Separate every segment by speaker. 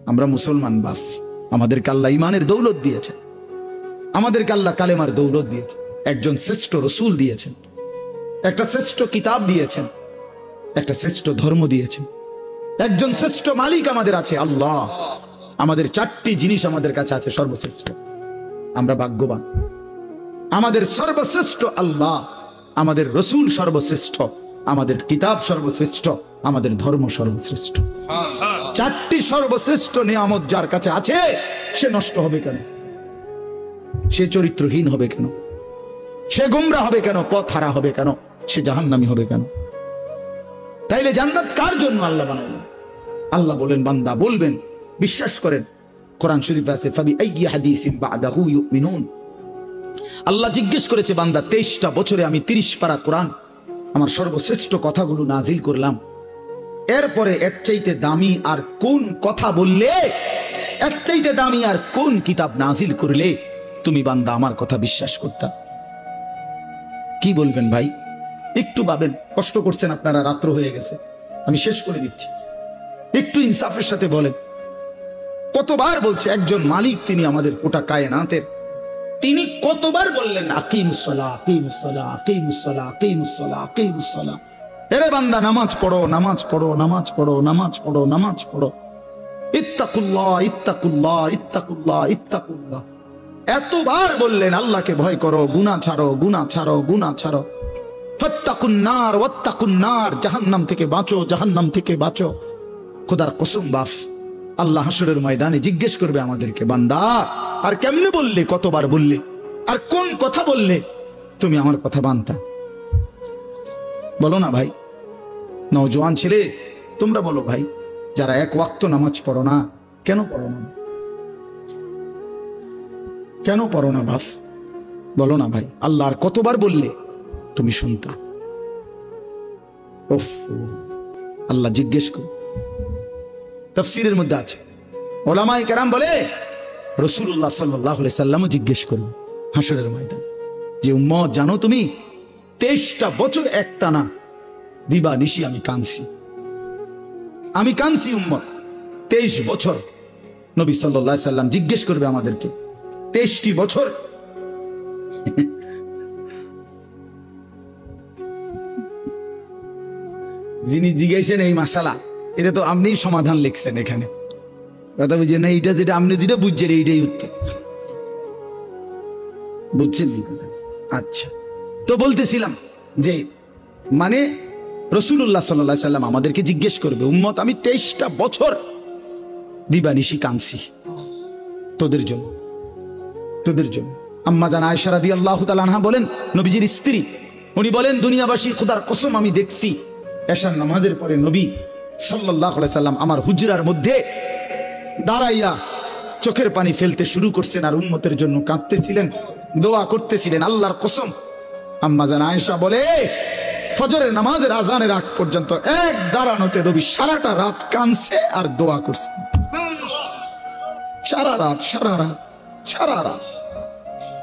Speaker 1: আমরা মুসলমান বাপ, আমাদেরকে আল্লাহ ইমানের দৌলত দিয়েছেন, আমাদেরকে আল্লাহ কালেমার দৌলত দিয়েছেন, একজন শ্রেষ্ঠ রসুল দিয়েছেন, একটা শ্রেষ্ঠ কিতাব দিয়েছেন, একটা শ্রেষ্ঠ ধর্ম দিয়েছেন, একজন শ্রেষ্ঠ মালিক আমাদের আছে আল্লাহ। আমাদের চারটি জিনিস আমাদের কাছে আছে সর্বশ্রেষ্ঠ। আমরা ভাগ্যবান। আমাদের সর্বশ্রেষ্ঠ আল্লাহ, আমাদের রসুল সর্বশ্রেষ্ঠ, আমাদের কিতাব সর্বশ্রেষ্ঠ, আমাদের ধর্ম সর্বশ্রেষ্ঠ। চারটি সর্বশ্রেষ্ঠ নিয়ামত যার কাছে আছে, সে নষ্ট হবে কেন? সে চরিত্রহীন হবে কেন? সে গোমরা হবে কেন? পথ হারা হবে কেন? সে জাহান্নামী হবে কেন? তাইলে জান্নাত কার জন্য আল্লাহ বানালেন? আল্লাহ বলেন, বান্দা বলবেন, বিশ্বাস করেন, কোরআন শরীফে আছে, ফাবি আইয়ি হাদিসিন বাদাহু ইউমিনুন। আল্লাহ জিজ্ঞেস করেছে, বান্দা 23টা বছরে আমি 30 পারা কোরআন, আমার সর্বশ্রেষ্ঠ কথাগুলো নাজিল করলাম, এরপরে এর চাইতে দামি আর কোন কথা বললে, এর চাইতে দামি আর কোন কিতাব নাজিল করলে তুমি বান্দা আমার কথা বিশ্বাস করতা? কি বলবেন ভাই? একটু ভাবেন। কষ্ট করছেন আপনারা, রাত্র হয়ে গেছে, আমি শেষ করে দিচ্ছি। একটু ইনসাফের সাথে বলেন, কতবার বলছে একজন মালিক, তিনি আমাদের গোটা কায়নাতের, তিনি কতবার বললেন আকিমুস সালাহ, আকিমুস সালাহ, আকিমুস সালাহ, আকিমুস সালাহ, আকিমুস সালাহ। এরে বান্দা, নামাজ পড়ো, নামাজ পড়ো, নামাজ পড়ো, নামাজ পড়ো, নামাজ পড়ো। ইত্তাকুল্লাহ, ইত্তাকুল্লাহ, ইত্তাকুল্লাহ, ইত্তাকুল্লাহ। এতবার বললেন আল্লাহকে ভয় করো, গুনাহ ছাড়ো, গুনাহ ছাড়ো, গুনাহ ছাড়ো। ফাত্তাকুন নার ওয়াত্তাকুন নার, জাহান্নাম থেকে বাঁচো, জাহান্নাম থেকে বাঁচো। খোদার কসম বাপ, আল্লাহ হাসরের ময়দানে জিজ্ঞেস করবে আমাদেরকে, বান্দা আর কেমনে বললে, কতবার বললে, আর কোন কথা বললে তুমি আমার কথা মানতা? বলো না ভাই, নওজোয়ান ছেলে তোমরা বলো ভাই, যারা এক ওয়াক্ত নামাজ পড়ো না, কেন পড়ো না? কেন পড়ো না বাপ? বলো না ভাই, আল্লাহ আর কতবার বললে তুমি শুনতা? উফ, আল্লাহ জিজ্ঞেস করো। তাফসীরের মধ্যে আছে, ওলামায়ে কেরাম বলে রাসূলুল্লাহ সাল্লাল্লাহু আলাইহি সাল্লামও জিজ্ঞেস করবে হাসরের ময়দানে, যে উম্মত জানো তুমি 23টা বছর একটানা দিবা নিশি আমি কাঁদছি, আমি কাঁদছি উম্মত 23 বছর। নবী সাল্লাল্লাহু আলাইহি সাল্লাম জিজ্ঞেস করবে আমাদেরকে, 23টি বছর যিনি জিজ্ঞাসেন এই মাসালা, এটা তো আপনিই সমাধান লিখছেন এখানে, কথা বুঝছেন না? এইটা যেটা আপনি যেটা বুঝছেন এইটাই উত্তর, বুঝছেন? আচ্ছা, তো বলতেছিলাম যে মানে রাসূলুল্লাহ সাল্লাল্লাহু আলাইহি সাল্লাম আমাদেরকে জিজ্ঞেস করবে, উম্মত আমি 23টা বছর দিবানিশি কাঁদছি তোদের জন্য, তোদের জন্য। আম্মা জান আয়েশা রাদিয়াল্লাহু তাআলা আনহা বলেন, নবীজির স্ত্রী, উনি বলেন, দুনিয়াবাসী খোদার কসম আমি দেখছি এশার নামাজের পরে নবী সাল্লাল্লাহু আলাইহি সাল্লাম আমার হুজরার মধ্যে দাঁড়াইয়া চোখের পানি ফেলতে শুরু করছেন আর উম্মতের জন্য কাঁদতেছিলেন, দোয়া করতেছিলেন। আল্লাহর কসম, আম্মা জান আয়েশা বলে, ফজরের নামাজের আজানের আগ পর্যন্ত এক দাঁড়ানোতে নবী সারাটা রাত কাঁদছে আর দোয়া করছে। সারা রাত, সারা রাত, সারা রাত,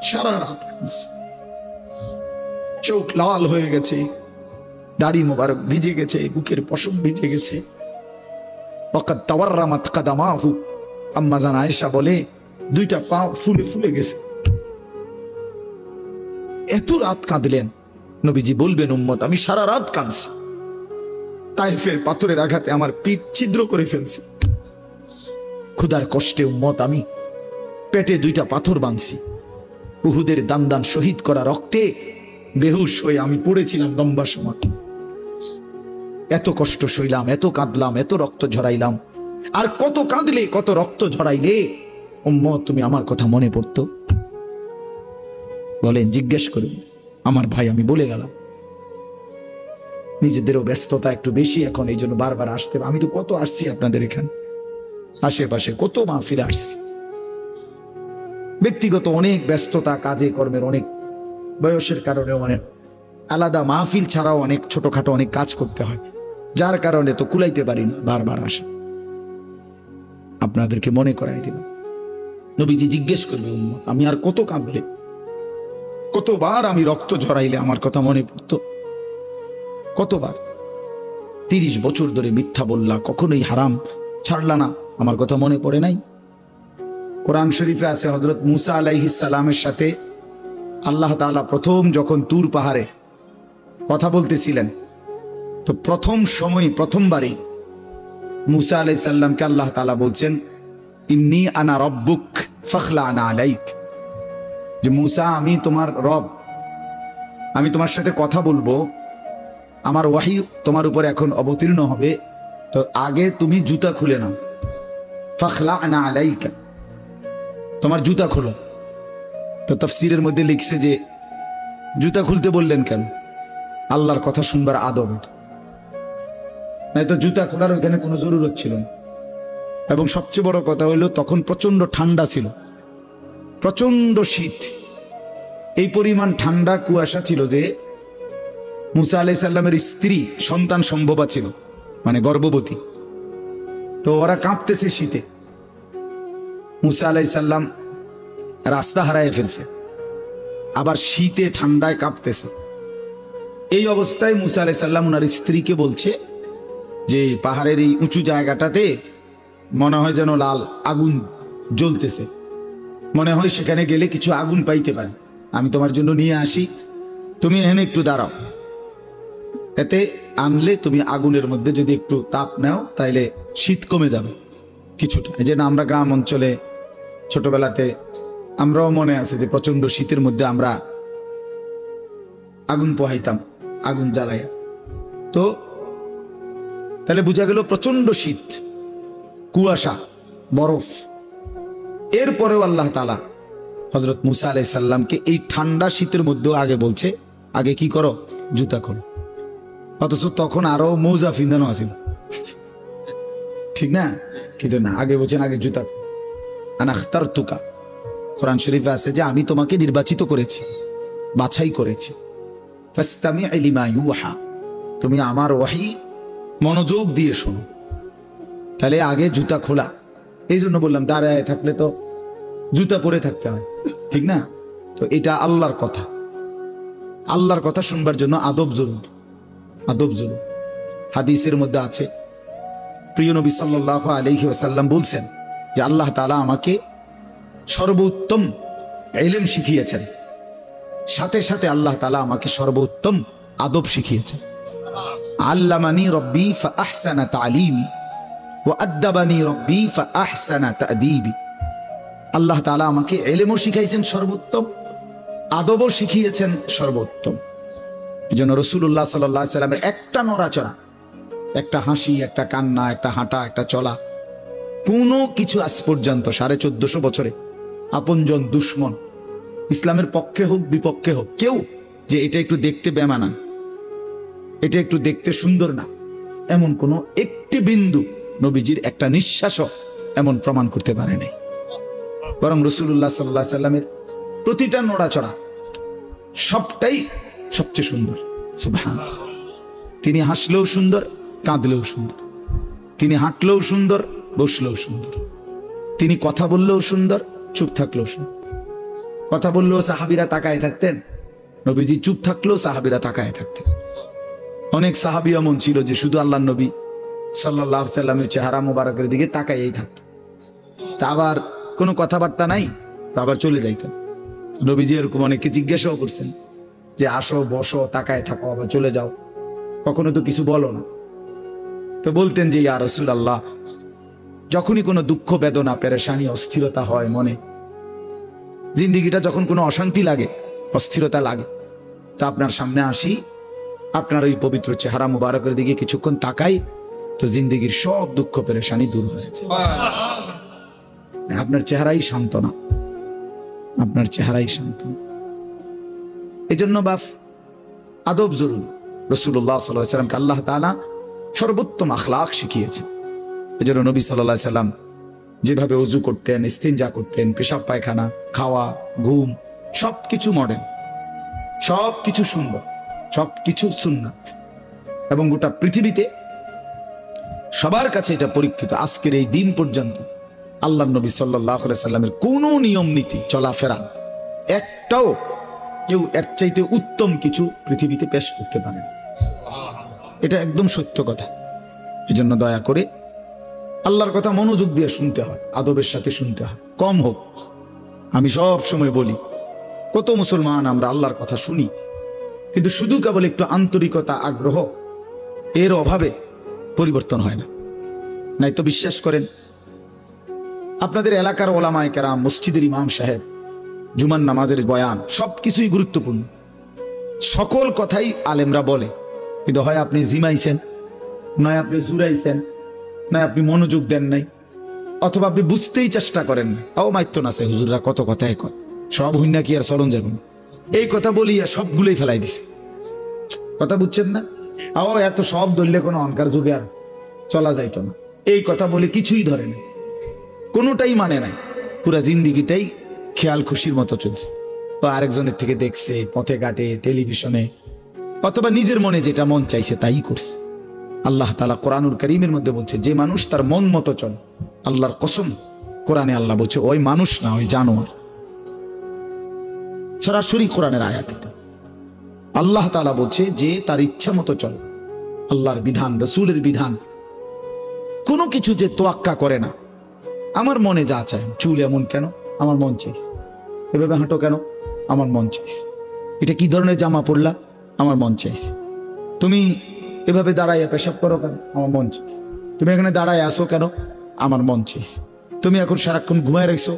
Speaker 1: সারা রাত কাঁদছে। চোখ লাল হয়ে গেছে, দাড়ি মোবারক ভিজে গেছে, বুকের পশম ভিজে গেছে। ওয়াকাদ তাওয়াররামাত কাদামাহু, আম্মা জান আয়েশা বলে দুইটা পা ফুলে ফুলে গেছে। এত রাত কাঁদলেন। নবীজি বলবেন, উম্মত আমি সারা রাত কাঁদছি, তায়েফের পাথরের আঘাতে আমার পিঠ ছিদ্র করে ফেলছি, ক্ষুধার কষ্টে উম্মত আমি পেটে দুইটা পাথর বাঁধছি, উহুদের দান দান শহীদ করা রক্তে বেহুশ হয়ে আমি পড়েছিলাম লম্বা সময়। এত কষ্ট সইলাম, এত কাঁদলাম, এত রক্ত ঝরাইলাম, আর কত কাঁদলে, কত রক্ত ঝরাইলে উম্মত তুমি আমার কথা মনে পড়তো? বলেন, জিজ্ঞেস করুন। আমার ভাই, আমি বলে গেলাম, নিজেদেরও ব্যস্ততা একটু বেশি এখন, এই জন্য বারবার আসতে, আমি তো কত আসছি আপনাদের এখানে, আশেপাশে কত মাহফিলে আসছি, ব্যক্তিগত অনেক ব্যস্ততা, কাজে কর্মের অনেক, বয়সের কারণে অনেক আলাদা মাহফিল ছাড়াও অনেক ছোটখাটো অনেক কাজ করতে হয়, যার কারণে তো কুলাইতে পারি না বারবার আসা। আপনাদেরকে মনে করাই দিলাম, নবীজি জিজ্ঞেস করবে, উম্মত আমি আর কত কাঁদলে, কতবার আমি রক্ত ঝরাইলে আমার কথা মনে পড়তো? কতবার? 30 বছর ধরে মিথ্যা বললা, কখনোই হারাম ছাড়লা না, আমার কথা মনে পড়ে নাই? কোরআন শরীফে আছে হযরত মুসা আলাইহিস সালামের সাথে আল্লাহ তাআলা প্রথম যখন তুর পাহাড়ে কথা বলতেছিলেন, তো প্রথমবারই মুসা আলাইহিস সালামকে আল্লাহ তাআলা বলছেন, ইন্নী আনা রব্বুক ফাখলা'না আলাইক, যে মুসা আমি তোমার রব, আমি তোমার সাথে কথা বলবো, আমার ওয়াহি তোমার উপর এখন অবতীর্ণ হবে, তো আগে তুমি জুতা খুলে নাও। ফাখলা'না আলাইকা, তোমার জুতা খোলো। তো তাফসীরের মধ্যে লিখছে যে জুতা খুলতে বললেন কেন? আল্লাহর কথা শুনবার আদব, নাই তো জুতা খোলার ওখানে কোনো জরুরত ছিল না। এবং সবচেয়ে বড় কথা হইল তখন প্রচন্ড ঠান্ডা ছিল, প্রচন্ড শীত, এই পরিমাণ ঠান্ডা কুয়াশা ছিল যে মুসা আলাইহিস সালামের স্ত্রী সন্তান সম্ভবা ছিল, মানে গর্ভবতী, তো ওরা কাঁপতেছে শীতে। মুসা আলাইহিস সালাম রাস্তা হারায় ফেলছে, আবার শীতে ঠান্ডায় কাঁপতেছে। এই অবস্থায় মুসা আলাইহিস সালাম ওনার স্ত্রীকে বলছে যে পাহাড়ের এই উঁচু জায়গাটাতে মনে হয় যেন লাল আগুন জ্বলতেছে, মনে হয় সেখানে গেলে কিছু আগুন পাইতে পারি, আমি তোমার জন্য নিয়ে আসি, তুমি এখানে একটু দাঁড়াও, এতে আনলে তুমি আগুনের মধ্যে যদি একটু তাপ নাও তাইলে শীত কমে যাবে কিছুটা। এই যে না, আমরা গ্রাম অঞ্চলে ছোটবেলাতে আমরাও মনে আছে যে প্রচন্ড শীতের মধ্যে আমরা আগুন পোহাইতাম, আগুন জ্বালাইয়া। তো তাহলে বোঝা গেল প্রচন্ড শীত, কুয়াশা, বরফ। এরপরেও আল্লাহ তাআলা হযরত মুসা আলাইহিস সালামকে এই ঠান্ডা শীতের মধ্যেও আগে বলছে, আগে কি করো, জুতা করো। অথচ তখন আরো মৌজা ফিন্দানো আছিল, ঠিক না? কিন্তু না, আগে বলছেন আগে জুতা। আনা আখতারতুকা, কোরআন শরীফে আছে যে আমি তোমাকে নির্বাচিত করেছি, বাছাই করেছি। ফাসতামি' লিমা ইউহা, তুমি আমার ওয়াহি মনোযোগ দিয়ে শোনো। তাহলে আগে জুতা খোলা। এই জন্য বললাম দাঁড়ায় থাকলে তো জুতা পরে থাকতে হয়, ঠিক না? তো এটা আল্লাহর কথা, আল্লাহর কথা শুনবার জন্য আদব জরুরি, আদব জরুরি। হাদিসের মধ্যে আছে প্রিয় নবী সাল্লাল্লাহু আলাইহি ওয়াসাল্লাম বলছেন যে আল্লাহ তাআলা আমাকে সর্বোত্তম ইলম শিখিয়েছেন, সাথে সাথে আল্লাহ তাআলা আমাকে সর্বোত্তম আদব শিখিয়েছেন। আল্লামানি রব্বি ফাআহসানা তা'লিমি ওয়া আদ্দাবানি রব্বি ফাআহসানা তা'দীবি। আল্লাহ তাআলা আমাকে ইলমও শিখাইছেন সর্বোত্তম, আদবও শিখিয়েছেন সর্বোত্তম। এজন্য রাসূলুল্লাহ সাল্লাল্লাহু আলাইহি ওয়াসাল্লামের একটা নড়াচড়া, একটা হাসি, একটা কান্না, একটা হাঁটা, একটা চলা, কোনো কিছু আজ পর্যন্ত 1450 বছরে আপনজন দুশ্মন, ইসলামের পক্ষে হোক বিপক্ষে হোক, কেউ যে এটা একটু দেখতে বেমানান, এটা একটু দেখতে সুন্দর না, এমন কোন একটি বিন্দু নবীজির একটা নিঃশ্বাসও এমন প্রমাণ করতে পারে নাই। বরং রাসূলুল্লাহ সাল্লাল্লাহু আলাইহি ওয়াসাল্লামের প্রতিটা নড়াচড়া সবটাই সবচেয়ে সুন্দর। সুবহানাল্লাহ। তিনি হাসলেও সুন্দর, কাঁদলেও সুন্দর, তিনি হাঁটলেও সুন্দর, বসলেও সুন্দর, তিনি কথা বললেও সুন্দর, চুপ থাকলেও সুন্দর। কথা বললেও সাহাবীরা তাকায় থাকতেন, নবীজি চুপ থাকলেও সাহাবীরা তাকায় থাকতেন। অনেক সাহাবী এমন ছিল যে শুধু আল্লাহর নবী সাল্লাল্লাহু আলাইহি ওয়াসাল্লামের চেহারা মোবারকের দিকে তাকাইয়েই থাকতেন, তা আবার কোনো কথাবার্তা নাই, তো আবার চলে যাইতেন। নবীজি এরকম অনেককে জিজ্ঞাসাও করছেন যে আসো, বসো, তাকায় থাকো, আবার চলে যাও, কখনো তো কিছু বলো না। তো বলতেন যে ইয়া রাসূলুল্লাহ, যখনই কোনো দুঃখ, বেদনা, পেরেশানি, অস্থিরতা হয় মনে, জিন্দেগিটা যখন কোনো অশান্তি লাগে, অস্থিরতা লাগে, তা আপনার সামনে আসি, আপনার ওই পবিত্র চেহারা মুবারকের দিকে কিছুক্ষণ তাকাই, তো জিন্দেগির সব দুঃখ পেরেশানি দূর হয়েছে। আপনার চেহারাই সান্ত্বনা, আপনার চেহারাই সান্ত্বনা। এই জন্য বাপ আদব জরুরি। রাসূলুল্লাহ সাল্লাল্লাহু আলাইহি ওয়াসাল্লামকে আল্লাহ তাআলা সর্বোত্তম আখলাক শিখিয়েছেন। এজন্য নবী সাল্লাল্লাহু আলাইহি ওয়াসাল্লাম যেভাবে ওযু করতেন, ইস্তিনজা করতেন, পেশাব পায়খানা, খাওয়া, ঘুম, সবকিছু মডেল, সবকিছু সুন্দর, সবকিছু সুন্নাত। এবং গোটা পৃথিবীতে সবার কাছে এটা পরীক্ষিত। আজকের এই দিন পর্যন্ত আল্লাহর নবী সাল্লাল্লাহু আলাইহি সাল্লামের কোনো নিয়ম নীতি, চলাফেরা একটাও কেউ এর চাইতে উত্তম কিছু পৃথিবীতে পেশ করতে পারে না। এটা একদম সত্য কথা। এজন্য দয়া করে আল্লাহর কথা মনোযোগ দিয়ে শুনতে হয়, আদবের সাথে শুনতে হয়, কম হোক। আমি সব সময় বলি, কত মুসলমান আমরা আল্লাহর কথা শুনি, কিন্তু শুধু কেবল একটু আন্তরিকতা, আগ্রহ, এর অভাবে পরিবর্তন হয় না। নাই তো বিশ্বাস করেন, আপনাদের এলাকার ওলামায়ে কেরাম, মসজিদের ইমাম সাহেব, জুমার নামাজের বয়ান, সবকিছুই গুরুত্বপূর্ণ, সকল কথাই আলেমরা বলে, কিন্তু হয় আপনি জিমাইছেন, নয় আপনি জুড়াইছেন, নয় আপনি মনোযোগ দেন নাই, অথবা আপনি বুঝতেই চেষ্টা করেন না। ও মাইতো না, হুজুররা কত কথাই কয়, সব হুইনা কি আর চলন যাবেন, এই কথা বলিয়া সবগুলোই ফেলাই দিছে। কথা বুঝছেন না? এত সব ধরলে কোনো অহংকার যুগে আর চলা যাইতো না। এই কথা বলে কিছুই ধরে না, কোনোটাই মানে নাই, পুরা জিন্দিগিটাই খেয়াল খুশির মতো চলছে। তো আরেকজনের থেকে দেখছে, পথে ঘাটে, টেলিভিশনে, অথবা নিজের মনে যেটা মন চাইছে তাই করছে। আল্লাহ তাআলা কোরআনুল কারীমের মধ্যে বলছে, যে মানুষ তার মন মতো চলে, আল্লাহর কসম, কোরআনে আল্লাহ বলছে ওই মানুষ না, ওই জানোয়ার। সরাসরি কোরআনের আয়াত এটা। আল্লাহ তাআলা বলছে যে তার ইচ্ছা মতো চলে, আল্লাহর বিধান, রাসূলের বিধান, কোনো কিছু যে তোয়াক্কা করে না। আমার মনে যা চায়, চুল এমন কেন, আমার মন চাইছে, এভাবে হাঁটো কেন, আমার মন চাইছে, এটা কি ধরনের জামা পরলা, আমার মন চাইছে, তুমি এভাবে দাঁড়াইয়া পেশাব করো কেন, আমার মন চাইছে, তুমি এখানে দাঁড়ায় আসো কেন, আমার মন চাইছে, তুমি এখন সারাক্ষণ ঘুমায় রাখছো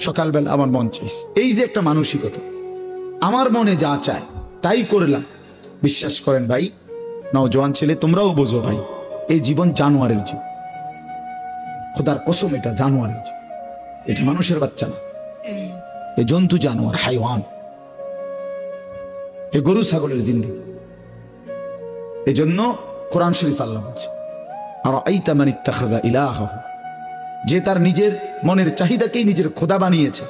Speaker 1: সকালবেলা, আমার মন চাইছে। এই যে একটা মানসিকতা, আমার মনে যা চায় তাই করলাম। বিশ্বাস করেন ভাই, নওজোয়ান ছেলে তোমরাও বোঝো ভাই, এই জীবন জানোয়ারের জীবন, খোদার কসম, এটা জানোয়ারের জীবন, এটা মানুষের বাচ্চা না, এ জন্তু, জানোয়ার, হাইওয়ান, এ গরু ছাগলের জিন্দেগি। এই জন্য কোরআন শরীফ আল্লাহ বলছে, আর আইতা মান ইত্তাখাযা ইলাহাহু, যে তার নিজের মনের চাহিদাকেই নিজের খোদা বানিয়েছে।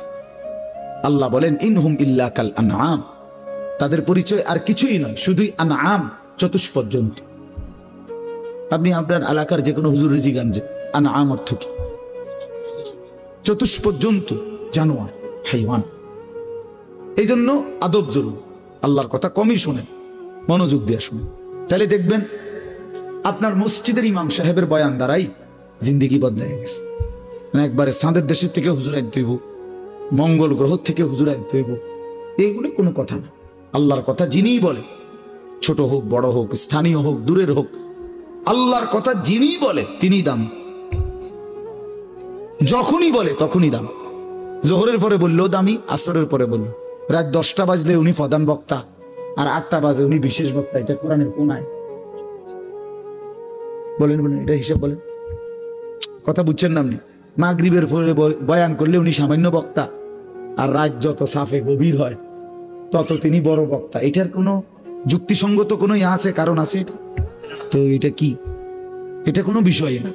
Speaker 1: আল্লাহ বলেন, ইনহুম ইল্লা কাল আনআম, তাদের পরিচয় আর কিছুই নয়, শুধুই আনআম, চতুষ্পদ জন্তু। আপনি আপনার এলাকার যে কোনো হুজুরের জিগান যে আনআম অর্থ কি, চতুষ্পদ জন্তু, জানোয়ার, হাইওয়ান। এই জন্য আদব জরুরি, আল্লাহর কথা কমই শোনেন, মনোযোগ দিয়ে শুনেন, তাহলে দেখবেন আপনার মসজিদের ইমাম সাহেবের বয়ান দ্বারাই জিন্দেগি বদলাই গেছে। মানে একবারে চাঁদের দেশের থেকে হুজুর আনতে হইব, মঙ্গল গ্রহ থেকে হুজুর আনতে হইব, এইগুলো কোনো কথা না। আল্লাহর কথা যিনিই বলে, ছোট হোক বড় হোক, স্থানীয় হোক দূরের হোক, আল্লাহর কথা যিনিই বলে তিনিই দাম, যখনই বলে তখনই দাম। জোহরের পরে বললেও দামি, আসরের পরে বললো, রাত 10টা বাজলে উনি প্রধান বক্তা, আর 8টা বাজে উনি বিশেষ বক্তা। এটা কোরআনের কোন আয়াত? বলেন বলেন, এটা হিসাব বলেন, কথা বুঝছেন না আপনি? মাগরিবের পরে বয়ান করলে উনি সামান্য বক্তা, আর রাত যত সাফে গভীর হয় তত তিনি বড় বক্তা। এটার কোনো যুক্তিসঙ্গত কোনো ইয়া আছে, কারণ আছে এটা? তো এটা কি? এটা কোনো বিষয় না।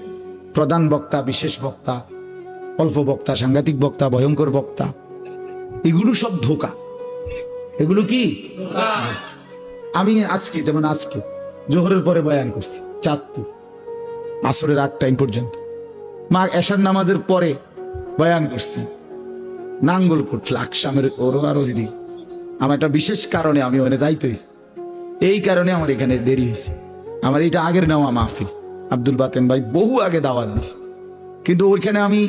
Speaker 1: প্রধান বক্তা, বিশেষ বক্তা, অল্প বক্তা, সাংঘাতিক বক্তা, ভয়ঙ্কর বক্তা, এগুলো সব ধোঁকা। এগুলো কি? আমি আজকে, যেমন আজকে জোহরের পরে বয়ান করছি চাঁদপুর, আসরের 8 টাইম পর্যন্ত, মা এশার নামাজের পরে বয়ান করছি নাঙ্গলকোট, লাকসামের ওরদি। আমার একটা বিশেষ কারণে আমি ওখানে যাইতে হয়েছি, এই কারণে আমার এখানে দেরি হয়েছে। আমার এটা আগের নেওয়া মাহফিল, আব্দুল বাতেন ভাই বহু আগে দাওয়াত দিয়েছে, কিন্তু ওইখানে আমি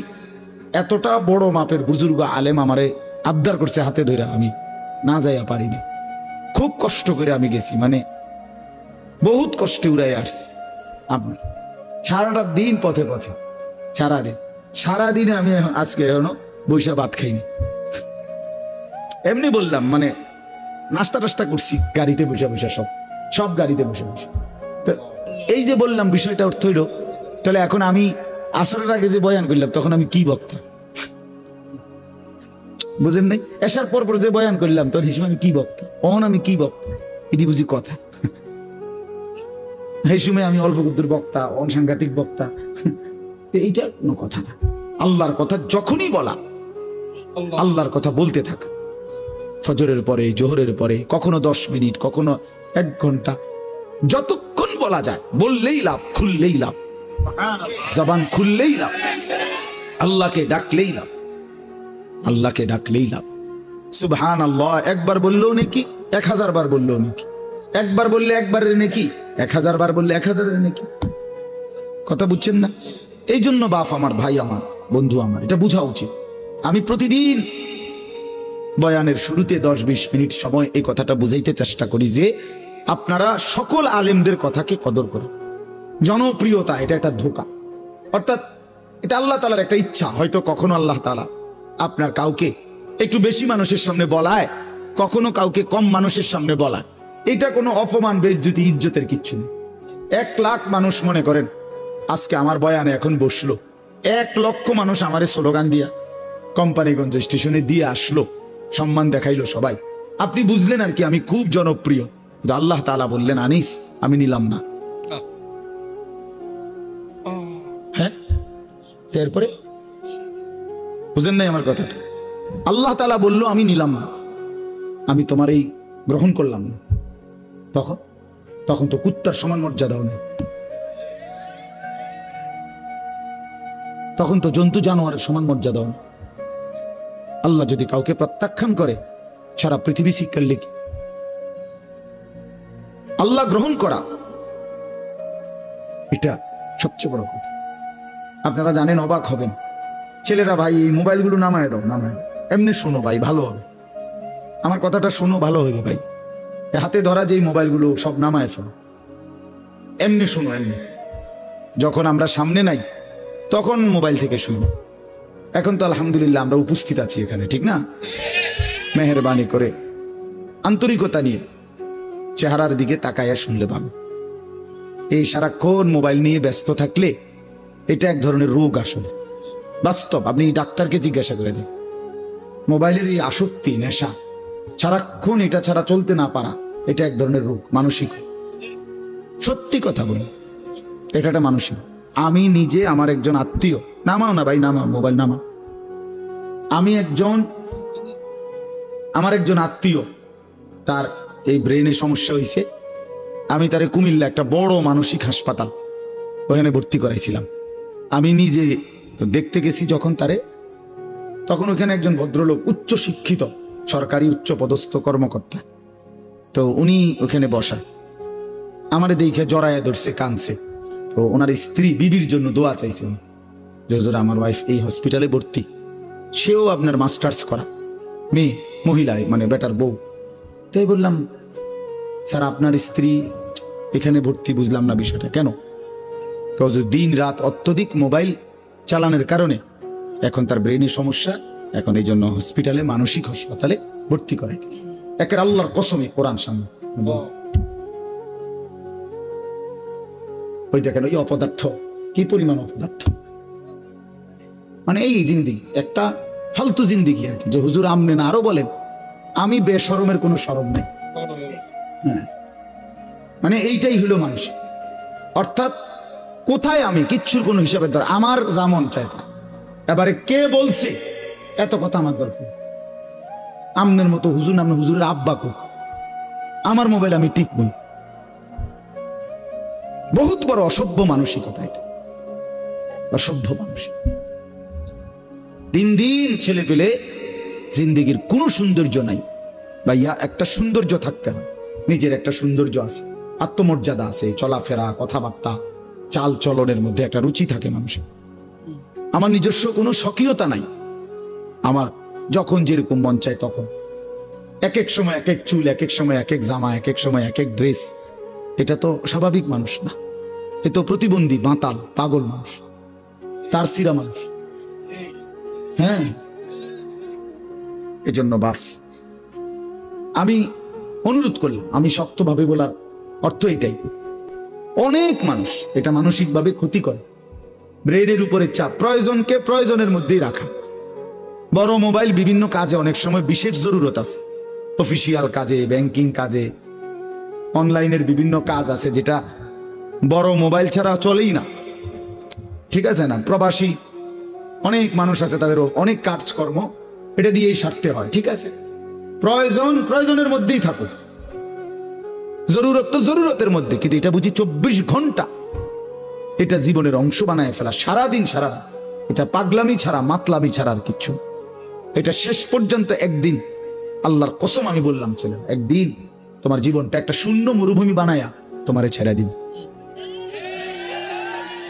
Speaker 1: এতটা বড় মাপের বুজুর্গ আলেম আমারে আবদার করছে হাতে ধরে, আমি না যাইয়া পারিনি। খুব কষ্ট করে আমি গেছি, মানে বহুত কষ্টে উড়াই আসছি। আপনার সারাটা দিন পথে পথে, সারাদিনে আমি আজকে এখনো বৈশা ভাত খাইনি। এমনি বললাম, মানে নাস্তা টাস্তা করছি গাড়িতে বসে বসে, সব গাড়িতে বসে বসে। তো এই যে বললাম বিষয়টা অর্থ হইল, তাহলে এখন আমি আসরের আগে যে বয়ান করলাম তখন আমি কি বক্তা? বুঝেন নাই? এসার পর যে বয়ান করলাম তখন হিসেবে আমি কি বক্তা? অন আমি কি বক্তা? এটি বুঝি কথা? এই সময় আমি অল্প কুদ্দুর বক্তা, অনসাংঘাতিক বক্তা, এইটা কোনো কথা না। আল্লাহর কথা যখনই বলা, আল্লাহর কথা বলতে থাকা, ফজরের পরে, জোহরের পরে, কখনো 10 মিনিট, কখনো 1 ঘন্টা, যতক্ষণ বলা যায় বললেই লাভ, খুললেই লাভ, জবান খুললেই লাভ, আল্লাহকে ডাকলেই লাভ, আল্লাহকে ডাকলেই লাভ। সুবহানাল্লাহ একবার বললেও নেকি, 1000 বার বললেও নেকি, একবার বললে একবারের নেকি, 1000 বার বললে 1000-এর নেকি। কথা বুঝছেন না? এই জন্য বাপ আমার, ভাই আমার, বন্ধু আমার, এটা বোঝা উচিত। আমি প্রতিদিন বয়ানের শুরুতে 10-20 মিনিট সময় এই কথাটা বুঝাইতে চেষ্টা করি যে আপনারা সকল আলেমদের কথাকে কদর করেন। জনপ্রিয়তা এটা একটা ধোঁকা, অর্থাৎ এটা আল্লাহ তাআলার একটা ইচ্ছা। হয়তো কখনো আল্লাহ তাআলা আপনার কাউকে একটু বেশি মানুষের সামনে বলায়, কখনো কাউকে কম মানুষের সামনে বলায়। এটা কোনো অপমান, বেইজ্জতি, ইজ্জতের কিচ্ছু নেই। 1 লাখ মানুষ মনে করেন আজকে আমার বয়ানে এখন বসলো, 1 লক্ষ মানুষ আমারে স্লোগান দিয়া কোম্পানিগঞ্জ স্টেশনে দিয়ে আসলো, সম্মান দেখাইলো সবাই। আপনি বুঝলেন আর কি আমি খুব জনপ্রিয়, কিন্তু আল্লাহ তাআলা বললেন আনিস আমি নিলাম না। হ্যাঁ, এরপরে বুঝেন নাই আমার কথাটা? আল্লাহ তাআলা বলল আমি নিলাম না, আমি তোমার এই গ্রহণ করলাম না। তখন তো কুত্তার সমান মর্যাদাও নেই, তখন তো জন্তু জানোয়ারের সমান মর্যাদাও নেই। আল্লাহ যদি কাউকে প্রত্যাখ্যান করে সারা পৃথিবী শিক্ষার লিখি। আল্লাহ গ্রহণ করা এটা সবচেয়ে বড় কথা। আপনারা জানেন, অবাক হবেন। ছেলেরা ভাই এই মোবাইলগুলো নামায় দাও, নামায় এমনি শোনো ভাই, ভালো হবে। আমার কথাটা শোনো, ভালো হবে ভাই। হাতে ধরা যেই মোবাইলগুলো সব নামায় ফেলো, এমনি শোনো, এমনি। যখন আমরা সামনে নাই তখন মোবাইল থেকে শুনো। এখন তো আলহামদুলিল্লাহ আমরা উপস্থিত আছি এখানে, ঠিক না? মেহেরবানি করে আন্তরিকতা নিয়ে চেহারার দিকে তাকাইয়া শুনলে ভালো। এই সারাক্ষণ মোবাইল নিয়ে ব্যস্ত থাকলে এটা এক ধরনের রোগ, আসলে বাস্তব। আপনি ডাক্তারকে জিজ্ঞাসা করে দিন, মোবাইলের এই আসক্তি, নেশা, সারাক্ষণ এটা ছাড়া চলতে না পারা, এটা এক ধরনের রোগ, মানসিক। সত্যি কথা বলি, এটা একটা মানসিক। আমি নিজে, আমার একজন আত্মীয়, নামাও না ভাই, নামাও মোবাইল, নামাও। আমার একজন আত্মীয়, তার এই ব্রেনে সমস্যা হয়েছে। আমি তারে কুমিল্লা একটা বড় মানসিক হাসপাতাল, ওখানে ভর্তি করাইছিলাম। আমি নিজে তো দেখতে গেছি যখন তারে, তখন ওখানে একজন ভদ্রলোক, উচ্চ শিক্ষিত, সরকারি উচ্চ পদস্থ কর্মকর্তা, তো উনি ওখানে বসা। আমারে দেখে জড়ায়া ধরছে, কাঁদছে। তো ওনার স্ত্রী বিবির জন্য দোয়া চাইছে, যে হুজুর আমার ওয়াইফ এই হসপিটালে ভর্তি, সেও আপনার মাস্টার্স করা মেয়ে, মহিলা, মানে বেটার বউ। তাই বললাম, স্যার আপনার স্ত্রী এখানে ভর্তি, বুঝলাম না বিষয়টা কেন? দিন রাত অত্যধিক মোবাইল চালানোর কারণে এখন তার ব্রেনে সমস্যা, এখন এই জন্য হসপিটালে, মানসিক হাসপাতালে ভর্তি করাইতে। একের আল্লাহর কসমে, কোরআন সামনে। ওই দেখেন, ওই অপদার্থ, কি পরিমাণ অপদার্থ, মানে এই জিন্দিগি একটা ফালতু জিন্দিগি আর কি। যে হুজুর আমনে না, আরো বলেন আমি বেশরমের কোনো শরম নেই। হ্যাঁ, মানে এইটাই হলো মানুষ। অর্থাৎ কোথায় আমি কিচ্ছুর কোনো হিসাবের দর, আমার যেমন চাই তা। এবারে কে বলছে এত কথা আমার দরকার? আমনের মতো হুজুর নামে হুজুরের আব্বা কো, আমার মোবাইল আমি টিপবই। বহুত বড় অসভ্য মানসিকতা এটা, অসভ্য মানসিক। দিন দিন ছেলে পেলে জিন্দিগির কোনো সৌন্দর্য নাই ভাইয়া। একটা সৌন্দর্য থাকতে হয়, নিজের একটা সৌন্দর্য আছে, আত্মমর্যাদা আছে, চলাফেরা, কথাবার্তা, চাল চলনের মধ্যে একটা রুচি থাকে মানুষের। আমার নিজস্ব কোনো স্বকীয়তা নাই। আমার যখন যেরকম মন চায় তখন, এক এক সময় এক এক চুল, এক এক সময় এক এক জামা, এক এক সময় এক এক ড্রেস। এটা তো স্বাভাবিক মানুষ না, এ তো প্রতিবন্ধী, মাতাল, পাগল মানুষ, তার সিরা মানুষ। হ্যাঁ, এজন্য বাস আমি অনুরোধ করলাম, আমি শক্তভাবে বলার অর্থ এটাই। অনেক মানুষ এটা মানসিকভাবে ক্ষতি করে, ব্রেনের উপরে চাপ, প্রয়োজনকে প্রয়োজনের মধ্যেই রাখা। বড় মোবাইল বিভিন্ন কাজে, অনেক সময় বিশেষ জরুরত আছে, অফিসিয়াল কাজে, ব্যাংকিং কাজে, অনলাইনের বিভিন্ন কাজ আছে যেটা বড় মোবাইল ছাড়া চলেই না, ঠিক আছে না? প্রবাসী অনেক মানুষ আছে, তাদেরও অনেক কাজকর্ম এটা দিয়েই সারতে হয়, ঠিক আছে? প্রয়োজনের মধ্যেই থাকুক, জরুরত তো জরুরতের মধ্যে, কিন্তু এটা বুঝি 24 ঘন্টা এটা জীবনের অংশ বানায় ফেলা, সারাদিন সারা রাত। এটা পাগলামি ছাড়া, মাতলামি ছাড়া আর কিচ্ছু। এটা শেষ পর্যন্ত একদিন, আল্লাহর কসম আমি বললাম ছেলে, একদিন তোমার জীবনটা একটা শূন্য মরুভূমি বানায়া তোমারে ছেড়ে দিন।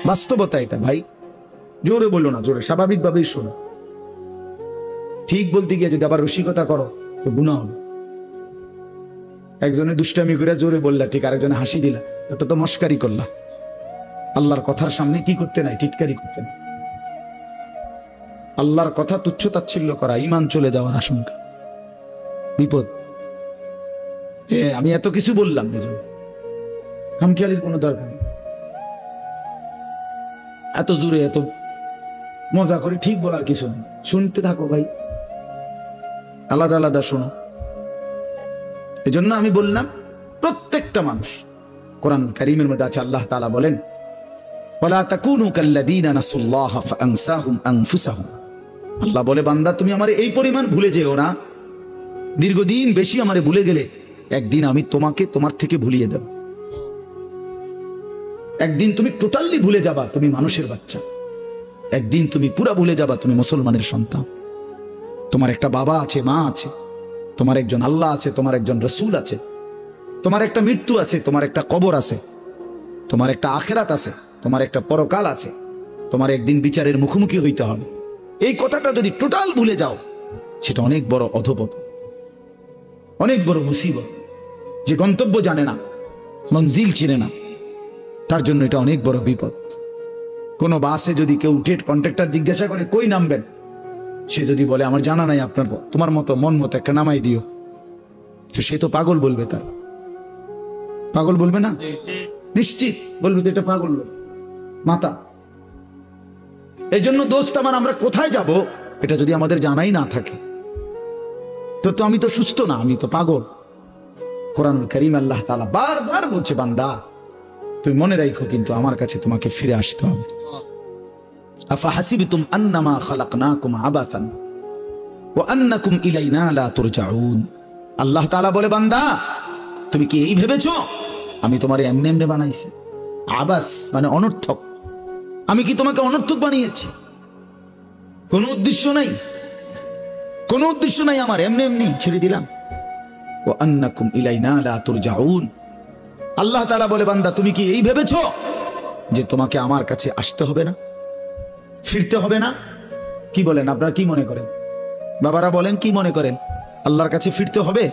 Speaker 1: বাস্তবতা এটা ভাই, জোরে বললো না, জোরে স্বাভাবিকভাবেই শোনো। ঠিক বলতে গিয়ে যদি আবার রসিকতা করো তো গুনাহ হবে। একজনে দুষ্টামি করে জোরে বললা ঠিক, আরেকজনে হাসি দিলা, এটা তো মস্কারি করলা। আল্লাহর কথার সামনে কি করতে নাই? টিটকারি করতে নাই। আল্লাহর কথা তুচ্ছ তাচ্ছিল্য করা, ঈমান চলে যাওয়ার আশঙ্কা, বিপদ। আমি এত কিছু বললাম, বুঝলেন, খামখেয়ালির কোনো দরকার নেই। এত জোরে এত মজা করে ঠিক বলার কিছু নেই। শুনতে থাকো ভাই, আলাদা আলাদা শোনো। এজন্য আমি বললাম প্রত্যেকটা মানুষ, কোরআন কারীমের মধ্যে আছে, আল্লাহ তাআলা বলেন ওয়ালা তাকুনু কাল্লাযীনা নাসুল্লাহ ফাআনসাহুম আনফুসাহুম। আল্লাহ বলে, বান্দা তুমি আমারে এই পরিমাণ ভুলে যেও না, দীর্ঘদিন বেশি আমারে ভুলে গেলে একদিন আমি তোমাকে তোমার থেকে ভুলিয়ে দেব। একদিন তুমি টোটালি ভুলে যাবা তুমি মানুষের বাচ্চা, একদিন তুমি পুরা ভুলে যাবা তুমি মুসলমানের সন্তান। তোমার একটা বাবা আছে, মা আছে, তোমার একজন আল্লাহ আছে, তোমার একজন রসুল আছে, তোমার একটা মৃত্যু আছে, তোমার একটা কবর আছে, তোমার একটা আখিরাত আছে, তোমার একটা পরকাল আছে, তোমার একদিন বিচারের মুখোমুখি হইতে হবে। এই কথাটা যদি টোটাল ভুলে যাও, সেটা অনেক বড় অধপতন, অনেক বড় মুসিবত। যে গন্তব্য জানে না, মঞ্জিল চিনে না, তার জন্য এটা অনেক বড় বিপদ। কোনো বাসে যদি কেউ উঠে কন্ট্রাক্টর জিজ্ঞাসা করে কই নামবেন, সে যদি বলে আমার জানা নাই, আপনার তোমার মতো মন মতো একটা নামাই দিও, তো সে তো পাগল বলবে। তার পাগল বলবে না? নিশ্চিত বলবে তো এটা পাগল মাতা। এই জন্য দোস্ত আমার, আমরা কোথায় যাব এটা যদি আমাদের জানাই না থাকে, তো আমি তো সুস্থ না, আমি তো পাগল। কোরআনুল কারীম আল্লাহ তাআলা বারবার বলছে, বান্দা তুমি মনে রাখো কিন্তু আমার কাছে তোমাকে ফিরে আসতে হবে। আফাহাসিবতুম আন্নামা খালাকনাকুম আবাসান ওয়া আন্নাকুম ইলাইনা লা তুরজাউন। আল্লাহ তাআলা বলে, বান্দা তুমি কি এই ভেবেছো আমি তোমারে এমনি এমনি বানাইছি? আবাস মানে অনর্থক। আমি কি তোমাকে অনর্থক বানিয়েছি? কোনো উদ্দেশ্য নাই, কোনো উদ্দেশ্য নাই আমার, এমনি এমনি ছেড়ে দিলাম। ওয়া আন্নাকুম ইলাইনা লা তুরজাউন। আল্লাহ তাআলা বলে, বান্দা তুমি কি এই ভেবেছো যে তোমাকে আমার কাছে আসতে হবে না, ফিরতে হবে না? কি বলেন আপনারা, কি মনে করেন? বাবারা বলেন, কি মনে করেন? আল্লাহর কাছে ফিরতে হবে?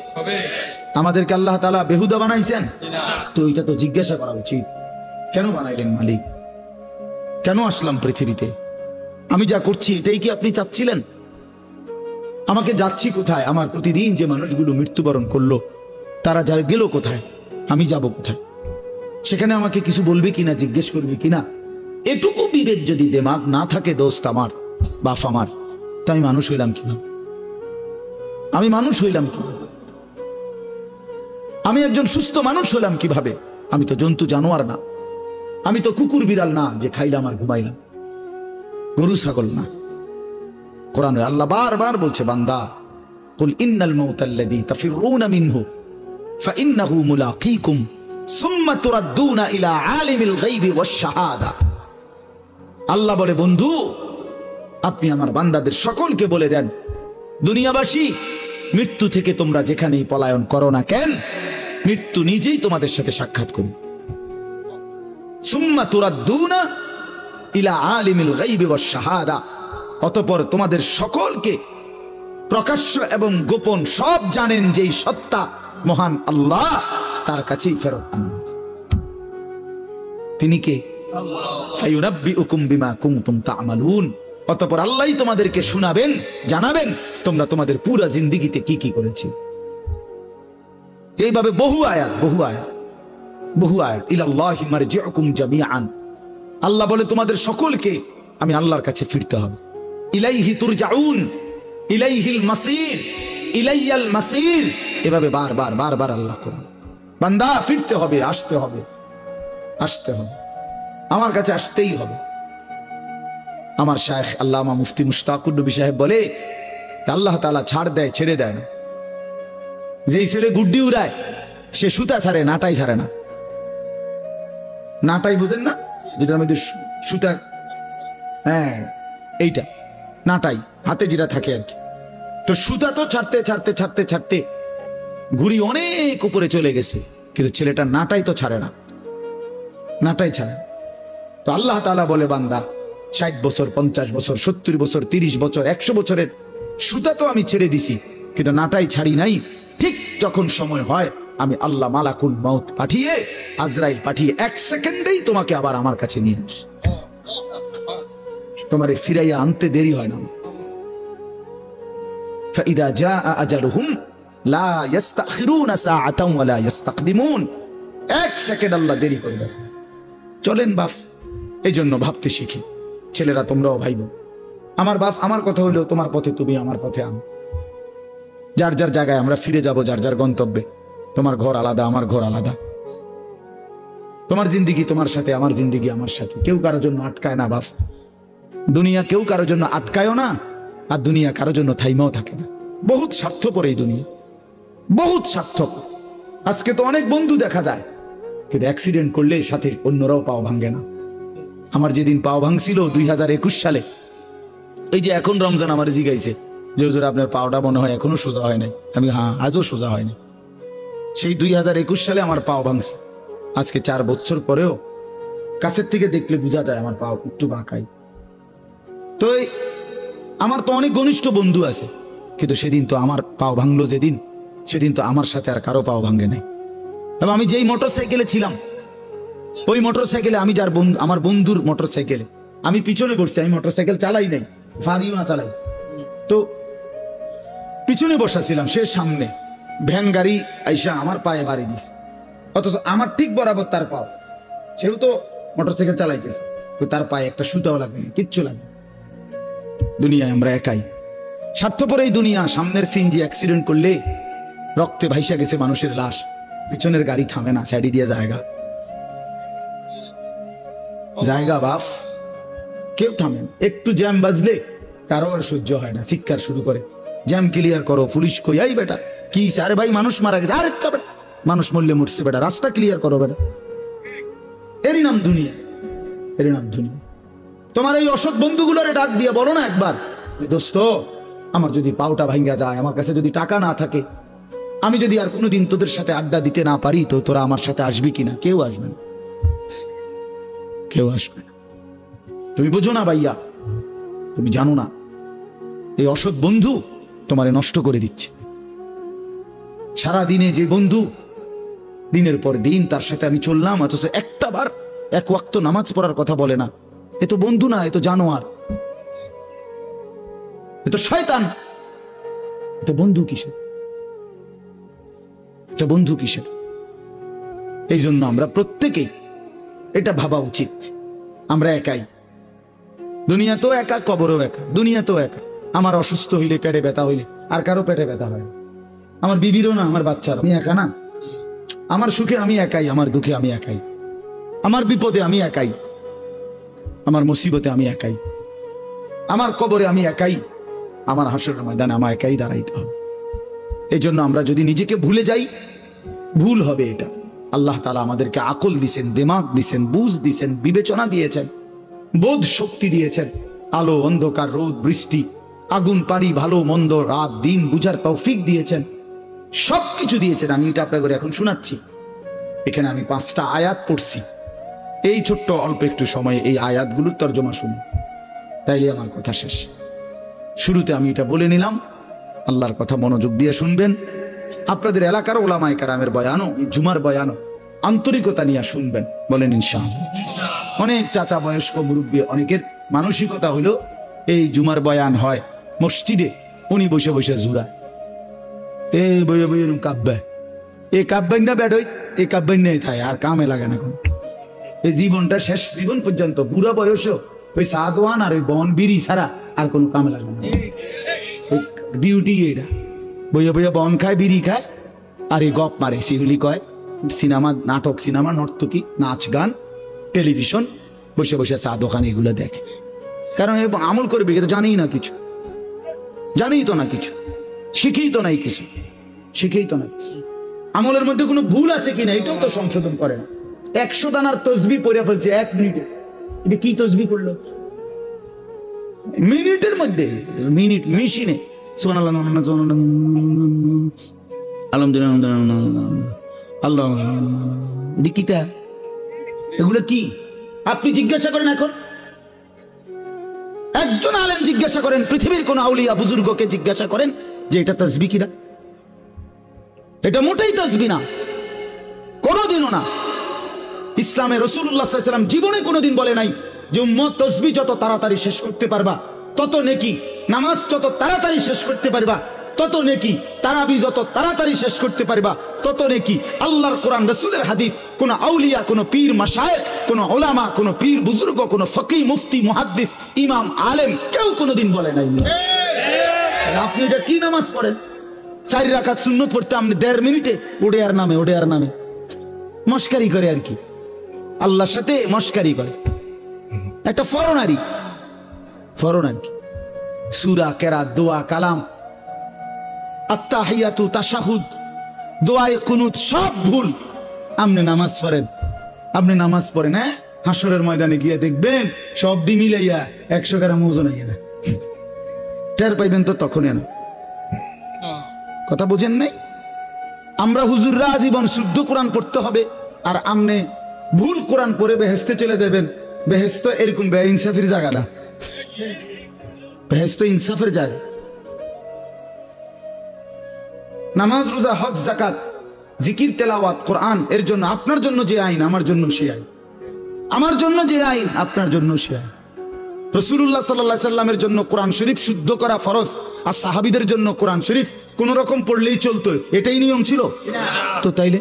Speaker 1: আমাদেরকে আল্লাহ তাআলা বেহুদা বানাইছেন? তো এটা তো জিজ্ঞাসা করা উচিত, কেন বানাইলেন মালিক? কেন আসলাম পৃথিবীতে? আমি যা করছি এটাই কি আপনি চাচ্ছিলেন? আমাকে যাচ্ছি কোথায়? আমার প্রতিদিন যে মানুষগুলো মৃত্যুবরণ করলো, তারা যা গেল কোথায়? আমি যাব কোথায়? সেখানে আমাকে কিছু বলবে কিনা, জিজ্ঞেস করবে কিনা? এটুকু বিবেক যদি দিমাগ না থাকে দোস্ত আমার, বাপ আমার, তো আমি মানুষ হইলাম কিভাবে? আমি মানুষ হইলাম কিভাবে? আমি একজন সুস্থ মানুষ হলাম কিভাবে? আমি তো জন্তু জানোয়ার না, আমি তো কুকুর বিড়াল না যে খাইলাম আর ঘুমাইলাম, গরু ছাগল না। কোরআনে আল্লাহ বারবার বলছে, বান্দা কুল ইন্নাল মাউতাল্লাযী তাফিরুনা মিনহু ফাইন্নাহু মুলাকীকুম সুম্মা তুরাদ্দুনা ইলা আলিমিল গায়বি ওয়াশ শাহাদা। আল্লাহ বলে, বন্ধু আপনি আমার বান্দাদের সকলকে বলে দেন, দুনিয়াবাসী মৃত্যু থেকে তোমরা যেখানেই পলায়ন করো না কেন, মৃত্যু নিজেই তোমাদের সাথে সাক্ষাৎ করবে। সুম্মা তুরাদ্দুনা ইলা আলিমিল গায়বি ওয়াশ শাহাদা। অতঃপর তোমাদের সকলকে প্রকাশ্য এবং গোপন সব জানেন যেই সত্তা মহান আল্লাহ, তার কাছেই ফেরত আনবেন। তিনি কে? ফায়ুনাব্বিউকুম বিমা কুনতুম তা'মালুন। অতঃপর আল্লাহই তোমাদেরকে শোনাবেন, জানাবেন তোমরা তোমাদের পুরা জিন্দেগিতে কি কি করেছি। এইভাবে বহু আয়াত, বহু আয়াত, বহু আয়াত। ইলাল্লাহি মারজিউকুম জামিআন। আল্লাহ বলে তোমাদের সকলকে আমি আল্লাহর কাছে ফিরতে হবে। ইলাইহি তুরজাউন, ইলাইহিল মাসির, ইলাইয়াল মাসির। এভাবে বারবার বারবার আল্লাহ কোরআন, বান্দা ফিরতে হবে, আসতে হবে, আসতে হবে, আমার কাছে আসতেই হবে। আমার শায়েখ আল্লামা মুফতি মুশতাকুর নবী সাহেব বলে, আল্লাহ তাআলা ছাড় দেয়, ছেড়ে দেয় না। যেই ছেলে গুড্ডি উড়ায় সে সুতা ছাড়ে, নাটাই ছাড়ে না। নাটাই বুঝেন না, যেটার মধ্যে সুতা, হ্যাঁ এইটা নাটাই, হাতে যেটা থাকে আর কি। তো সুতা তো ছাড়তে ছাড়তে ছাড়তে ছাড়তে ঘুড়ি অনেক উপরে চলে গেছে, কিন্তু ছেলেটা নাটাই তো ছাড়ে না, নাটাই ছাড়ে। তো আল্লাহ তাআলা বলে, বান্দা 60 বছর, 50 বছর, 70 বছর, 30 বছর, 100 বছরের সুতা তো আমি ছেড়ে দিছি, কিন্তু নাটাই ছাড়ি নাই। ঠিক যখন সময় হয় আমি আল্লাহ মালাকুল মউত পাঠিয়ে, আজরাইল পাঠিয়ে 1 সেকেন্ডেই তোমাকে আবার আমার কাছে নিয়ে আসি। তোমারে ফিরাইয়া আনতে দেরি হয় না। ফাইদা জাআ আজালুহুম লা ইস্তাখিরুনা সাআতান ওয়া লা ইস্তাকদিমুন। 1 সেকেন্ড আল্লাহ দেরি করবে। চলেন বাপ, এই জন্য ভাবতে শিখি। ছেলেরা তোমরাও ভাইবো, আমার বাপ আমার কথা হইলো তোমার পথে, তুমি আমার পথে আনো। যার যার জায়গায় আমরা ফিরে যাব, যার যার গন্তব্যে। তোমার ঘর আলাদা, আমার ঘর আলাদা। তোমার জিন্দিগি তোমার সাথে, আমার জিন্দিগি আমার সাথে। কেউ কারোর জন্য আটকায় না বাপ। দুনিয়া কেউ কারোর জন্য আটকায়ও না, আর দুনিয়া কারোর জন্য থাইমাও থাকে না। বহুত স্বার্থপর এই দুনিয়া, বহুত স্বার্থপর। আজকে তো অনেক বন্ধু দেখা যায়, কিন্তু অ্যাক্সিডেন্ট করলে সাথে অন্যরাও পাও ভাঙ্গে না। আমার যেদিন পাও ভাঙছিল 2021 সালে, এই যে এখন রমজান আমার জিগাইছে যে হুজুর আপনার পাওটা মনে হয় এখনো সোজা হয় নাই। আমি হ্যাঁ, আজও সোজা হয়নি। সেই 2021 সালে আমার পাও ভাঙছে। আজকে 4 বছর পরেও কাছের থেকে দেখলে বোঝা যায় আমার পাও একটু বাঁকাই। তো আমার তো অনেক ঘনিষ্ঠ বন্ধু আছে, কিন্তু সেদিন তো আমার পাও ভাঙলো যেদিন, সেদিন তো আমার সাথে আর কারো পাও ভাঙে নাই। এবং আমি যেই মোটর সাইকেলে ছিলাম, ওই মোটর সাইকেলে আমি যার বন্ধু, আমার বন্ধুর মোটর সাইকেলে আমি পিছনে বসছি। আমি মোটর সাইকেল চালাই নাই, ফারিও না চালাই, তো পিছনে বসা ছিলাম, সে সামনে। ভ্যান গাড়ি আইসা আমার পায়ে বাড়ি দিস, অথচ আমার ঠিক বরাবর তার পাও। সেও তো মোটর সাইকেল চালাইতেছে, তো তার পায়ে একটা সুতাও লাগবে, কিচ্ছু লাগবে। দুনিয়ায় আমরা একাই, স্বার্থপর এই দুনিয়া। সামনের সিএনজি অ্যাক্সিডেন্ট করলে রক্তে ভাইসা গেছে মানুষের লাশ, পিছনের গাড়ি থামে না, সাইডে দিয়ে জায়গা জায়গা বাফ, কেউ থামে না। একটু জ্যাম বাজলে কারো আর সহ্য হয় না, চিৎকার শুরু করে, জ্যাম ক্লিয়ার করো। পুলিশ কই, এই বেটা কি? আরে ভাই মানুষ মারা গেছে। আরে বেটা মানুষ মরলে মরছে বেটা, রাস্তা ক্লিয়ার করো বেটা। এরই নাম দুনিয়া, এরই নাম দুনিয়া। তোমার এই অসৎ বন্ধুগুলোরে ডাক দিয়ে বলো না একবার, দোস্ত আমার যদি পাউটা ভাঙ্গা যায়, আমার কাছে যদি টাকা না থাকে, আমি যদি আর কোনোদিন তোদের সাথে আড্ডা দিতে না পারি, তো তোরা আমার সাথে আসবি কিনা? কেউ আসবে না, কেউ আসবে না। তুমি বুঝো না ভাইয়া, তুমি জানো না এই অসৎ বন্ধু তোমারে নষ্ট করে দিচ্ছে। সারা দিনে যে বন্ধু দিনের পর দিন তার সাথে আমি চললাম, অথচ একটা বার 1 ওয়াক্ত নামাজ পড়ার কথা বলে না, এ তো বন্ধু না, এ তো জানোয়ার, এ তো শয়তান। এটা বন্ধু কিসের? এটা বন্ধু কিসের? এই জন্য আমরা প্রত্যেকেই এটা ভাবা উচিত, আমরা একাই। দুনিয়া তো একা, কবরও একা। দুনিয়া তো একা। আমার অসুস্থ হইলে, পেটে ব্যথা হইলে আর কারো পেটে ব্যথা হয়, আমার বিবিরও না, আমার বাচ্চার। আমি একা না। আমার সুখে আমি একাই, আমার দুঃখে আমি একাই, আমার বিপদে আমি একাই, আমার মুসিবতে আমি একাই, আমার কবরে আমি একাই, আমার হাসরের ময়দানে আমার একাই দাঁড়াইতে হবে। এই জন্য আমরা যদি নিজেকে ভুলে যাই, ভুল হবে এটা। আল্লাহ তাআলা আমাদেরকে আকল দিছেন, দিমাগ দিছেন, বুঝ দিছেন, বিবেচনা দিয়েছেন, বোধ শক্তি দিয়েছেন, আলো অন্ধকার, রোদ বৃষ্টি, আগুন পানি, ভালো মন্দ, রাত দিন বুঝার তৌফিক দিয়েছেন, সবকিছু দিয়েছেন। আমি এটা আপনাদের এখন শোনাচ্ছি। এখানে আমি 5টা আয়াত পড়ছি, এই ছোট্ট অল্প একটু সময়ে এই আয়াতগুলোর তর্জমা শুনুন, তাইলে আমার কথা শেষ। শুরুতে আমি এটা বলে নিলাম, আল্লাহর কথা মনোযোগ দিয়ে শুনবেন। আপনাদের এলাকার ওলামায়ে কেরামের বয়ানও, জুমার বয়ানও আন্তরিকতা নিয়ে শুনবেন, বলেন ইনশাআল্লাহ। অনেক চাচা বয়স্ক মুরব্বী, অনেকের মানসিকতা হলো এই জুমার বয়ান হয় মসজিদে, উনি বসে বসে জুরা এ বইয়ে বইয়ে কাব্যা, এ কাব্যান না বেড়ই, এই কাব্যান নেই থাই, আর কামে লাগে না। এখন এই জীবনটা শেষ জীবন পর্যন্ত, বুড়া বয়সও ওই সাদওয়ান আর ওই বন বিড়ি ছাড়া আর কোনো কামে লাগে না। ডিউটি এটা, বইয়ে বইয়ে বন খায়, বিড়ি খায়, আর এই গপ মারে, সিহুলি কয়, সিনেমা নাটক, সিনেমা নর্তকী, নাচ গান, টেলিভিশন, বসে বসে চা দোকান এগুলো দেখে। কারণ আমল করবে তো জানেই না কিছু, জানেই তো না কিছু, শিখেই তো নাই কিছু, শিখেই তো না কিছু। আমলের মধ্যে কোনো ভুল আছে কিনা এটাও তো সংশোধন করে না। 100 দানার তসবি পড়ে ফেলছে 1 মিনিটে। এটা কি তসবি করলো? মিনিটের মধ্যে, মিনিট মেশিনে সুবহানাল্লাহ, আলহামদুলিল্লাহ, আল্লাহ, এগুলো কি? আপনি জিজ্ঞাসা করেন এখন একজন আলেম জিজ্ঞাসা করেন, পৃথিবীর কোন আউলিয়া বুজুর্গকে জিজ্ঞাসা করেন যে এটা তাসবিহ কিনা। এটা মোটেই তাসবিহ না, কোনোদিনও না। ইসলামে রাসূলুল্লাহ সাল্লাল্লাহু আলাইহি ওয়াসাল্লাম জীবনে কোনোদিন বলে নাই যে উম্মত তাসবিহ যত তাড়াতাড়ি শেষ করতে পারবা তত নেকি, নামাজ যত তাড়াতাড়ি শেষ করতে পারবা তত নেকি, তারাবি যত তাড়াতাড়ি শেষ করতে পারবা তত নেকি। আল্লাহর কোরআন, রাসূলের হাদিস, কোন আউলিয়া, কোন পীর মাশায়েখ, কোন উলামা, কোন পীর বুজুর্গ, কোন ফকিহ, মুফতি, মুহাদ্দিস, ইমাম, আলেম কেউ কোনোদিন বলে নাই। আপনি এটা কি নামাজ পড়েন? 4 রাকাত সুন্নত পড়তে আপনি 1.5 মিনিটে ওডে আর নামে মস্কারি করে আর কি, আল্লাহর সাথে মস্কারি করে। একটা ফরন আর কি, সূরা, কেরাত, দোয়া, কালাম, আত্তাহিয়াতু, তাশাহুদ, দোয়ায়ে কুনুত সব ভুল। আপনি নামাজ পড়েন, হ্যাঁ, হাসরের ময়দানে গিয়ে দেখবেন সব মিলাইয়া 100 গ্রাম ওজন আইয়া না, টের পাইবেন তো তখনই না। কথা বুঝেন নাই? আমরা হুজুররা জীবন শুদ্ধ কোরআন পড়তে হবে, আর আমনে ভুল কোরআন পড়ে বেহেশতে চলে যাবেন। বেহেশত এরকম বেইনসাফির জায়গা না, বেহেশত ইনসাফের জায়গা। নামাজ, রোজা, হজ, যাকাত, জিকির, তেলাওয়াত, কোরআন, এর জন্য আপনার জন্য যে আইন আমার জন্য সে আইন, আমার জন্য যে আইন আপনার জন্য সে আইন। রাসূলুল্লাহ সাল্লাল্লাহু আলাইহি সাল্লামের জন্য কোরআন শরীফ শুদ্ধ করা ফরজ, আর সাহাবীদের জন্য কোরআন শরীফ কোন রকম পড়লেই চলতো, এটাই নিয়ম ছিল তো। তাইলে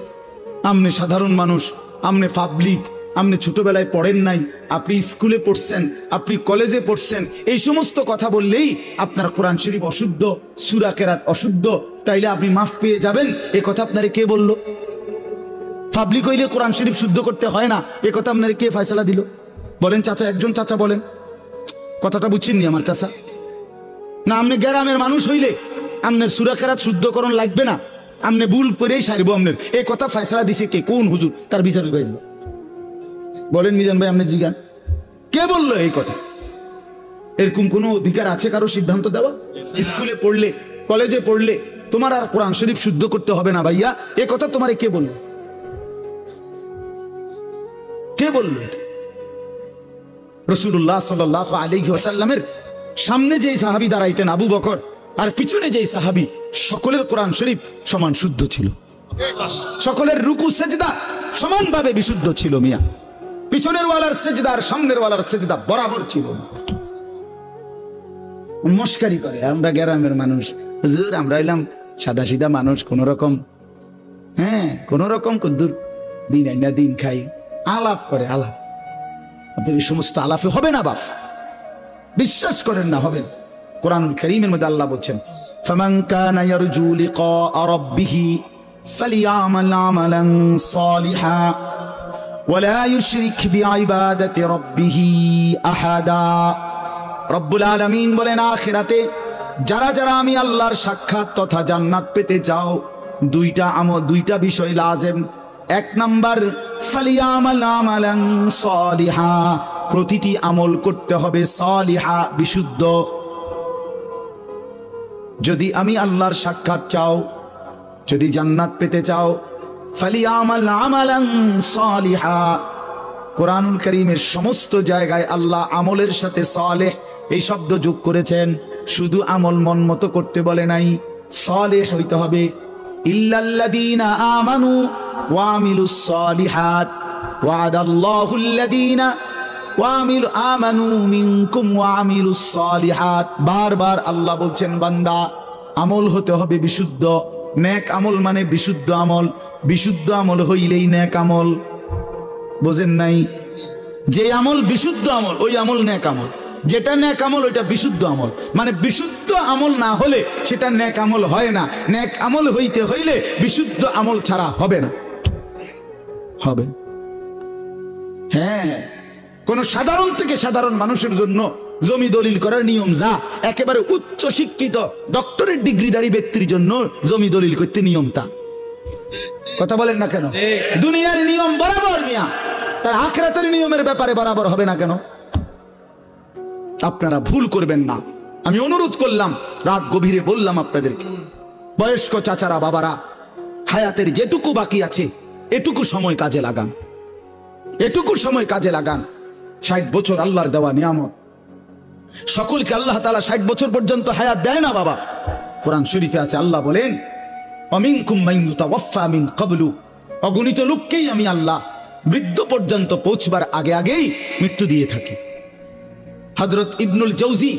Speaker 1: আপনি সাধারণ মানুষ, আপনি পাবলিক, আপনি ছোটবেলায় পড়েন নাই, আপনি স্কুলে পড়ছেন, আপনি কলেজে পড়ছেন, এই সমস্ত কথা বললেই আপনার কোরআন শরীফ অশুদ্ধ, সূরা কেরাত অশুদ্ধ, তাইলে আপনি মাফ পেয়ে যাবেন, এ কথা আপনারে কে বলল? পাবলিক হইলে কোরআন শরীফ শুদ্ধ করতে হয় না, এ কথা আপনারে কে ফয়সালা দিল? বলেন চাচা, একজন চাচা বলেন, কথাটা বুঝছেননি আমার চাচা? না আপনি গ্রামের মানুষ হইলে আপনার সূরা কেরাত শুদ্ধকরণ লাগবে না, আপনি ভুল করেই সারবো আপনার, এই কথা ফয়সালা দিছে কে? কোন হুজুর? তার বিচার হয়ে যাবে। বলেন মিজান ভাই, আপনি জিজ্ঞান কে বললো এই কথা? এরকম কোন অধিকার আছে কারো সিদ্ধান্ত দেওয়া? স্কুলে পড়লে, কলেজে পড়লে তোমার আর কোরআন শরীফ শুদ্ধ করতে হবে না ভাইয়া, এ কথা তোমারে কে বললো? কে বললো? রাসূলুল্লাহ সাল্লাল্লাহু আলাইহি ওয়াসাল্লামের সামনে যেই সাহাবী দাঁড়াইতেন আবু বকর, আর পিছনে যেই সাহাবী, সকলের কোরআন শরীফ সমান শুদ্ধ ছিল, সকলের রুকু সেজদা সমানভাবে বিশুদ্ধ ছিল মিয়া। পিছনের ওয়ালার সেজদা আর সামনের ওয়ালার সেজদা বরাবর ছিল। মস্কারি করে আমরা গ্রামের মানুষ, হুজুর আমরা হইলাম সাদা সিধা মানুষ, কোন রকম, হ্যাঁ কোন রকম কদ্দুর দিন আইনা দিন খাই, আলাপ করে আলাপ। আপনি এই সমস্ত আলাপে হবে না বাপ, বিশ্বাস করেন না, হবেন। কোরআনুল কারীমের মধ্যে আল্লাহ বলছেন, ফামান কানা ইয়ারজু লিকা রাব্বিহি ফালিয়ামাল আমালান সালিহা ওয়ালা ইউশরিক বিইবাদাতি রাব্বিহি আহাদা। রব্বুল আলামিন বলেন, আখিরাতে যারা যারা আমি আল্লাহর সাক্ষাৎ তথা জান্নাত পেতে চাও, দুইটা বিষয় লাজেম। 1 নাম্বার, ফালিয়ামাল আমালান সালিহা, প্রতিটি আমল করতে হবে সালিহা, বিশুদ্ধ। যদি আমি আল্লাহর সাক্ষাৎ চাও, যদি জান্নাত পেতে চাও, ফালিয়ামাল আমালান সালিহা। কোরআনুল কারীমের সমস্ত জায়গায় আল্লাহ আমলের সাথে সালেহ এই শব্দ যোগ করেছেন, শুধু আমল মন মতো করতে বলে নাই, সালেহ হইতে হবে। ইল্লাল্লাযীনা আমানু ওয়া আমিলুস সালিহাত ওয়া'দাল্লাহুল্লাযীনা আমানু মিনকুম ওয়া আমিলুস সালিহাত। বারবার আল্লাহ বলছেন, বান্দা আমল হতে হবে বিশুদ্ধ, নেক আমল মানে বিশুদ্ধ আমল, বিশুদ্ধ আমল হইলেই নেক আমল। বোঝেন নাই? যে আমল বিশুদ্ধ আমল ওই আমল নেক আমল, যেটা নেক আমল ওইটা বিশুদ্ধ আমল। মানে বিশুদ্ধ আমল না হলে সেটা নেক আমল হয় না, নেক আমল হইতে হইলে বিশুদ্ধ আমল ছাড়া হবে না। হবে, হ্যাঁ। কোন সাধারণ থেকে সাধারণ মানুষের জন্য জমি দলিল করার নিয়ম যা, একেবারে উচ্চ শিক্ষিত ডক্টরেট ডিগ্রিধারী ব্যক্তির জন্য জমি দলিল করতে নিয়ম তা। কথা বলেন না কেন? দুনিয়ার নিয়ম বরাবর মিয়া, তার আখিরাতের নিয়মের ব্যাপারে বরাবর হবে না কেন? আপনারা ভুল করবেন না, আমি অনুরোধ করলাম, রাত গভীরে বললাম আপনাদেরকে, বয়স্ক চাচারা, বাবারা, হায়াতের যেটুকু বাকি আছে এটুকু সময় কাজে লাগান, এটুকু সময় কাজে লাগান। 60 বছর আল্লাহর দেওয়া নিয়ামত, সকলকে আল্লাহ তাআলা 60 বছর পর্যন্ত হায়াত দেয় না বাবা। কোরআন শরীফে আছে, আল্লাহ বলেন অমিনকুম মান ইউতাওয়াফা মিন ক্বাবলু, অগণিত লোককেই আমি আল্লাহ বৃদ্ধ পর্যন্ত পৌঁছবার আগে আগেই মৃত্যু দিয়ে থাকি। হযরত ইবনুল জাওজি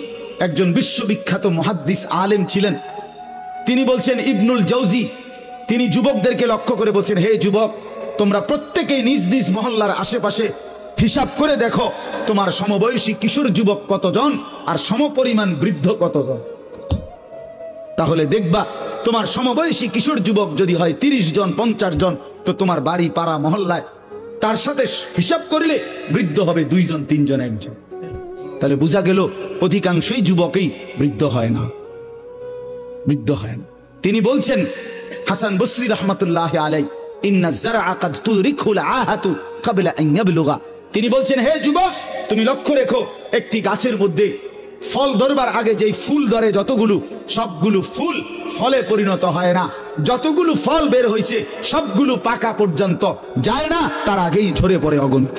Speaker 1: একজন বিশ্ববিখ্যাত মুহাদ্দিস আলেম ছিলেন। তিনি বলছেন, ইবনুল জাওজি তিনি যুবকদেরকে লক্ষ্য করে বলছেন, হে যুবক, তোমরা প্রত্যেকেই নিজ নিজ মহল্লার আশেপাশে হিসাব করে দেখো তোমার সমবয়সী কিশোর যুবক কতজন আর সমপরিমাণ বৃদ্ধ কতজন। তাহলে দেখবা তোমার সমবয়সী কিশোর যুবক যদি হয় 30 জন 50 জন, তো তোমার বাড়ি পাড়া মহল্লায় তার সাথে হিসাব করলে বৃদ্ধ হবে 2 জন 3 জন 1 জন। তাহলে বোঝা গেল অধিকাংশই যুবকই বৃদ্ধ হয় না, বৃদ্ধ হয় না। তিনি বলছেন, হাসান বসরি রহমাতুল্লাহি আলাইহি, ইন্না যারআ কাদ তুদরিকুল আহাতু ক্বাবলা আন ইয়াবলুগা। তিনি বলছেন, হে যুবক, তুমি লক্ষ্য রেখো একটি গাছের মধ্যে ফল ধরবার আগে যেই ফুল ধরে যতগুলো, সবগুলো ফুল ফলে পরিণত হয় না। যতগুলো ফল বের হয়েছে সবগুলো পাকা পর্যন্ত যায় না, তার আগেই ঝরে পড়ে অগণিত।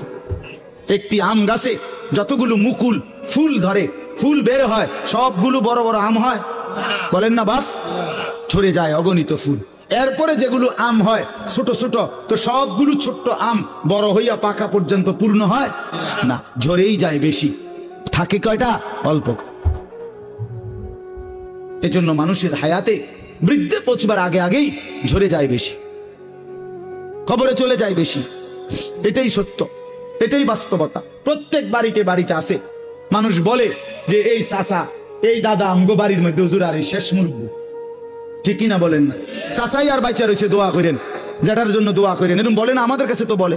Speaker 1: একটি আম গাছে যতগুলো মুকুল ফুল ধরে, ফুল বের হয়, সবগুলো বড় বড় আম হয়? বলেন না বাপ? ঝরে যায় অগণিত ফুল। এরপরে যেগুলো আম হয় ছোট ছোট, তো সবগুলো ছোট্ট আম বড় হইয়া পাকা পর্যন্ত পূর্ণ হয় না, ঝরেই যায় বেশি, থাকে কয়টা? অল্প। এজন্য মানুষের হায়াতে বৃদ্ধে পৌঁছবার আগে আগেই ঝরে যায় বেশি, খবরে চলে যায় বেশি। এটাই সত্য, এটাই বাস্তবতা। প্রত্যেক বাড়িতে বাড়িতে আছে। মানুষ বলে যে এই চাচা, এই দাদা আমগো বাড়ির মধ্যে হুজুর আর এই শেষ মুরব্বি, ঠিকই না বলেন না? চাচাই আর বাচ্চা রয়েছে, দোয়া করেন, যেটার জন্য দোয়া করেন, এরকম বলে না? আমাদের কাছে তো বলে।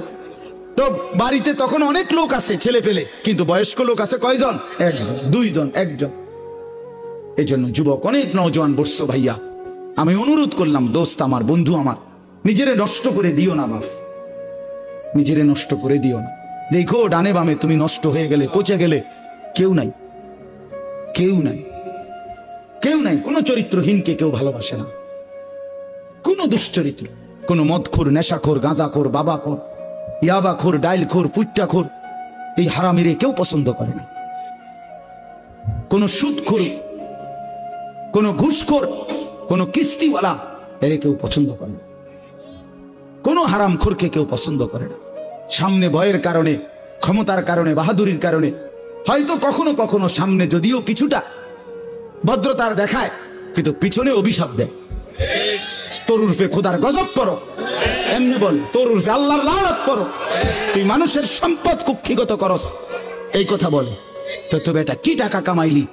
Speaker 1: তো বাড়িতে তখন অনেক লোক আছে, ছেলে পেলে, কিন্তু বয়স্ক লোক আছে কয়জন? 1 জন 2 জন 1 জন। এই জন্য যুবক অনেক নওজোয়ান বর্ষ ভাইয়া, আমি অনুরোধ করলাম, দোস্ত আমার, বন্ধু আমার, নিজেরে নষ্ট করে দিও না বাপ, নিজেরে নষ্ট করে দিও না। দেখো ডানে বামে তুমি নষ্ট হয়ে গেলে, পচে গেলে, কেউ নাই, কেউ নাই, কেউ নাই। কোনো চরিত্রহীনকে কেউ ভালোবাসে না, কোনো দুশ্চরিত্র, কোনো মদখোর, নেশাখোর, গাঁজাখোর, বাবাখোর, ইয়াবাখোর, ডাইলখোর, পুট্টাখোর, এই হারামিরে কেউ পছন্দ করে না। কোনো সুদখোর, কোনো ঘুষখোর, কোনো কিস্তিওয়ালা, এর কেউ পছন্দ করে না। কোনো হারামখোরকে কেউ পছন্দ করে না। সামনে ভয়ের কারণে, ক্ষমতার কারণে, বাহাদুরির কারণে, হয়তো কখনো কখনো সামনে যদিও কিছুটা ভদ্রতার দেখায়, কিন্তু পিছনে অভিশাপ দেয়। তোর উর্ফে খোদার গজব পড়ো, এমনি বল, তোর উর্ফে আল্লাহর লানত পড়ো, তুই মানুষের সম্পদ কুক্ষিগত করস, এই কথা বলে। তো বেটা কি টাকা কামাইলি,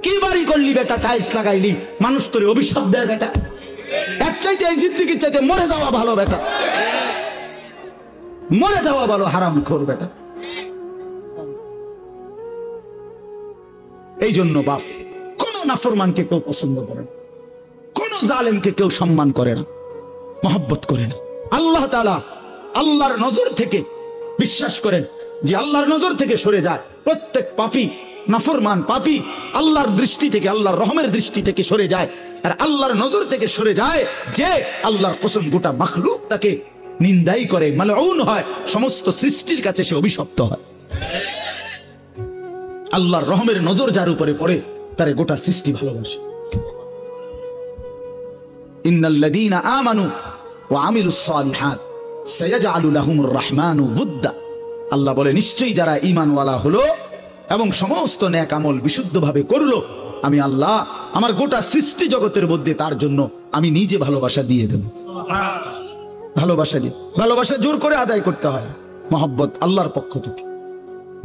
Speaker 1: কি বাড়ি করলি বেটা, টাইলস লাগাইলি, মানুষ তোরে অভিশাপ দেয় বেটা। এক চাইতে এই জিন্দেগির চাইতে মরে যাওয়া ভালো বেটা, মরে যাওয়া ভালো, হারামখোর বেটা। এই জন্য বাপ, কোন নাফরমানকে কেউ পছন্দ করে না, কোন জালেমকে কেউ সম্মান করে না, মহব্বত করে না। আল্লাহ তাআলা আল্লাহর নজর থেকে, বিশ্বাস করেন যে আল্লাহর নজর থেকে সরে যায় প্রত্যেক পাপী, নাফরমান পাপী আল্লাহর দৃষ্টি থেকে, আল্লাহর রহমের দৃষ্টি থেকে সরে যায়। আর আল্লাহর নজর থেকে সরে যায় যে আল্লাহর কসম গোটা মাখলুক তাকে নিন্দাই করে, মালউন হয়, সমস্ত সৃষ্টির কাছে সে অভিশপ্ত হয়। আল্লাহর রহমের নজর যার উপরে পড়ে তারে গোটা সৃষ্টি ভালোবাসে। ইন্নাল্লাযীনা আমানু ওয়া আমিলুস সালিহাত সায়াজআলু লাহুমুর রাহমানু ওয়ুদ্দা। আল্লাহ বলে, নিশ্চয়ই যারা ঈমানওয়ালা হলো এবং সমস্ত নেক আমল বিশুদ্ধভাবে করলো, আমি আল্লাহ আমার গোটা সৃষ্টি জগতের মধ্যে তার জন্য আমি নিজে ভালোবাসা দিয়ে দেব। ভালোবাসা দিয়ে, ভালোবাসা জোর করে আদায় করতে হয়। মহব্বত আল্লাহর পক্ষ থেকে,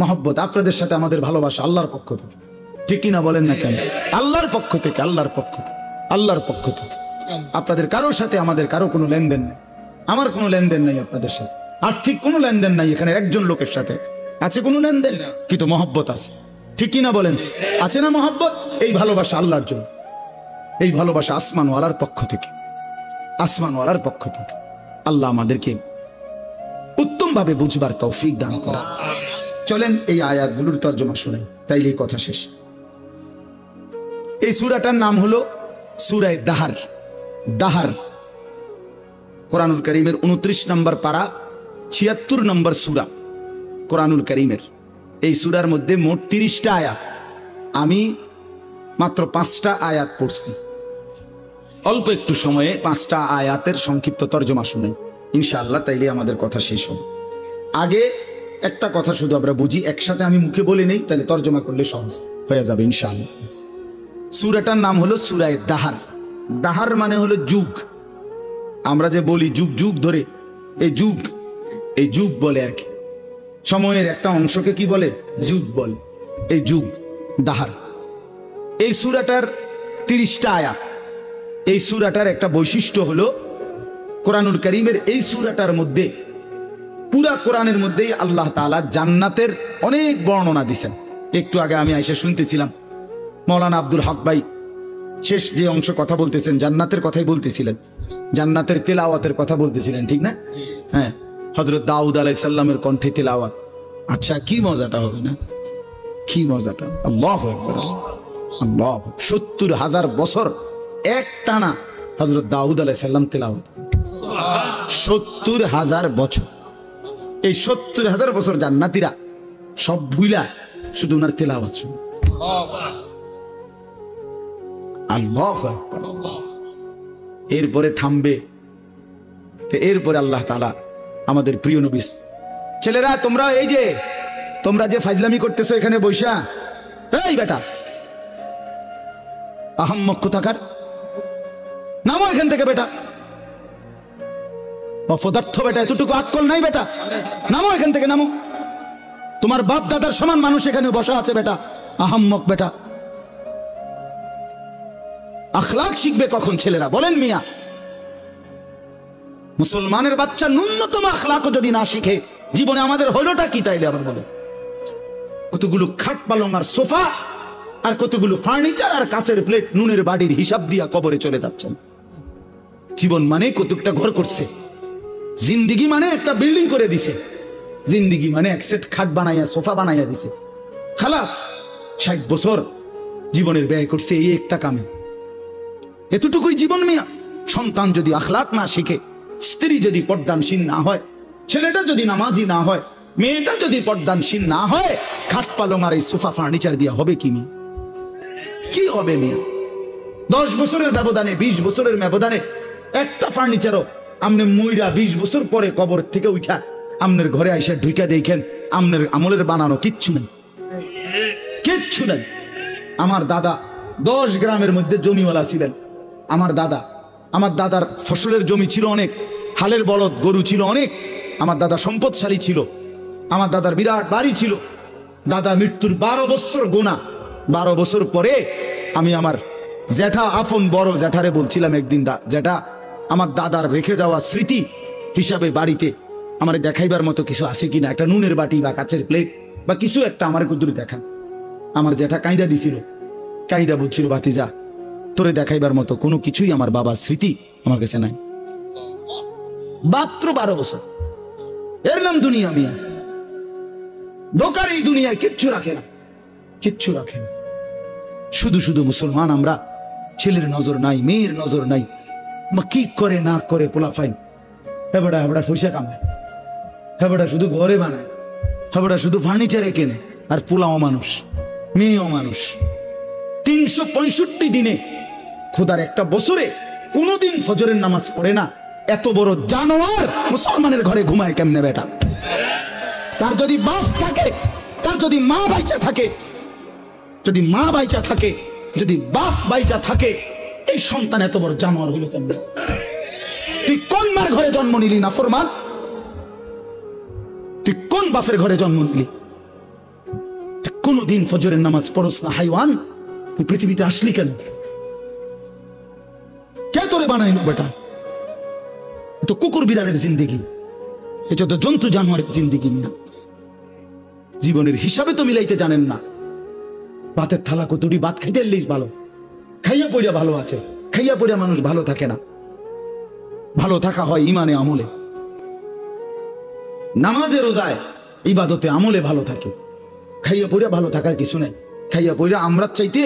Speaker 1: মহব্বত আপনাদের সাথে আমাদের ভালোবাসা আল্লাহর পক্ষ থেকে, ঠিক না বলেন না কেন? আল্লাহর পক্ষ থেকে, আল্লাহর পক্ষ থেকে, আল্লাহর পক্ষ থেকে। আপনাদের কারোর সাথে আমাদের কারো কোনো লেনদেন নেই, আমার কোনো লেনদেন নাই আপনাদের সাথে, আর্থিক কোনো লেনদেন নাই। এখানে একজন লোকের সাথে আছে কোনো লেনদেন, কিন্তু মহব্বত আছে, ঠিক না বলেন? আছে না মহব্বত? এই ভালোবাসা আল্লাহর জন্য, এই ভালোবাসা আসমানওয়ালার পক্ষ থেকে, আসমানওয়ালার পক্ষ থেকে। আল্লাহ আমাদেরকে উত্তম ভাবে বুঝবার তৌফিক দান করেন। চলেন এই আয়াতগুলোর তর্জমা শুনাই, তাইলে এই কথা শেষ। এই সূরাটার নাম হলো সূরা দাহার। দাহার কোরআনুল কারীমের 29 নম্বর পারা, 76 নম্বর সূরা কোরআনুল কারীমের। এই সূরার মধ্যে মোট 30টা আয়াত, আমি মাত্র 5টা আয়াত পড়ছি, অল্প একটু সময়ে 5টা আয়াতের সংক্ষিপ্ত তর্জমা শুনে ইনশাআল্লাহ, তাইলে আমাদের কথা শেষ হবে। আগে একটা কথা শুধু আমরা বুঝি, একসাথে আমি মুখে বলে নেই, তাহলে তর্জমা করলে সহজ হয়ে যাবে ইনশাআল্লাহ। সূরাটার নাম হলো সূরা দাহার। দাহার মানে হলো যুগ। আমরা যে বলি যুগ যুগ ধরে, এই যুগ বলে আর কি, সময়ের একটা অংশকে কি বলে? যুগ বলে। এই যুগ দাহার। এই সূরাটার 30টা আয়াত। এই সূরাটার একটা বৈশিষ্ট্য হলো কোরআনুল কারীমের এই সূরাটার মধ্যে, পুরা কোরআনের মধ্যেই আল্লাহ তাআলা জান্নাতের অনেক বর্ণনা দিয়েছেন। একটু আগে আমি আইসা শুনতেছিলাম মাওলানা আব্দুল হক ভাই শেষ যে অংশ কথা বলতেছেন, জান্নাতের কথাই বলতেছিলেন, জান্নাতের তেলাওয়াতের কথা বলতেছিলেন, ঠিক না? হ্যাঁ, হযরত দাউদ আলাইহিস সালামের কণ্ঠে তেলাওয়াত। আচ্ছা, কি মজাটা হবে না? কি মজাটা! আল্লাহু আকবার, আল্লাহ। 70,000 বছর এক টানা হযরত দাউদ আলাইহিস সালাম তেলাওয়াত। 70,000 বছর। এই 70,000 বছর জান্নাতীরা সব ভুইলা শুধু ওনার তেলাওয়াত শুনে। আল্লাহু আকবার। এরপরে থামবে, তো এরপরে আল্লাহ তাআলা আমাদের প্রিয় নবী, ছেলেরা তোমরা এই যে তোমরা যে ফাজলামি করতেছো এখানে বৈশা, এই বেটা আহাম্মক কোথাকার, নামো এখান থেকে বেটা, অপদার্থ বেটা, এতটুকু আক্কল নাই বেটা, নামো এখান থেকে, নামো। তোমার বাপ দাদার সমান মানুষ এখানে বসা আছে বেটা, আহাম্মক বেটা। আখলাক শিখবে কখন ছেলেরা বলেন মিয়া? মুসলমানের বাচ্চা ন্যূনতম আখলাকও যদি না শিখে, জীবনে আমাদের হলোটা কি? তাইলে আবার বলে কতগুলো খাট পালং আর সোফা আর কতগুলো ফার্নিচার আর কাচের প্লেট নুনের বাড়ির হিসাব দিয়া কবরে চলে যাচ্ছেন। জীবন মানে কতকটা ঘর করছে, জিন্দিগি মানে একটা বিল্ডিং করে দিছে, জিন্দিগি মানে এক সেট খাট বানাইয়া সোফা বানাইয়া দিছে। খালাস 60 বছর জীবনের ব্যয় করছে এই একটা কামে, এতটুকুই জীবন মিয়া। সন্তান যদি আখলাক না শিখে, স্ত্রী যদি পর্দানশীল না হয়, ছেলেটা যদি নামাজি না হয়, মেয়েটা যদি পর্দানশীল না হয়, খাট পালং আর এই সোফা ফার্নিচার দিয়া হবে কি মিয়া? কি হবে মিয়া? 10 বছরের ব্যবধানে, 20 বছরের ব্যবধানে একটা ফার্নিচারও আমনে মইরা 20 বছর পরে কবর থেকে উঠা আমনের ঘরে আইসা ঢুইকা দেখেন আমনের আমলের বানানো কিচ্ছু নেই, কিচ্ছু নেই। আমার দাদা 10 গ্রামের মধ্যে জমিওয়ালা ছিলেন। আমার দাদার ফসলের জমি ছিল অনেক, হালের বলদ গরু ছিল অনেক। আমার দাদা সম্পদশালী ছিল, আমার দাদার বিরাট বাড়ি ছিল। দাদা মৃত্যুর 12 বছর গোনা, 12 বছর পরে আমি আমার জ্যাঠা, আপন বড় জ্যাঠারে বলছিলাম একদিন, জ্যাঠা আমার দাদার রেখে যাওয়া স্মৃতি হিসাবে বাড়িতে আমার দেখাইবার মতো কিছু আছে কিনা, একটা নুনের বাটি বা কাচের প্লেট বা কিছু একটা আমার কুদুরি দেখান। আমার জ্যাঠা কাইদা দিছিল, কাইদা বলছিল, ভাতিজা তোরে দেখাইবার মতো কোনো কিছুই আমার বাবার স্মৃতি আমার কাছে নাই। মাত্র 12 বছর, এর নাম দুনিয়া মিয়া। দোকার এই দুনিয়ায় কিচ্ছু রাখে না, কিচ্ছু রাখে না। শুধু শুধু মুসলমান আমরা, ছেলের নজর নাই, মেয়ের নজর নাই, কি করে না করে পোলাফাইন হেবড়া হেবড়া পয়সা কামায়, হেবড়া শুধু ঘরে বানায়, হেবড়া শুধু ফার্নিচারে কেনে, আর পোলাও মানুষ, মেয়েও মানুষ। 365 দিনে খোদার একটা বছরে কোনোদিন ফজরের নামাজ পড়ে না। এত বড় জানোয়ার মুসলমানের ঘরে ঘুমায় কেমনে বেটা? তার যদি বাপ থাকে, তার যদি মা বাইচা থাকে, যদি মা বাইচা থাকে, যদি বাপ বাইচা থাকে, এই সন্তান এত বড় জানোয়ার হইল কেমনে? তুই কোন মার ঘরে জন্ম নিলি না ফরমান? তুই কোন বাপের ঘরে জন্ম নিলি? তুই কোনদিন ফজরের নামাজ পড়স না হাইওয়ান? তুই পৃথিবীতে আসলি কেন? কে তোরে বানাইলো বেটা? তো কুকুর বিড়ালের জিন্দেগি, এটা তো জন্তু জানোয়ারের জিন্দেগি না। জীবনের হিসাবে তো মিলাইতে জানেন না। ভাতের থালা কতটি ভাত খাইতে এলেই ভালো, খাইয়া পড়িয়া ভালো আছে, খাইয়া পড়িয়া মানুষ ভালো থাকে না। ভালো থাকা হয় ইমানে আমলে, নামাজে রোজায় ইবাদতে আমলে ভালো থাকে। খাইয়া পড়িয়া ভালো থাকার কিছু নেই। খাইয়া পড়িয়া আমরা চাইতে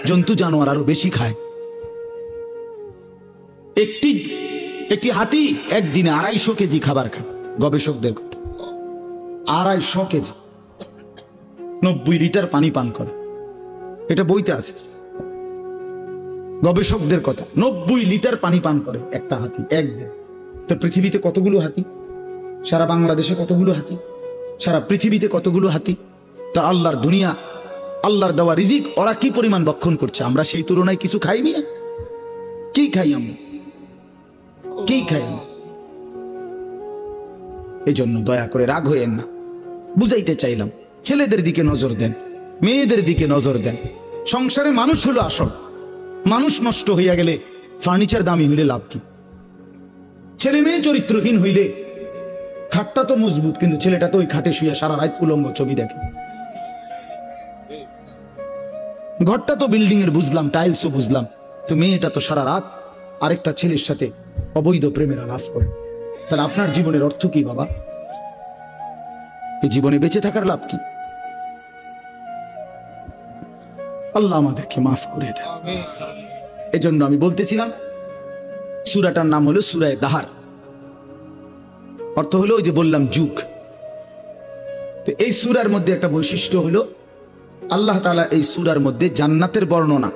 Speaker 1: জন্তু জানোয়ার আরো বেশি খায়। একটি হাতি একদিনে 250 কেজি খাবার খায়, গবেষকদের 250 কেজি, 90 লিটার পানি পান করে। এটা বইতে আছে, গবেষকদের কথা। 90 লিটার পানি পান করে একটা হাতি একদিন। তো পৃথিবীতে কতগুলো হাতি, সারা বাংলাদেশে কতগুলো হাতি, সারা পৃথিবীতে কতগুলো হাতি। তো আল্লাহর দুনিয়া, আল্লাহর দেওয়া রিজিক ওরা কি পরিমাণ ভক্ষণ করছে, আমরা সেই তুলনায় কিছু খাই নিয়ে? কি খাই আমরা, কি খাই আমরা? এই জন্য দয়া করে রাগ হইয়েন না, বুঝাইতে চাইলাম। ছেলেদের দিকে নজর দেন, মেয়েদের দিকে নজর দেন। সংসারে মানুষ হলো আসল। মানুষ নষ্ট হইয়া গেলে ফার্নিচার দামি হইলে লাভ কি? ছেলে মেয়ে চরিত্রহীন হইলে খাটটা তো মজবুত, কিন্তু ছেলেটা তো ওই খাটে শুয়ে সারা রাত উলঙ্গ ছবি দেখে। ঘরটা তো বিল্ডিং এর বুঝলাম, টাইলসও বুঝলাম, তো মেয়েটা তো সারা রাত আরেকটা ছেলের সাথে অবৈধ প্রেমের আলাপ করে। তাহলে আপনার জীবনের অর্থ কি বাবা? এই জীবনে বেঁচে থাকার লাভ কি? আল্লাহ আমাদেরকে মাফ করে দেন। এজন্য আমি বলতেছিলাম সূরাটার নাম হলো সূরা দাহার, অর্থ হলো ওই যে বললাম যুগ। তো এই সূরার মধ্যে একটা বৈশিষ্ট্য হলো আল্লাহ তাআলা এই সূরার মধ্যে জান্নাতের বর্ণনা,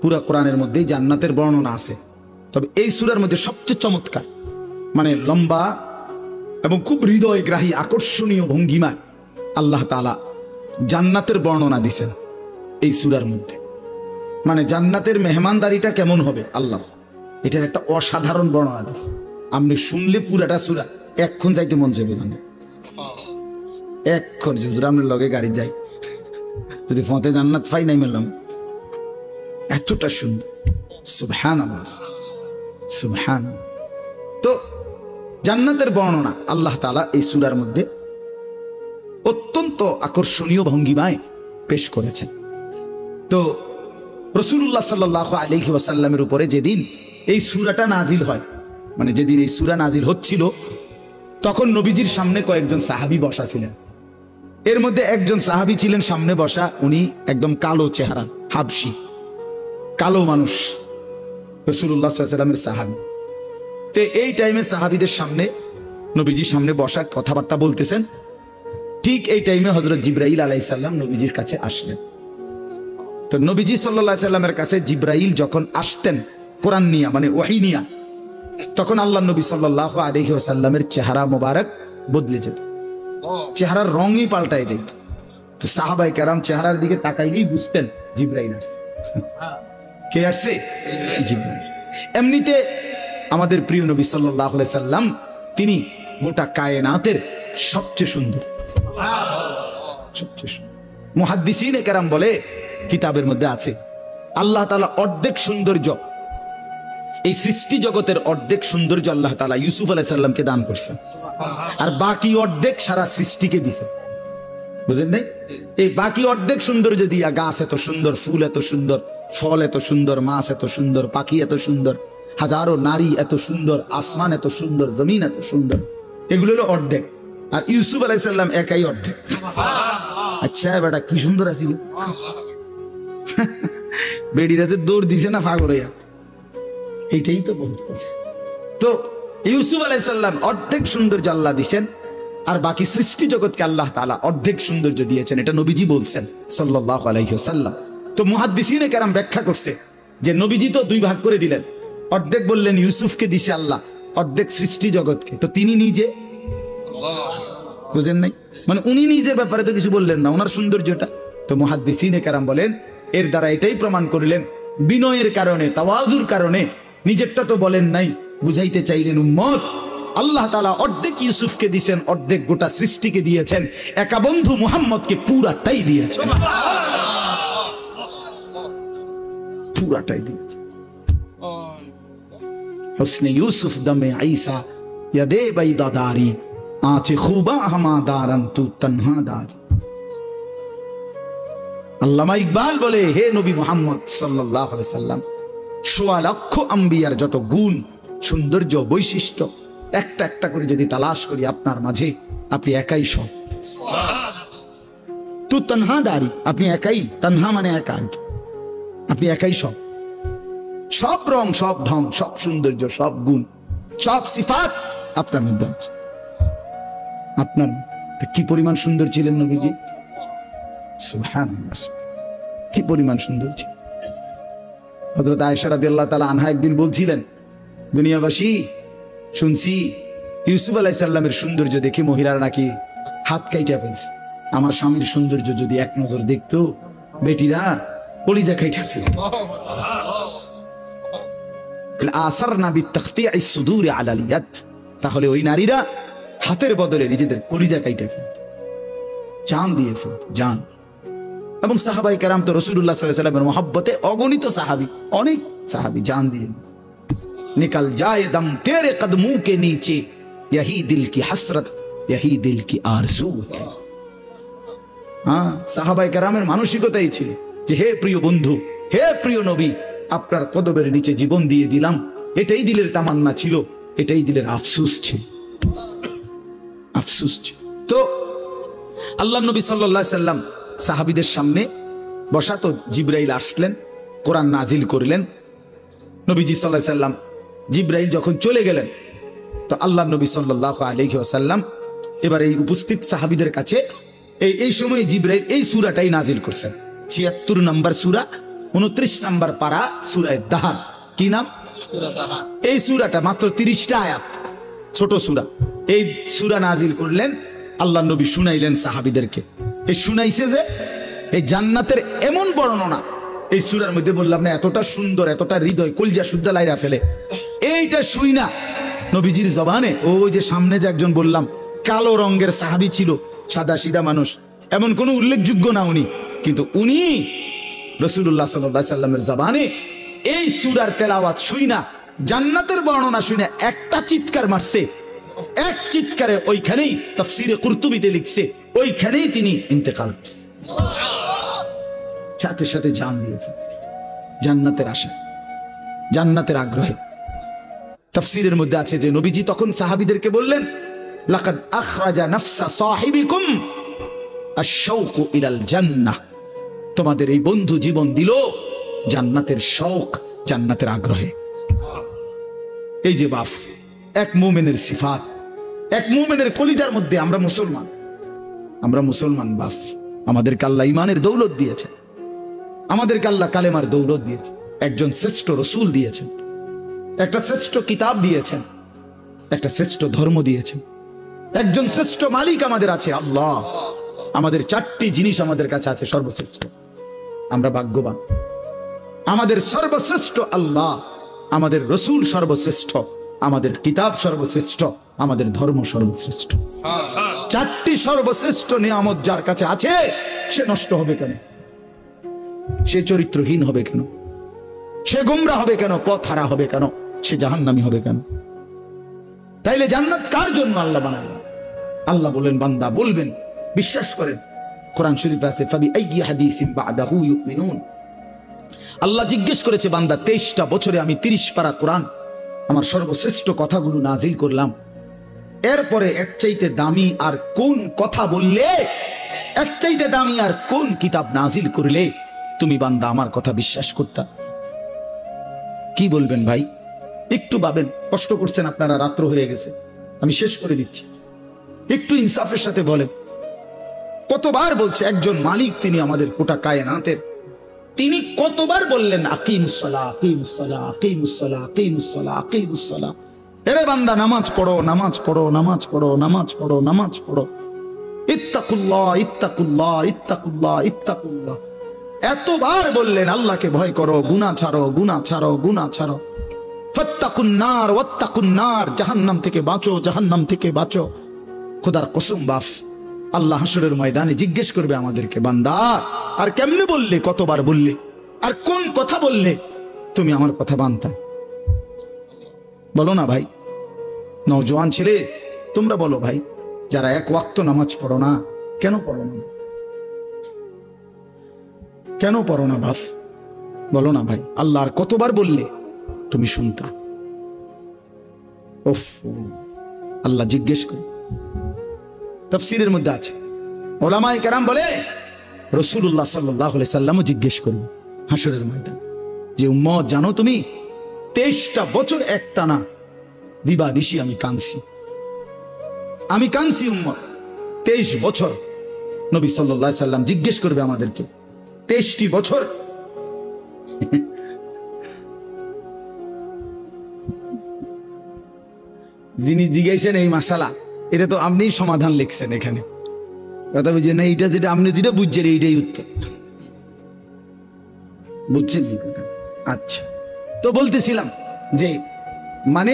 Speaker 1: পুরা কোরআনের মধ্যেই জান্নাতের বর্ণনা আছে, তবে এই সূরার মধ্যে সবচেয়ে চমৎকার, মানে লম্বা এবং খুব হৃদয়গ্রাহী আকর্ষণীয় ভঙ্গিমায় আল্লাহ তাআলা জান্নাতের বর্ণনা দিছেন এই সূরার মধ্যে। মানে জান্নাতের মেহমানদারিটা কেমন হবে আল্লাহ, এটার একটা অসাধারণ বর্ণনা দিছে। আপনি শুনলে পুরাটা সূরা এক্ষণ যাইতে মন চাইবে, জানেন? এক্ষণ যদি আমরা লগে গাড়ি যাই, যদি ফতে জান্নাত পাই নাই মেলাম, এতটা সুন্দর। সুবহানাল্লাহ, সুবহানাল্লাহ। তো জান্নাতের বর্ণনা আল্লাহ তাআলা এই সূরার মধ্যে অত্যন্ত আকর্ষণীয় ভঙ্গিমায় পেশ করেছেন। তো রাসূলুল্লাহ সাল্লাল্লাহু আলাইহি ওয়াসাল্লামের উপরে যেদিন এই সূরাটা নাজিল হয়, মানে যেদিন এই সূরা নাজিল হচ্ছিল, তখন নবীজির সামনে কয়েকজন সাহাবী বসা ছিলেন। এর মধ্যে একজন সাহাবী ছিলেন সামনে বসা, উনি একদম কালো চেহারা, হাবশি, কালো মানুষ, রাসূলুল্লাহ সাল্লাল্লাহু আলাইহি ওয়াসাল্লামের সাহাবী। তো এই টাইমে সাহাবীদের সামনে, নবীজির সামনে বসা, কথাবার্তা বলতেছেন। ঠিক এই টাইমে হযরত জিবরাইল আলাইহিস সালাম নবীজির কাছে আসলেন। তো নবীজি সাল্লাল্লাহু আলাইহি সাল্লামের কাছে জিবরাইল যখন আসতেন কোরআন নিয়া, মানে ওহী নিয়া, তখন আল্লাহ নবী সাল্লাল্লাহু আলাইহি ওয়াসাল্লামের চেহারা মোবারক বদলে যেত, চেহারার রঙই পাল্টায় যেত। তো সাহাবায়ে কেরাম চেহারার দিকে তাকাইলেই বুঝতেন জিবরাইল আসছে। কে আসছে? জিবরাইল। এমনিতে আমাদের প্রিয় নবী সাল্লাল্লাহু আলাইহি সাল্লাম তিনি গোটা কায়নাতের সবচেয়ে সুন্দর, সবচেয়ে সুন্দর। মুহাদ্দিসিনে কেরাম বলে, কিতাবের মধ্যে আছে, আল্লাহ তাআলা অর্ধেক সৌন্দর্য, এই সৃষ্টি জগতের অর্ধেক সৌন্দর্য আল্লাহ তাআলা ইউসুফ আলাইহিস সালামকে দান করছেন, আর বাকি অর্ধেক সারা সৃষ্টিকে দিয়েছেন। বুঝেন নাই? এই বাকি অর্ধেক সৌন্দর্য দিয়া গাছ এত সুন্দর, ফুল এত সুন্দর, ফল এত সুন্দর, মাছ এত সুন্দর, পাখি এত সুন্দর, হাজারো নারী এত সুন্দর, আসমান এত সুন্দর, জমিন এত সুন্দর, এগুলো হলো অর্ধেক। আর ইউসুফ আলাইহিস সালাম একাই অর্ধেক। আচ্ছা বেটা কি সুন্দর আছিল, বেড়িরা যে দৌড় দিছে না ফাগরিয়া, এইটাই তো বহুত কথা। তো ইউসুফ আলাইহিস সালাম অর্ধেক সৌন্দর্য আল্লাহ দিয়েছেন, আর বাকি সৃষ্টি জগৎকে আল্লাহ তাআলা অর্ধেক সৌন্দর্য দিয়েছেন, এটা নবীজি বলছেন সাল্লাল্লাহু আলাইহি ওয়াসাল্লাম। তো মুহাদ্দিসিনে কেরাম ব্যাখ্যা করছে যে নবীজি তো দুই ভাগ করে দিলেন, অর্ধেক বললেন ইউসুফকে দিছে আল্লাহ, অর্ধেক সৃষ্টি জগৎকে। তো তিনি নিজে, বুঝেন নাই, মানে উনি নিজের ব্যাপারে তো কিছু বললেন না, ওনার সৌন্দর্যটা। তো মুহাদ্দিসিনে কেরাম বলেন এর দ্বারা এটাই প্রমাণ করিলেন, বিনয়ের কারণে, তাওয়াজুর কারণে নিজেরটা তো বলেন নাই, বুঝাইতে চাইলেন উম্মত আল্লাহ তাআলা অর্ধেক ইউসুফকে দিয়েছেন, অর্ধেক গোটা সৃষ্টিকে দিয়েছেন, একা বন্ধু মুহাম্মদকে পুরাটাই দিয়েছেন, পুরাটাই দিয়েছেন। হুসনে ইউসুফ দমে ঈসা ইয়াদে বাইদাদারি আঁচে খুবা হামাদারান তু তনহাদারি। আল্লামা ইকবাল বলে, হে নবী মুহাম্মদ সাল্লাল্লাহু আলাইহি সাল্লাম, ১৬ লক্ষ আম্বিয়ার যত গুণ, সৌন্দর্য, বৈশিষ্ট্য একটা একটা করে যদি তালাশ করি আপনার মাঝে, আপনি একাই সব। তু তনহাদারি, আপনি একাই, তনহা মানে একা, আপনি একাই সব। সব রং, সব ঢং, সব সৌন্দর্য, সব গুণ, সব সিফাত আপনার মধ্যে আছে। আপনার কি পরিমাণ সুন্দর ছিলেন নবীজি, সুবহানাল্লাহ। কি পরিমাণ সুন্দর ছিল। হযরত আয়েশা রাদিয়াল্লাহু তাআলা আনহা একদিন বলছিলেন, দুনিয়াবাসী শুনছি ইউসুফ আলাইহিস সালামের সৌন্দর্য দেখে মহিলারা নাকি হাত কাইটা ফেলছে। আমার স্বামীর সৌন্দর্য যদি এক নজর দেখতো বেটিরা কলিজা কাইটা ফেলত। আসারনা বিতাখতিইস সুদুর আলা লিয়াদ, তাহলে ওই নারীরা হাতের বদলে নিজেদের কলিজা কাইটা ফেলত, জান দিয়ে ফেলত, জান। এবং সাহাবায়ে কেরাম তো রাসূলুল্লাহ সাল্লাল্লাহু আলাইহি ওয়াসাল্লামের মহব্বতে অগণিত সাহাবী, অনেক সাহাবী জান দিয়ে निकल जाए दम तेरे कदमों के नीचे, यही दिल की हसरत, यही दिल की आरज़ू है। हाँ, সাহাবায়ে কেরামের মানসিকতাই ছিল যে হে প্রিয় বন্ধু, হে প্রিয় নবী, আপনার কদমের নিচে জীবন দিয়ে দিলাম। এটাই দিলের তামান্না ছিল, এটাই দিলের আফসোস ছিল, আফসোস ছিল। তো আল্লাহ নবী সাল্লাল্লাহু আলাইহি সাল্লাম সাহাবীদের সামনে বসা, তো জিবরাইল আসলেন, কোরআন নাজিল করলেন। নবীজি সাল্লাল্লাহু আলাইহি সাল্লাম জিবরাইল যখন চলে গেলেন, তো আল্লাহ নবী সাল্লাল্লাহু আলাইহি ওয়াসাল্লাম এবার এই উপস্থিত সাহাবীদের কাছে এই সময় জিবরাইল এই সূরাটাই নাজিল করছেন, ৭৬ নম্বর সূরা, ২৯ নম্বর পারা, সূরা দাহার। কি নাম? সূরা দাহার। এই সূরাটা মাত্র ৩০টা আয়াত, ছোট সূরা। এই সূরা নাজিল করলেন, আল্লাহ নবী শুনাইলেন সাহাবীদেরকে। এই শুনাইছে যে এই জান্নাতের এমন বর্ণনা এই সূরার মধ্যে, বললাম না এতটা সুন্দর, এতটা হৃদয় কলজা শুদ্ধা লাইরা ফেলে। এইটা শুই না নবীজির জবানে, ওই যে সামনে যে একজন বললাম কালো রঙের সাহাবী ছিল, সাদা সিধা মানুষ, এমন কোন উল্লেখযোগ্য না উনি, কিন্তু উনি রাসূলুল্লাহ সাল্লাল্লাহু আলাইহি সাল্লামের জবানে এই সূরার তেলাওয়াত শুই না, জান্নাতের বর্ণনা শুই না, একটা চিৎকার মারছে। এক চিৎকারে ওইখানেই তাফসীরে কুরতুবীতে লিখছে, ওইখানেই তিনি ইন্তেকাল করছে, সাথে সাথে জান দিয়ে ফেলছে। জান্নাতের আশা, জান্নাতের আগ্রহে। তাফসীরের মধ্যে আছে যে নবীজি তখন সাহাবীদেরকে বললেন, লাকাদ আখরাজা নাফসা সাহিবিকুম আশ-শাওকু ইলাল জান্নাহ, তোমাদের এই বন্ধু জীবন দিল জান্নাতের শৌক, জান্নাতের আগ্রহে। এই যে বাপ, এক মুমিনের সিফাত, এক মুমিনের কলিজার মধ্যে। আমরা মুসলমান, আমরা মুসলমান বাপ, আমাদেরকে আল্লাহ ঈমানের দৌলত দিয়েছে, আমাদেরকে আল্লাহ কালেমার দৌলত দিয়েছে, একজন শ্রেষ্ঠ রাসূল দিয়েছেন, একটা শ্রেষ্ঠ কিতাব দিয়েছেন, একটা শ্রেষ্ঠ ধর্ম দিয়েছেন, একজন শ্রেষ্ঠ মালিক আমাদের আছে আল্লাহ। আমাদের 4টি জিনিস আমাদের কাছে আছে সর্বশ্রেষ্ঠ, আমরা ভাগ্যবান। আমাদের সর্বশ্রেষ্ঠ আল্লাহ, আমাদের রাসূল সর্বশ্রেষ্ঠ, আমাদের কিতাব সর্বশ্রেষ্ঠ, আমাদের ধর্ম সর্বশ্রেষ্ঠ। 4টি সর্বশ্রেষ্ঠ নিয়ামত যার কাছে আছে, সে নষ্ট হবে কেন? সে চরিত্রহীন হবে কেন? সে গোমরা হবে কেন? পথ হারা হবে কেন? সে জাহান্নামী হবে কেন? তাইলে জান্নাত কার জন্য আল্লাহ বানালেন? আল্লাহ বলেন, বান্দা বলবেন, বিশ্বাস করেন, কোরআন শরীফে আছে, ফাবি আইয়ি হাদিসিন বা'দাহু ইউমিনুন। আল্লাহ জিজ্ঞেস করেছে, বান্দা 23টা বছরে আমি 30 পারা কোরআন, আমার সর্বশ্রেষ্ঠ কথাগুলো নাজিল করলাম, এরপরে এর চাইতে দামি আর কোন কথা বললে, এর চাইতে দামি আর কোন কিতাব নাজিল করলে তুমি বান্দা আমার কথা বিশ্বাস করতা? কি বলবেন ভাই? একটু ভাবেন, কষ্ট করছেন আপনারা, রাত্র হয়ে গেছে, আমি শেষ করে দিচ্ছি। একটু ইনসাফের সাথে বলেন, কতবার বলছে একজন মালিক, তিনি আমাদের গোটা কায়নাতের, তিনি কতবার বললেন আকিমুস সালাহ, আকিমুস সালাহ, আকিমুস সালাহ, আকিমুস সালাহ, আকিমুস সালাহ। এরে বান্দা, নামাজ পড়ো, নামাজ পড়ো, নামাজ পড়ো, নামাজ পড়ো, নামাজ পড়ো। ইত্তাকুল্লাহ, ইত্তাকুল্লাহ, ইত্তাকুল্লাহ, ইত্তাকুল্লাহ। এতবার বললেন আল্লাহকে ভয় করো, গুনাহ ছাড়ো, গুনাহ ছাড়ো, গুনাহ ছাড়ো। ফাত্তাকুন নার ওয়াত্তাকুন নার, জাহান্নাম থেকে বাঁচো, জাহান্নাম থেকে বাঁচো। খোদার কসম বাপ, আল্লাহ হাসরের ময়দানে জিজ্ঞেস করবে আমাদেরকে, বান্দা আর কেমনে বললে, কতবার বললে, আর কোন কথা বললে তুমি আমার কথা বানতা? বলো না ভাই, নওজোয়ান ছেলে তোমরা বলো ভাই, যারা এক ওয়াক্ত নামাজ পড়ো না, কেন পড়ো না? কেন পড়ো না বাপ? বলো না ভাই, আল্লাহর কতবার বললে তুমি শুনতা? উফ, আল্লাহ জিজ্ঞেস করে। তাফসীরের মধ্যে আছে, উলামায়ে কেরাম বলে রাসূলুল্লাহ সাল্লাল্লাহু আলাইহি সাল্লামও জিজ্ঞেস করবে হাসরের ময়দানে, যে উম্মত জানো তুমি 23টা বছর একটানা দিবা নিশি আমি কাঁদছি, আমি কাঁদছি উম্মত 23 বছর। নবী সাল্লাল্লাহু আলাইহি সাল্লাম জিজ্ঞেস করবে আমাদেরকে, 23টি বছর যিনি জিজ্ঞাসেন এই মাসালা, এটা তো আপনি সমাধান লিখছেন এখানে, কথা বুঝছেন না? এইটা যেটা আপনি যেটা বুঝছেন এইটাই উত্তর, বুঝছেন? আচ্ছা, তো বলতেছিলাম যে মানে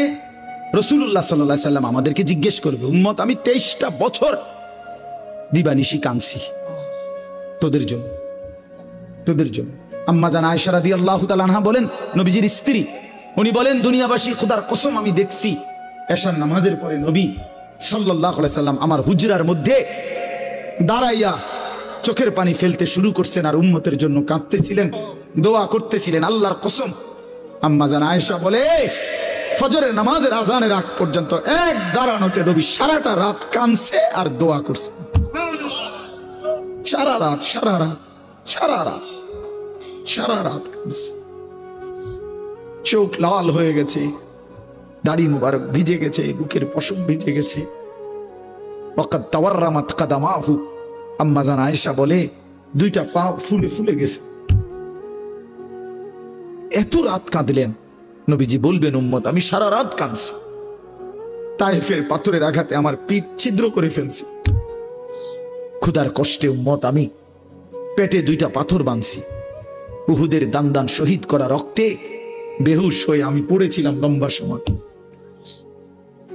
Speaker 1: রাসূলুল্লাহ সাল্লাল্লাহু আলাইহি সাল্লাম আমাদেরকে জিজ্ঞেস করবে, উম্মত আমি 23টা বছর দিবানিশি কাঁদছি তোদের জন্য, তোদের জন্য। আম্মা জান আয়েশা রাদিয়াল্লাহু তাআলা আনহা বলেন, নবীজির স্ত্রী, উনি বলেন, দুনিয়াবাসী খোদার কসম আমি দেখছি এশার নামাজের পরে নবী সাল্লাল্লাহু আলাইহি সাল্লাম আমার হুজরার মধ্যে দাঁড়াইয়া চোখের পানি ফেলতে শুরু করছেন আর উম্মতের জন্য কাঁদতেছিলেন, দোয়া করতেছিলেন। আল্লাহর কসম, আম্মা জান আয়েশা বলে, ফজরের নামাজের আজানের আগ পর্যন্ত এক দাঁড়ানোতে নবী সারাটা রাত কাঁদছে আর দোয়া করছে। সারা রাত সারা রাত সারা রাত সারা রাত কাঁদছে। চোখ লাল হয়ে গেছে, দাড়ি মুবারক ভিজে গেছে, বুকের পশম ভিজে গেছে। ওয়াকাদ তাওয়াররামাত কাদামাহু, আম্মা জান আয়েশা বলে দুইটা পা ফুলে ফুলে গেছে। এত রাত কাঁদলেন। নবীজি বলবেন, উম্মত আমি সারা রাত কাঁদছি, তায়েফের পাথরের আঘাতে আমার পিঠ ছিদ্র করে ফেলছি, ক্ষুধার কষ্টে উম্মত আমি পেটে দুইটা পাথর বাঁধছি, উহুদের দান দান শহীদ করা রক্তে বেহুশ হয়ে আমি পড়েছিলাম লম্বা সময়।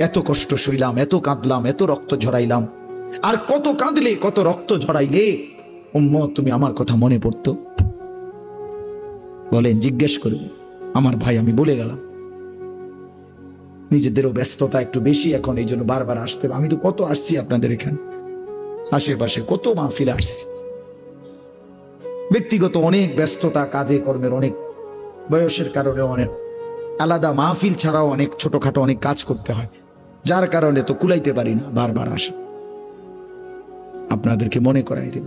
Speaker 1: এত কষ্ট সইলাম, এত কাঁদলাম, এত রক্ত ঝরাইলাম। আর কত কাঁদলে, কত রক্ত ঝরাইলে উম্মত তুমি আমার কথা মনে পড়তো? বলেন, জিজ্ঞেস করবে আমার ভাই, আমি বলে গেলাম। নিজেদেরও ব্যস্ততা একটু বেশি এখন, এই জন্য বারবার আসতে। আমি তো কত আসছি আপনাদের এখানে, আশেপাশে কত মাহফিল আসছি। ব্যক্তিগত অনেক ব্যস্ততা, কাজে কর্মের অনেক, বয়সের কারণে অনেক আলাদা মাহফিল ছাড়াও অনেক ছোটখাটো অনেক কাজ করতে হয়, যার কারণে তো কুলাইতে পারি না বারবার আসা। আপনাদেরকে মনে করাই দেব,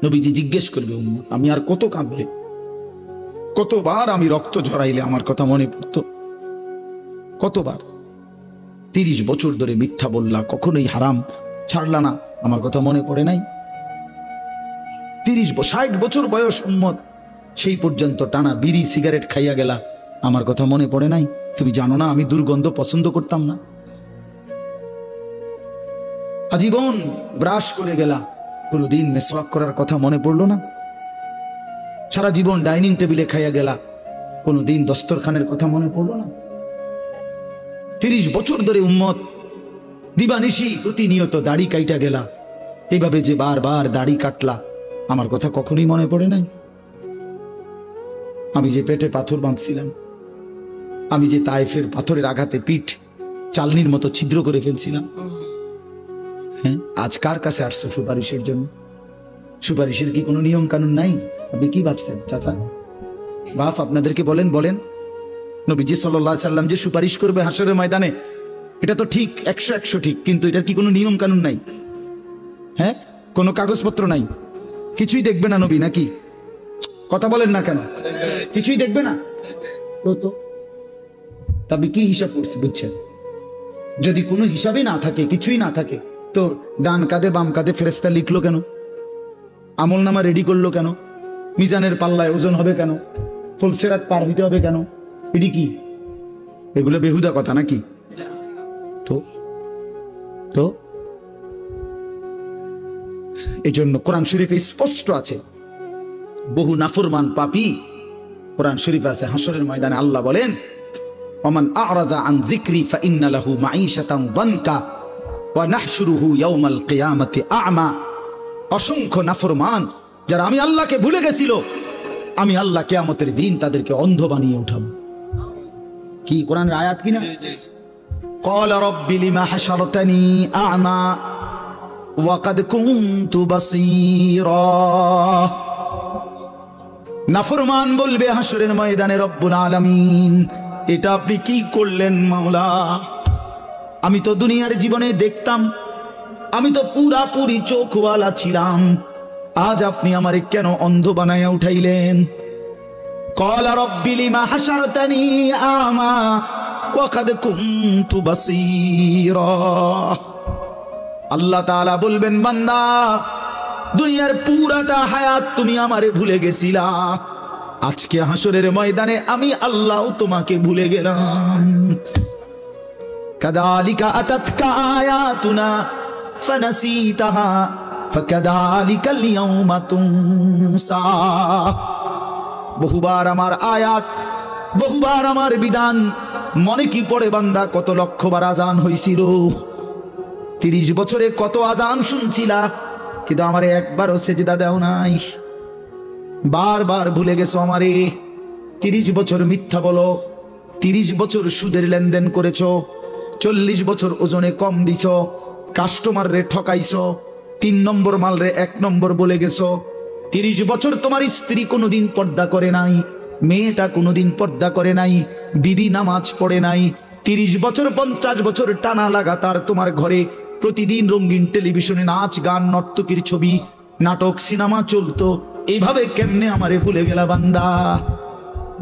Speaker 1: নবীজি জিজ্ঞেস করবে, আমি আর কত কাঁদলে, কতবার আমি রক্ত ঝরাইলে আমার কথা মনে পড়তো? কতবার? 30 বছর ধরে মিথ্যা বললা, কখনোই হারাম ছাড়লা না, আমার কথা মনে পড়ে নাই? 60 বছর বয়স উম্মত, সেই পর্যন্ত টানা বিড়ি সিগারেট খাইয়া গেলা, আমার কথা মনে পড়ে নাই? তুমি জানো না আমি দুর্গন্ধ পছন্দ করতাম না? আজীবন ব্রাশ করে গেলা, কোনদিন মেসওয়াক করার কথা মনে পড়লো না? সারা জীবন ডাইনিং টেবিলে খাইয়া গেলা, কোনদিন দস্তরখানের কথা মনে পড়লো না? 30 বছর ধরে উম্মত দিবানিশি প্রতিনিয়ত দাড়ি কাইটা গেলা, এইভাবে যে বারবার দাড়ি কাটলা, আমার কথা কখনোই মনে পড়ে নাই? আমি যে পেটে পাথর বাঁধছিলাম, আমি যে তায়েফের পাথরের আঘাতে পিঠ চালনির মতো ছিদ্র করে ফেলছিলাম, হ্যাঁ, আজ কার কাছে আসছো সুপারিশের জন্য? সুপারিশের কি কোনো নিয়ম কানুন নাই? আপনি কি ভাবছেন চাচা বাপ? আপনাদেরকে বলেন, বলেন নবীজি সাল্লাল্লাহু আলাইহি সাল্লাম যে সুপারিশ করবে হাশরের ময়দানে, এটা তো ঠিক, 100 ঠিক, কিন্তু এটার কি কোনো নিয়ম কানুন নাই? হ্যাঁ, কোনো কাগজপত্র নাই, কিছুই দেখবে না নবী নাকি? কথা বলেন না কেন? কিছুই দেখবে না তো তবে কি হিসাব করছে? বুঝছেন, যদি কোনো হিসাবই না থাকে, কিছুই না থাকে, তো ডান কাঁধে বাম কাঁধে ফেরেশতা লিখলো কেন? আমল নামা রেডি করলো কেন? মিজানের পাল্লায় ওজন হবে কেন? ফুলসেরাত পার হইতে হবে কেন? এটি কি? এগুলো বেহুদা কথা নাকি? তো তো এই জন্য কোরআন শরীফে স্পষ্ট আছে, বহু নাফরমান পাপী, কোরআন শরীফে আছে, হাশরের ময়দানে আল্লাহ বলেন, ওমান আ'রাযা আন যিকরি ফাইন্না লাহু মাঈশাতান দানকা ওয়া নাহশুরুহু ইয়াওমাল কিয়ামাতি আ'মা। অসংখ্য নাফরমান যারা আমি আল্লাহকে ভুলে গেছিল, আমি আল্লাহ কিয়ামতের দিন তাদেরকে অন্ধ বানিয়ে উঠাবো। কি কোরআনের আয়াত কিনা? ক্বালা রাব্বি লিমা হাশারতানি আ'মা ওয়া ক্বাদ কুনতু বাসীরা। নাফরমান বলবে হাশরের ময়দানে, রব্বুল আলামিন এটা আপনি কি করলেন মাওলা? আমি তো দুনিয়ার জীবনে দেখতাম, আমি তো পুরাপুরি চোখওয়ালা ছিলাম, আজ আপনি আমারে কেন অন্ধ বানায়া উঠাইলেন? ক্বালা রাব্বি লিমা হাশারতানি আ'মা ওয়া ক্বাদ কুনতু বাসীরা। আল্লাহ তাআলা বলবেন, বান্দা দুনিয়ার পুরাটা হায়াত তুমি আমারে ভুলে গেছিলা, আজকে হাসরের ময়দানে আমি আল্লাহ তোমাকে ভুলে গেলাম। কাযালিকা আতাতকা আয়াতুনা ফানাসিতাহা ফাকাযালিকাল ইয়াওমা তুনসা। বহুবার আমার আয়াত, বহুবার আমার বিধান মনে কি পড়ে বান্দা? কত লক্ষবার আজান হইছিল, 30 বছরে কত আজান শুনছিলা, কিন্তু আমারে একবারও সেজদা দাও নাই। বারবার ভুলে গেছো আমারে। 30 বছর মিথ্যা বলো, 30 বছর সুদের লেনদেন করেছো, 40 বছর ওজনে কম দিছো, কাস্টমার রে ঠকাইছো, 3 নম্বর মাল রে 1 নম্বর বলে গেছো। 30 বছর তোমার স্ত্রী কোনোদিন পর্দা করে নাই, মেয়েটা কোনোদিন পর্দা করে নাই, বিবি নামাজ পড়ে নাই। 30 বছর 50 বছর টানা লাগাতার তোমার ঘরে প্রতিদিন রঙিন টেলিভিশনে নাচ গান নর্তকীর ছবি নাটক সিনেমা চলতো। এইভাবে কেমনে আমারে ভুলে গেলা বান্দা?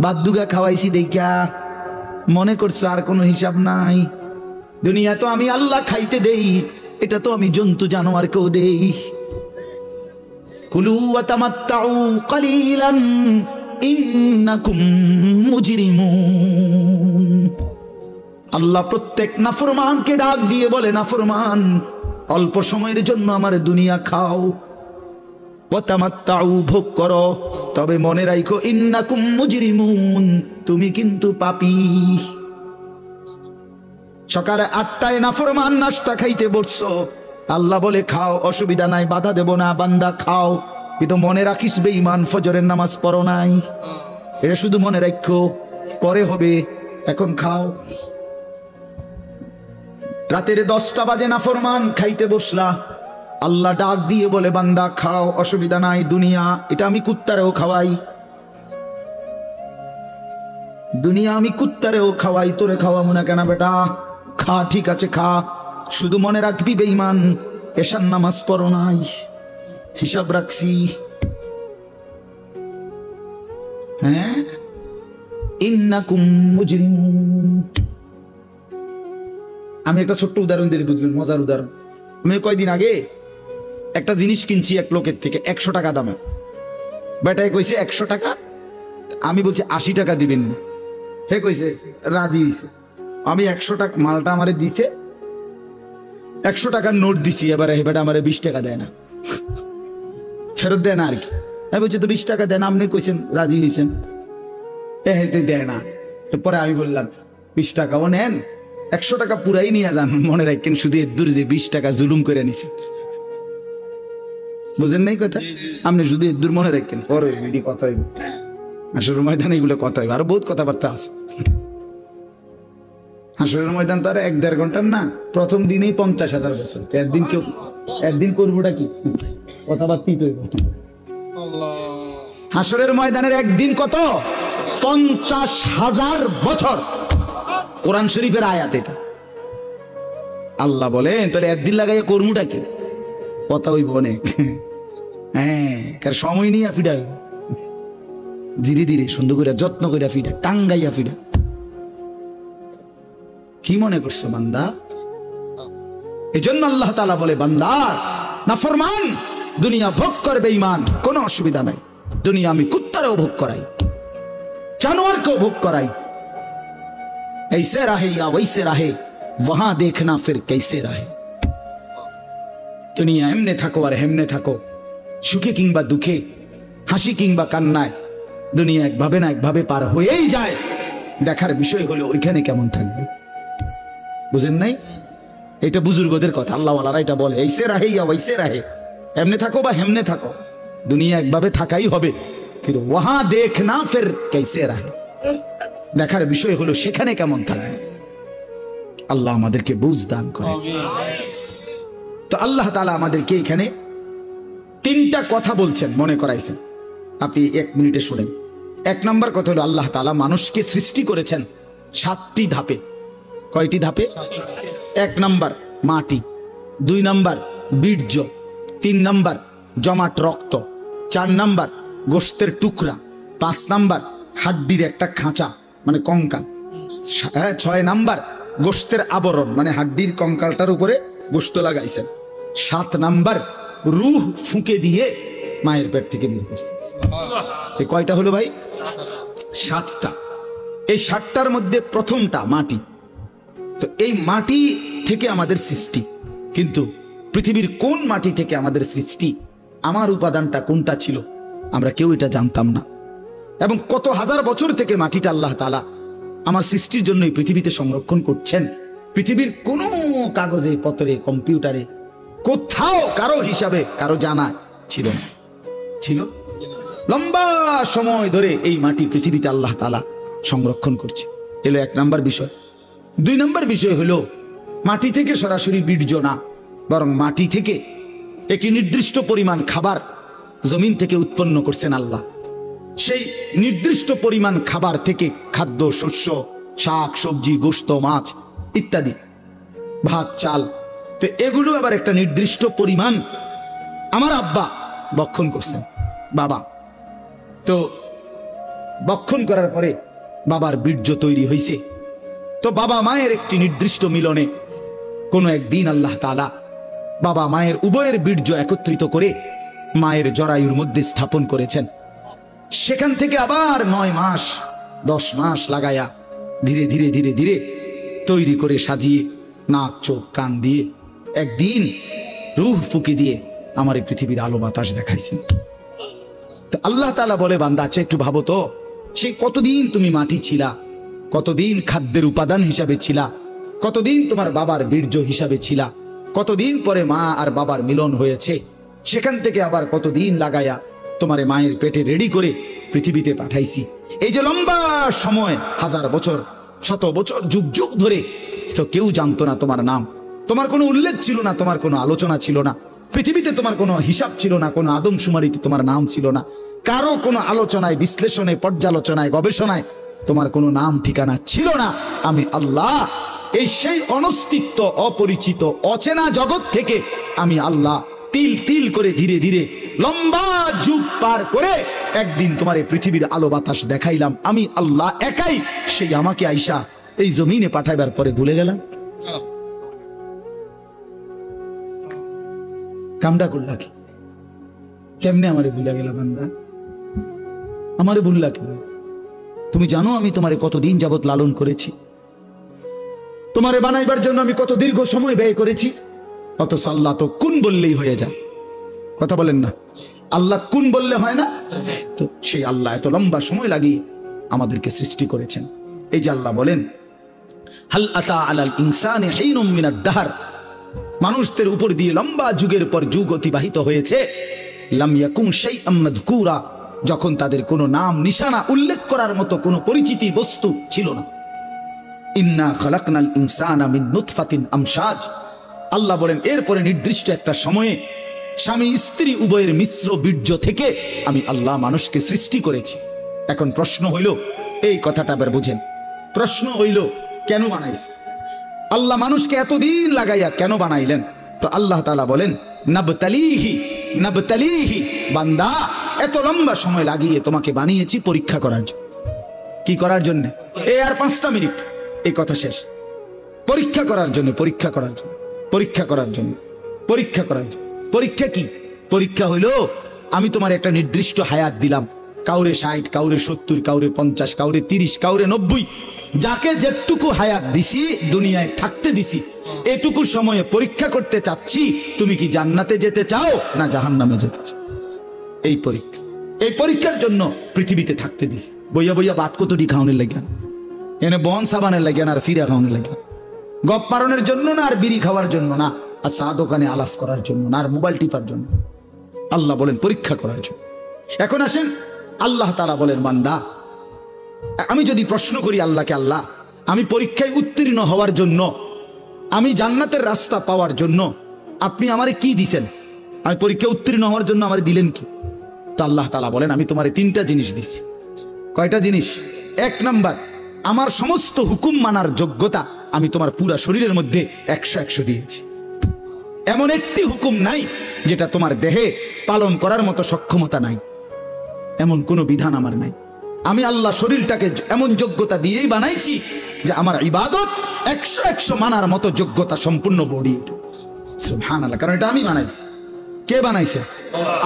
Speaker 1: বাদ্দুগা খাওয়াইছি দেখা মনে করছো আর কোনো হিসাব নাই? দুনিয়া তো আমি আল্লাহ খাইতে দেই, এটা তো আমি জন্তু জানোয়ারকেও দেই। কুলু ওয়া তামাত্তাউ কালিলান ইন্নাকুম মুজরিমুন। আল্লাহ প্রত্যেক নাফরমানকে ডাক দিয়ে বলে, নাফরমান, অল্প সময়ের জন্য আমার দুনিয়া খাও, ওয়া তামাত্তাউ, ভোগ করো, তবে মনে রাখো ইন্নাকুম মুজরিমুন, তুমি কিন্তু পাপী। সকালে 8টায় নাফরমান নাস্তা খাইতে বসছো, আল্লাহ বলে খাও, অসুবিধা নাই, বাধা দেব না, বান্দা খাও, কিন্তু মনে রাখিস বেঈমান ফজরের নামাজ পড়ো নাই। এটা শুধু মনে রাখো, পরে হবে, এখন খাও। রাতের 10টা বাজে নাফরমান খাইতে বসলা, আল্লাহ ডাক দিয়ে বলে বান্দা খাও, অসুবিধা নাই, দুনিয়া এটা আমি কুত্তারেও খাওয়াই, দুনিয়া আমি কুত্তারেও খাওয়াই, তোরে খাওয়াবো না কেন বেটা? খা, ঠিক আছে খা, শুধু মনে রাখবি বেঈমান এশার নামাজ পড়ো নাই, হিসাব রাখছি। হ্যাঁ, ইন্নাকুম মুজরিমুন। আমি একটা ছোট্ট উদাহরণ দিয়ে বুঝবেন, মজার উদাহরণ। আমি কয়দিন আগে একটা জিনিস কিনছি এক লোকের থেকে 100 টাকা দামে। বেটায় কইছে 100 টাকা, আমি বলছি 80 টাকা দিবেন না। হে কইছে রাজি হইছে। আমি 100 টাকা মালটা আমারে দিছে, 100 টাকার নোট দিছি, এবারে বেটা আমারে 20 টাকা দেয় না, ফেরত দেয় না আর কি। আমি বলছি তো 20 টাকা দেন, আপনি কইছেন রাজি হয়েছেন, হেতে দেয় না। পরে আমি বললাম 20 টাকাও নেন, 100 টাকা পুরাই নিয়ে যান, মনে রাখেন শুধু এদুর যে 20 টাকা জুলুম করে নিছে। বুঝেন নাই কথা? আপনি শুধু এদুর মনে রাখেন, পরে এডি কথা হইব, হাসরের ময়দানে এগুলো কথা হইব, আরো বহুত কথাবার্তা আছে। হাসরের ময়দান তো আর 1-1.5 ঘন্টার না, প্রথম দিনেই 50,000 বছর। একদিন কেউ একদিন করবোটা কি কথাবার্তাই তো হইব। হাসরের ময়দানের একদিন কত? 50,000 বছর। কোরআন শরীফের আয়াত এটা। আল্লাহ বলেন তাহলে একদিন লাগাইয়া কর্মটা কি কথা হইব অনেক। হ্যাঁ, কার সময় নিয়ে ফিডাই, ধীরে ধীরে সুন্দর করে যত্ন করে ফিডা, টাঙ্গাইয়া ফিডা। কি মনে করছো বান্দা? এই জন্য আল্লাহ তাআলা বলে বান্দা নাফরমান দুনিয়া ভোগ করবে, ঈমান কোনো অসুবিধা নাই। দুনিয়া আমি কুত্তারেও ভোগ করাই, জানোয়ারকেও ভোগ করাই। ऐसे रहे या वैसे रहे वहां देखना फिर कैसे रहे। দুনিয়া এমনে থাকো আর হেমনে থাকো, সুখে কিংবা দুঃখে, হাসি কিংবা কান্নায়, দুনিয়া একভাবে না একভাবে পার হয়েই যায়। দেখার বিষয় হলো ওইখানে কেমন থাকবে। বুঝেন নাই? এটা বুজুর্গদের কথা, আল্লাহ ওয়ালারা এটা বলে, ऐसे रहे या वैसे रहे, এমনে থাকো বা হেমনে থাকো, দুনিয়া একভাবে থাকাই হবে, কিন্তু ওয়াহাं দেখনা ফির कैसे रहे, দেখার বিষয় হলো সেখানে কেমন থাকবে। আল্লাহ আমাদেরকে বুঝ দান করে। তো আল্লাহ তাআলা আমাদেরকে এখানে 3টা কথা বলছেন, মনে করাইছেন। আপনি 1 মিনিটে শুনেন। 1 নম্বর কথা হলো আল্লাহ তাআলা মানুষকে সৃষ্টি করেছেন 7টি ধাপে। কয়টি ধাপে? 1 নম্বর মাটি, 2 নম্বর বীর্য, 3 নম্বর জমাট রক্ত, 4 নম্বর গোশতের টুকরা, 5 নম্বর হাড্ডির একটা খাঁচা মানে কঙ্কাল, 6 নাম্বার গোশতের আবরণ মানে হাড্ডির কঙ্কালটার উপরে গোশত লাগাইছেন, 7 নাম্বার রূহ ফুঁকে দিয়ে মায়ের পেট থেকে বের করছে। এই কয়টা হলো ভাই? 7টা। এই 7টার মধ্যে প্রথমটা মাটি। তো এই মাটি থেকে আমাদের সৃষ্টি, কিন্তু পৃথিবীর কোন মাটি থেকে আমাদের সৃষ্টি, আমার উপাদানটা কোনটা ছিল, আমরা কেউ এটা জানতাম না। এবং কত হাজার বছর থেকে মাটিটা আল্লাহ তাআলা আমার সৃষ্টির জন্য এই পৃথিবীতে সংরক্ষণ করছেন, পৃথিবীর কোনো কাগজে পত্রে কম্পিউটারে কোথাও কারো হিসাবে কারো জানা ছিল না। ছিল লম্বা সময় ধরে এই মাটি পৃথিবীতে আল্লাহ তাআলা সংরক্ষণ করছে। এলো 1 নম্বর বিষয়। 2 নম্বর বিষয় হলো মাটি থেকে সরাসরি বীর্য না, বরং মাটি থেকে একটি নির্দিষ্ট পরিমাণ খাবার জমিন থেকে উৎপন্ন করছেন আল্লাহ। সেই নির্দিষ্ট পরিমাণ খাবার থেকে খাদ্য, শস্য, শাক সবজি, গোশত, মাছ ইত্যাদি, ভাত, চাল, তো এগুলো আবার একটা নির্দিষ্ট পরিমাণ আমার আব্বা বক্ষণ করছেন, বাবা। তো বক্ষণ করার পরে বাবার বীর্য তৈরি হয়েছে। তো বাবা মায়ের একটি নির্দিষ্ট মিলনে কোনো একদিন আল্লাহ তাআলা বাবা মায়ের উভয়ের বীর্য একত্রিত করে মায়ের জরায়ুর মধ্যে স্থাপন করেছেন। সেখান থেকে আবার 9 মাস 10 মাস লাগায়া ধীরে ধীরে ধীরে ধীরে তৈরি করে সাজিয়ে নাক চোখ কান দিয়ে একদিন রূহ ফুঁকে দিয়ে আমার এই পৃথিবীর আলো বাতাস দেখাইছেন। তো আল্লাহ তাআলা বলে, বান্দা আচ্ছা একটু ভাবো তো, সেই কতদিন তুমি মাটি ছিলা, কতদিন খাদ্যের উপাদান হিসাবে ছিলা, কতদিন তোমার বাবার বীর্য হিসাবে ছিলা, কতদিন পরে মা আর বাবার মিলন হয়েছে, সেখান থেকে আবার কতদিন লাগায়া তোমার মায়ের পেটে রেডি করে পৃথিবীতে পাঠাইছি। এই যে লম্বা সময়, 1000 বছর, 100 বছর, যুগ যুগ ধরে তো কেউ জানতো না তোমার নাম, তোমার কোনো উল্লেখ ছিল না, তোমার কোনো আলোচনা ছিল না, পৃথিবীতে তোমার কোনো হিসাব ছিল না, কোনো আদমশুমারিতে তোমার নাম ছিল না, কারো কোনো আলোচনায়, বিশ্লেষণে, পর্যালোচনায়, গবেষণায় তোমার কোনো নাম ঠিকানা ছিল না। আমি আল্লাহ এই সেই অনস্তিত্ব, অপরিচিত, অচেনা জগৎ থেকে আমি আল্লাহ তিল তিল করে ধীরে ধীরে লম্বা যুগ পার করে একদিন তোমার এই পৃথিবীর আলো বাতাস দেখাইলাম। আমি আল্লাহ একাই, সেই আমাকে আইসা এই জমিনে পাঠাইবার পরে ভুলে গেলাম। কামটা করলা কি? কেমনে আমারে ভুলে গেলাম? বান্দা আমারে ভুললা কি? তুমি জানো আমি তোমারে কতদিন যাবত লালন করেছি, তোমারে বানাইবার জন্য আমি কত দীর্ঘ সময় ব্যয় করেছি। অথচ আল্লাহ তো কুন বললেই হয়ে যায়। কথা বলেন না? আল্লাহ কুন বললে হয় না? তো সেই আল্লাহ এত লম্বা সময় লাগিয়ে আমাদেরকে সৃষ্টি করেছেন। এই যে আল্লাহ বলেন, হাল আতা আলাল ইনসানি হিনুম মিনাদ দাহর, মানুষদের উপর দিয়ে লম্বা যুগের পর যুগ অতিবাহিত হয়েছে। লাম ইয়াকুন শাইআম মাযকুরা, যখন তাদের কোনো নাম নিশানা উল্লেখ করার মতো কোনো পরিচিতি বস্তু ছিল না। ইন্না খালাকনাল ইনসানা মিন নুতফাতিন আমশাজ, আল্লাহ বলেন এরপরে নির্দিষ্ট একটা সময়ে স্বামী স্ত্রী উভয়ের মিশ্র বীর্য থেকে আমি আল্লাহ মানুষকে সৃষ্টি করেছি। এখন প্রশ্ন হইল, এই কথাটা আবার বুঝেন, প্রশ্ন হইল কেন বানাইছে আল্লাহ মানুষকে? এতদিন লাগাইয়া কেন বানাইলেন? তো আল্লাহ তাআলা বলেন, নাবতালিহি নাবতালিহি, বান্দা এত লম্বা সময় লাগিয়ে তোমাকে বানিয়েছি পরীক্ষা করার জন্য। কি করার জন্য? এই আর 5টা মিনিট, এই কথা শেষ। পরীক্ষা করার জন্য, পরীক্ষা করার জন্য, পরীক্ষা করার জন্য, পরীক্ষা করার জন্য। পরীক্ষা কি? পরীক্ষা হইল আমি তোমার একটা নির্দিষ্ট হায়াত দিলাম, কাউরে 60, কাউরে 70, কাউরে 50, কাউরে 30, কাউরে 90, যাকে যেটুকু হায়াত দিছি, দুনিয়ায় থাকতে দিছি, এটুকু সময়ে পরীক্ষা করতে চাচ্ছি তুমি কি জান্নাতে যেতে চাও না জাহান্নামে যেতে চাও। এই পরীক্ষা, এই পরীক্ষার জন্য পৃথিবীতে থাকতে দিছি। বইয়া বইয়া বাত কতটি খাওয়ানোর লাগিয়া, এনে বন সাবানের লাগিয়া না, আর সিরা খাওয়ানোর লাগিয়া, গপ মারণের জন্য না, আর বিড়ি খাওয়ার জন্য না, আর চা দোকানে আলাপ করার জন্য না, আর মোবাইল টিপার জন্য। আল্লাহ বলেন পরীক্ষা করার জন্য। এখন আসেন, আল্লাহ তাআলা বলেন, বান্দা আমি যদি প্রশ্ন করি আল্লাহকে, আল্লাহ আমি পরীক্ষায় উত্তীর্ণ হওয়ার জন্য, আমি জান্নাতের রাস্তা পাওয়ার জন্য আপনি আমারে কি দিছেন? আমি পরীক্ষায় উত্তীর্ণ হওয়ার জন্য আমারে দিলেন কি? তো আল্লাহ তাআলা বলেন, আমি তোমারে 3টা জিনিস দিছি। কয়টা জিনিস? 1 নাম্বার, আমার সমস্ত হুকুম মানার যোগ্যতা আমি তোমার পুরা শরীরের মধ্যে 100 দিয়েছি। এমন একটি হুকুম নাই যেটা তোমার দেহে পালন করার মতো সক্ষমতা নাই, এমন কোনো বিধান আমার নাই। আমি আল্লাহ শরীরটাকে এমন যোগ্যতা দিয়েই বানাইছি যে আমার ইবাদত 100 মানার মতো যোগ্যতা সম্পূর্ণ বডি। সুবহানাল্লাহ, কারণ এটা আমি বানাইছি। কে বানাইছে?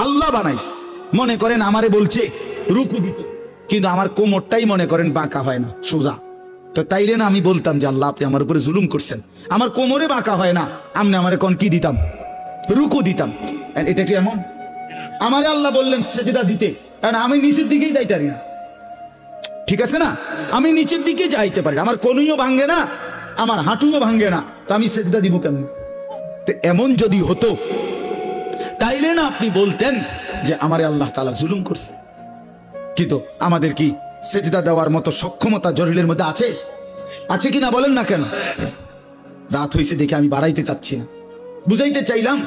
Speaker 1: আল্লাহ বানাইছে। মনে করেন আমারে বলছে রুকু দিতে, কিন্তু আমার কোমরটাই মনে করেন বাঁকা হয় না, সোজা। তো তাইলে না আমি বলতাম যে আল্লাহ আপনি আমার উপরে জুলুম করছেন, আমার কোমরে বাঁকা হয় না, আপনি আমারে কোন কি দিতাম? রুকু দিতাম। এটা কি এমন? আমারে আল্লাহ বললেন সেজদা দিতে, কারণ আমি নিচের দিকেই যাইতে পারি না, ঠিক আছে না? আমি নিচের দিকে যাইতে পারি না, আমার কোনুইও ভাঙ্গে না, আমার হাঁটুও ভাঙ্গে না, তো আমি সেজদা দিব কেমন? তো এমন যদি হতো তাইলে না আপনি বলতেন যে আমারে আল্লাহ তাআলা জুলুম করছে। কিন্তু আমাদের কি সেজদা দেওয়ার মতো সক্ষমতা জরিলের মধ্যে আছে? আছে কিনা বলেন না কেন? রাত হয়েছে দেখে আমি বাড়াইতে চাচ্ছি না, বুঝাইতে চাইলাম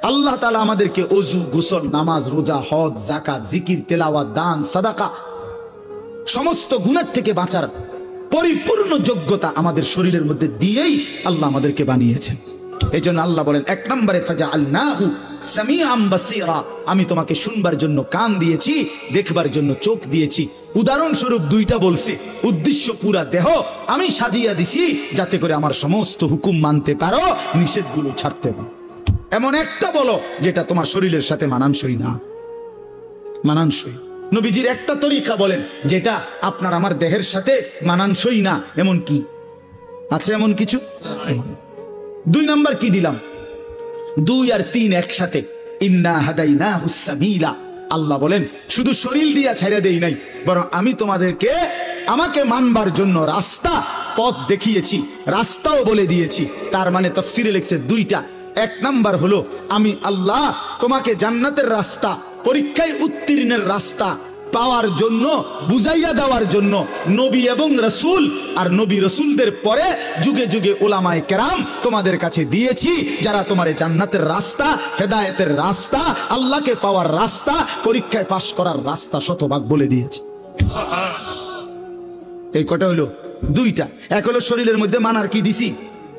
Speaker 1: আল্লাহ তাআলা আমাদেরকে ওযু, গোসল, নামাজ, রোজা, হজ, যাকাত, জিকির, তেলাওয়াত, দান, সাদাকা সমস্ত গুনাহ থেকে বাঁচার পরিপূর্ণ যোগ্যতা আমাদের শরীরের মধ্যে দিয়েই আল্লাহ আমাদেরকে বানিয়েছেন। এই জন্য আল্লাহ বলেন 1 নম্বরে ফাজআলনাহু সামিআম বাসীরা, আমি তোমাকে শুনবার জন্য কান দিয়েছি, দেখবার জন্য চোখ দিয়েছি। উদাহরণস্বরূপ দুইটা বলছি, উদ্দেশ্য পুরা দেহ আমি সাজিয়ে দিছি যাতে করে আমার সমস্ত হুকুম মানতে পারো, নিষেধগুলো ছাড়তে পারো। এমন একটা বলো যেটা তোমার শরীরের সাথে মানানসই না, মানানসই। নবীজির একটা তরিকা বলেন যেটা আপনার আমার দেহের সাথে মানানসই না, এমন কি আছে? এমন কিছু? 2 নাম্বার কি দিলাম? 2 আর 3 একসাথে, ইন্না হাদাইনাহুস সাবিলা। আল্লাহ বলেন শুধু শরীর দিয়া ছাইড়া দেই নাই, বরং আমি তোমাদেরকে আমাকে মানবার জন্য রাস্তা, পথ দেখিয়েছি, রাস্তাও বলে দিয়েছি। তার মানে তাফসীরে লিখছে 2টা। 1 নাম্বার হলো আমি আল্লাহ তোমাকে জান্নাতের রাস্তা, পরীক্ষায় উত্তীর্ণের রাস্তা পাওয়ার জন্য, বুঝাইয়া দেওয়ার জন্য নবী এবং রাসূল আর নবী রাসূলদের পরে যুগে যুগে উলামায়ে কেরাম তোমাদের কাছে দিয়েছি, যারা তোমারে জান্নাতের রাস্তা, হেদায়েতের রাস্তা, আল্লাহকে পাওয়ার রাস্তা, পরীক্ষায় পাশ করার রাস্তা শতভাগ বলে দিয়েছে। এই কটা হলো 2টা। 1 হলো শরীরের মধ্যে মানার কি দিছি?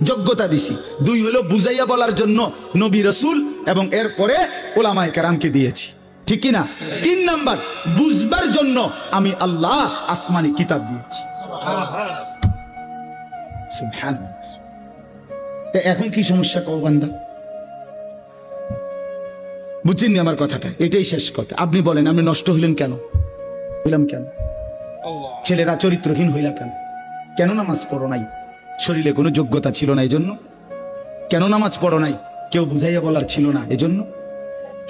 Speaker 1: যোগ্যতা দিছি। 2 হলো বুঝাইয়া বলার জন্য নবী রাসূল এবং এরপরে উলামায়ে কেরামকে দিয়েছি, ঠিক কিনা? 3 নাম্বার বুঝবার জন্য আমি আল্লাহ আসমানি কিতাব দিয়েছি। সুবহানাল্লাহ। এখন কি সমস্যা কও বান্দা? বুঝছেন আমার কথাটা? এটাই শেষ কথা। আপনি বলেন আপনি নষ্ট হইলেন কেন? হইলাম কেন? ছেলেরা চরিত্রহীন হইলা কেন? কেন নামাজ পড়ো নাই? শরীরে কোনো যোগ্যতা ছিল না এজন্য? কেন নামাজ পড়ো নাই? কেউ বুঝাইয়া বলার ছিল না এজন্য?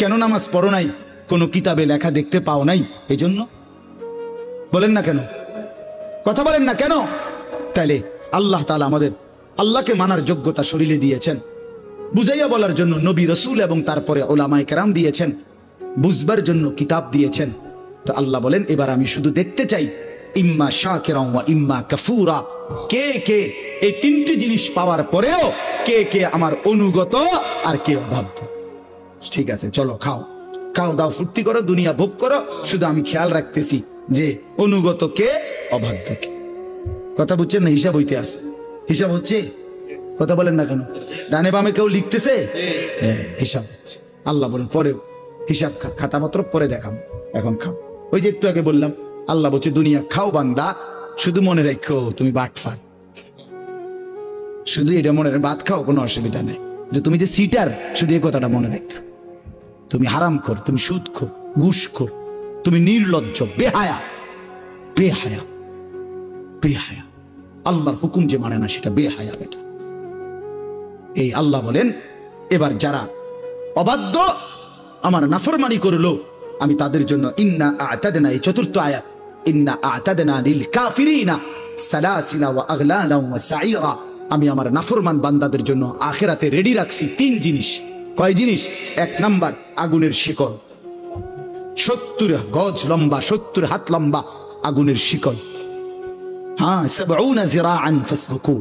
Speaker 1: কেন নামাজ পড়ো নাই? কোনো কিতাবে লেখা দেখতে পাও নাই এজন্য? বলেন না কেন? কথা বলেন না কেন? তাইলে আল্লাহ তাআলা আমাদের আল্লাহকে মানার যোগ্যতা শরীরে দিয়েছেন, বুঝাইয়া বলার জন্য নবী রাসূল এবং তারপরে উলামায়ে কেরাম দিয়েছেন, বুঝবার জন্য কিতাব দিয়েছেন। তো আল্লাহ বলেন এবার আমি শুধু দেখতে চাই ইম্মা শাকিরা ওয়া ইম্মা কাফুরা, কে কে এই 3টি জিনিস পাওয়ার পরেও কে কে আমার অনুগত আর কে অবাধ্য। ঠিক আছে, চলো খাও, খাও দাও, ফুর্তি করো, দুনিয়া ভোগ করো, শুধু আমি খেয়াল রাখতেছি যে অনুগত কে, অবাধ্য কে। কথা বুঝছেন না? হিসাব হইতে আছে, হিসাব হচ্ছে। কথা বলেন না কেন? ডানে বামে কেউ লিখতেছে? হিসাব হচ্ছে। আল্লাহ বলেন পরে হিসাব খাতাপত্র পরে দেখাবো, এখন খাও। ওই যে একটু আগে বললাম আল্লাহ বলছে দুনিয়া খাও বান্দা, শুধু মনে রাখো তুমি বাটফার। শুধু এটা মনে রাখ, ভাত খাও কোনো অসুবিধা নেই, যে তুমি যে সিটার, শুধু এই কথাটা মনে রাখো। তুমি হারামখোর, তুমি সুদখোর, ঘুষখোর, তুমি নির্লজ্জ, বেহায়া, বেহায়া, বেহায়া। আল্লাহর হুকুম যে মানে না সেটা বেহায়া বেটা। এই আল্লাহ বলেন এবার যারা অবাধ্য, আমার নাফরমানি করলো, আমি তাদের জন্য ইন্না আ'তাদনা, এই 4র্থ আয়াত, ইন্না আ'তাদনা লিল কাফিরিনা সালাসিলা ওয়া আগলালা ওয়া সাইরা, আমি আমার নাফরমান বান্দাদের জন্য আখিরাতে রেডি রাখছি 3 জিনিস। কয় জিনিস? 1 নাম্বার আগুনের শিকল, 70 গজ লম্বা, 70 হাত লম্বা আগুনের শিকল। হ্যাঁ, 70 জিরাআন ফাসলুকু,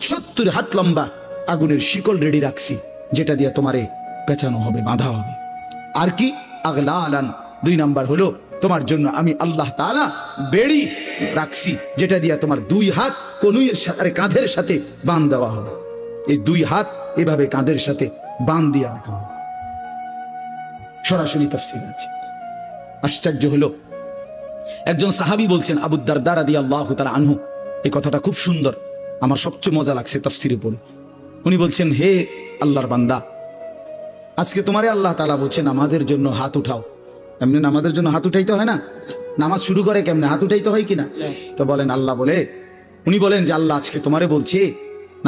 Speaker 1: 70 হাত লম্বা আগুনের শিকল রেডি রাখছি, যেটা দিয়ে তোমারে পেঁচানো হবে, বাঁধা হবে। আর কি? আগলালান, 2 নাম্বার হলো তোমার জন্য আমি আল্লাহ তাআলা বেড়ি রাখছি, যেটা দিয়ে তোমার 2 হাত কনুইয়ের সাথে, কাঁধের সাথে বাঁধ দেওয়া হবে। এই 2 হাত এভাবে কাঁধের সাথে বাঁধ দিয়ে রাখা হবে। সরাসরি তাফসীর আছে। আশ্চর্য হলো, একজন সাহাবী বলছেন, আবু দারদা রাদিয়াল্লাহু তাআলা আনহু, এই কথাটা খুব সুন্দর, আমার সবচেয়ে মজা লাগছে তাফসীরে পড়ে। উনি বলছেন, হে আল্লাহর বান্দা, আজকে তোমারে আল্লাহ তাআলা বলছে নামাজের জন্য হাত উঠাও। এমনি নামাজের জন্য হাত উঠাইতে হয় না? নামাজ শুরু করে কেমনে? হাত উঠাইতে হয় কিনা? তো বলেন আল্লাহ বলে, উনি বলেন যে আল্লাহ আজকে তোমারে বলছে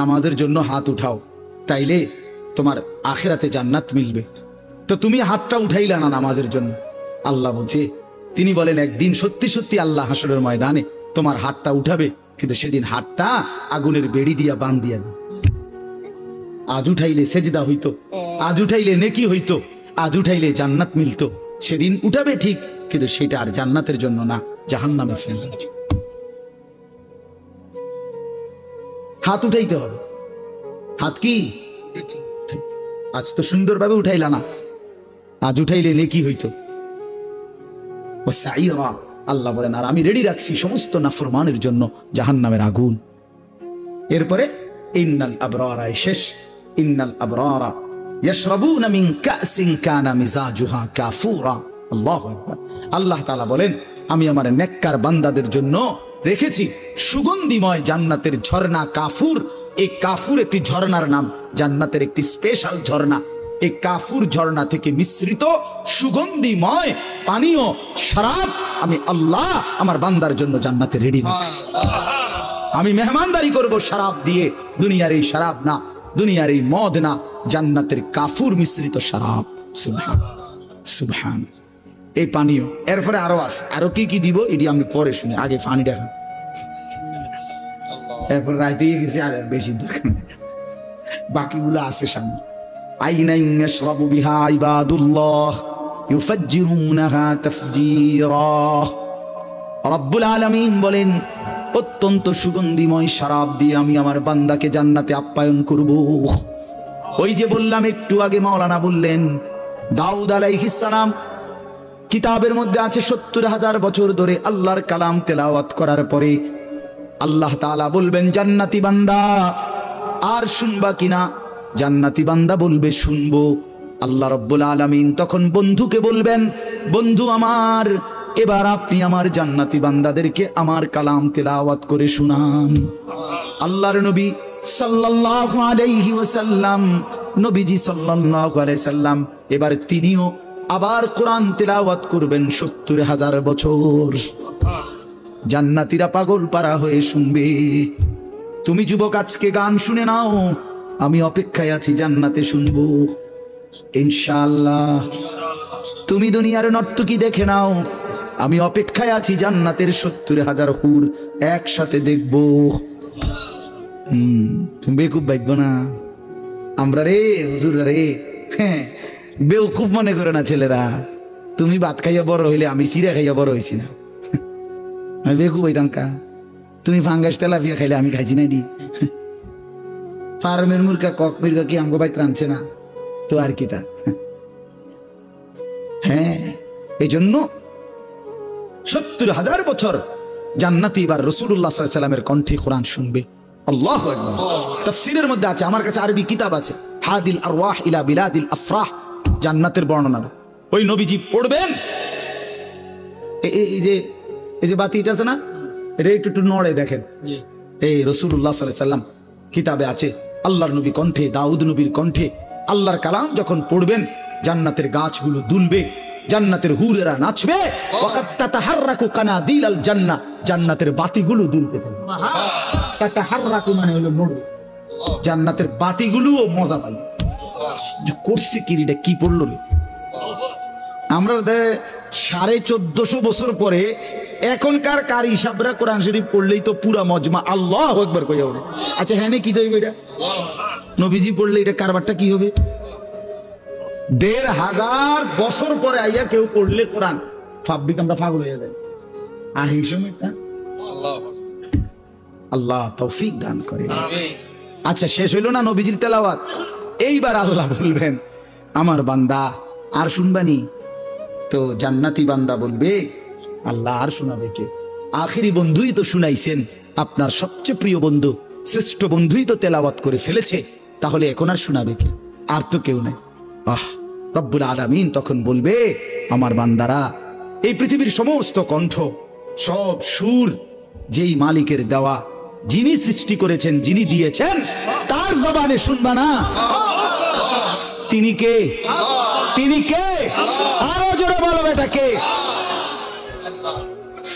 Speaker 1: নামাজের জন্য হাত উঠাও, তাইলে তোমার আখিরাতে জান্নাত মিলবে। তো তুমি হাতটা উঠাইলা না নামাজের জন্য। আল্লাহ বলছে, তিনি বলেন একদিন সত্যি সত্যি আল্লাহ হাসরের ময়দানে তোমার হাতটা উঠাবে, কিন্তু সেদিন হাতটা আগুনের বেড়ি দিয়া বান দিয়া দেবে। আজ উঠাইলে সেজদা হইতো, আজ উঠাইলে নেকি হইতো, আজ উঠাইলে জান্নাত মিলতো। সেদিন উঠাবে ঠিক, কিন্তু সেটা আর জান্নাতের জন্য না, জাহান্নামে ফেলবে। হাত উঠাইতে হবে। হাত কি আজ তো সুন্দরভাবে উঠাইলা না, আজ উঠাইলে নেকি হইতো। ও সাইরা, আল্লাহ বলেন আর আমি রেডি রাখছি সমস্ত নাফরমানের জন্য জাহান্নামের আগুন। এরপরে ইন্নাল আবরারা শেষ, ইন্নাল আবরারা ইয়াশরাবুনা মিন কাসিন কানা মিজাজুহা কাফুরা। আল্লাহু আকবার। আল্লাহ তাআলা বলেন আমি আমার নেককার বান্দাদের জন্য রেখেছি সুগন্ধিময় জান্নাতের ঝর্ণা কাফুর। এই কাফুর একটি ঝর্ণার নাম, জান্নাতের একটি স্পেশাল ঝর্ণা। এই কাফুর ঝর্ণা থেকে মিশ্রিত সুগন্ধিময় পানীয় শরাব আমি আল্লাহ আমার বান্দার জন্য জান্নাতে রেডি রাখছি। আমি মেহমানদারি করব শরাব দিয়ে, দুনিয়ার এই শরাব না, দুনিয়ার এই মদ না, জান্নাতের কাফুর মিশ্রিত শরাব। সুবহান সুবহান। এই পানীয় এরপরে আরো আছে, আরো কি কি দিব এটি আমি পরে শুনি, আগে পানি দেখা। এরপর রাইতে গেছি আর বেশি দরকার, বাকিগুলো আছে সামনে। আইনা ইয়াশরাবু বিহা ইবাদুল্লাহ ইউফাজ্জিরুনাহা তাফজীরা। রব্বুল আলামিন বলেন অত্যন্ত সুগন্ধিময় শরাব দিয়ে আমি আমার বান্দাকে জান্নাতে আপ্যায়ন করব। ওই যে বললাম একটু আগে, মাওলানা বললেন দাউদ আলাইহিস সালাম কিতাবের মধ্যে আছে ৭০,০০০ বছর ধরে আল্লাহর কালাম তেলাওয়াত করার পরে আল্লাহ তাআলা বলবেন জান্নাতি বান্দা আর শুনবা কিনা? জান্নাতি বান্দা বলবে শুনবো। আল্লাহ রব্বুল আলামিন তখন বন্ধুকে বলবেন বন্ধু আমার, এবার আপনি আমার জান্নাতি বান্দাদেরকে আমার কালাম তেলাওয়াত করে শুনান। আল্লাহর নবী সাল্লাল্লাহু আলাইহি ওয়াসাল্লাম, নবীজি সাল্লাল্লাহু আলাইহি সাল্লাম এবার তিনিও আবার কোরআন তেলাওয়াত করবেন ৭০,০০০ বছর। জান্নাতীরা পাগল পারা হয়ে শুনবে। তুমি যুবক আজকে গান শুনে নাও, আমি অপেক্ষায় আছি জান্নাতে শুনবো ইনশাআল্লাহ। তুমি দুনিয়ার নর্তকী দেখে নাও, আমি অপেক্ষায় আছি জান্নাতের ৭০,০০০ হুর একসাথে দেখবো। তুমি বেকুব ভাববো না আমরা রে হুজুর রে, হ্যাঁ বেউকুফ মনে করে না ছেলেরা। তুমি ভাত খাইয়া বড় হইলে আমি চিড়া খাইয়া বড় হয়েছি না, আমি বেকুব হইতাম কা? তুমি ফাঙ্গাস তেলাপিয়া খাইলে আমি খাইছি না দি? ফার্মের মুরগা কক মুরগা কি আমগো বাইত রাঁধছে না তো আর কি তা? হ্যাঁ, এই জন্য ৭০,০০০ বছর জান্নাতি এবার রাসূলুল্লাহ সাল্লাল্লাহু আলাইহি ওয়াসাল্লামের কণ্ঠে কোরআন শুনবে। আল্লাহু আকবার। তাফসীরের মধ্যে আছে, আমার কাছে আরবি কিতাব আছে, হাদিল আরওয়াহ ইলা বিলাদিল আফরাহ, জান্নাতের বর্ণনা। ওই নবীজি পড়বেন, এই যে বাতিটা আছে না, এটা একটু একটু নড়ে দেখেন। এই রাসূলুল্লাহ সাল্লাল্লাহু আলাইহি ওয়াসাল্লাম কিতাবে আছে, আল্লাহর নবী কণ্ঠে, দাউদ নবীর কণ্ঠে আল্লাহর কালাম যখন পড়বেন জান্নাতের গাছগুলো দুলবে, জান্নাতের হুরেরা নাচবে। ওয়াকাত তাতাহাররাকু কানাদিলাল জান্নাহ, জান্নাতের বাতিগুলো দুলতে থাকবে। তাতাহাররাকু মানে হলো নড়বে, জান্নাতের বাতিগুলোও মজা পাই। করছে কি রে, কি পড়লো রে? আমরা ১৪৫০ বছর পরে এখনকার কারি সাবরা কোরআন শরীফ পড়লেই তো পুরা মজমা আল্লাহু আকবার কইয়া ওঠে। আচ্ছা হ্যাঁ কি যাইবে এটা? নবীজি পড়লে এটা কারবারটা কি হবে? ১৫০০ বছর পরে আইয়া কেউ পড়লে কোরআন ফাব্বিক আমরা পাগল হয়ে যায়। এই সময়টা আল্লাহ তৌফিক দান করে। আচ্ছা শেষ হইল না নবীজির তেলাওয়াত? এইবার আল্লাহ বলবেন আমার বান্দা আর শুনবানি? তো জান্নাতি বান্দা বলবে আল্লাহ আর শোনাবে কে? আখিরি বন্ধুই তো শুনাইছেন, আপনার সবচেয়ে প্রিয় বন্ধু, শ্রেষ্ঠ বন্ধুই তো তেলাওয়াত করে ফেলেছে, তাহলে এখন আর শোনাবে কে? আর তো কেউ নাই। রব্বুল আলামিন তখন বলবে আমার বান্দারা, এই পৃথিবীর সমস্ত কণ্ঠ, সব সুর যেই মালিকের দেওয়া, যিনি সৃষ্টি করেছেন, যিনি দিয়েছেন, তার জবানে শুনবা না? তিনি কে? তিনি কে? আরো জোরে বলো এটা কে?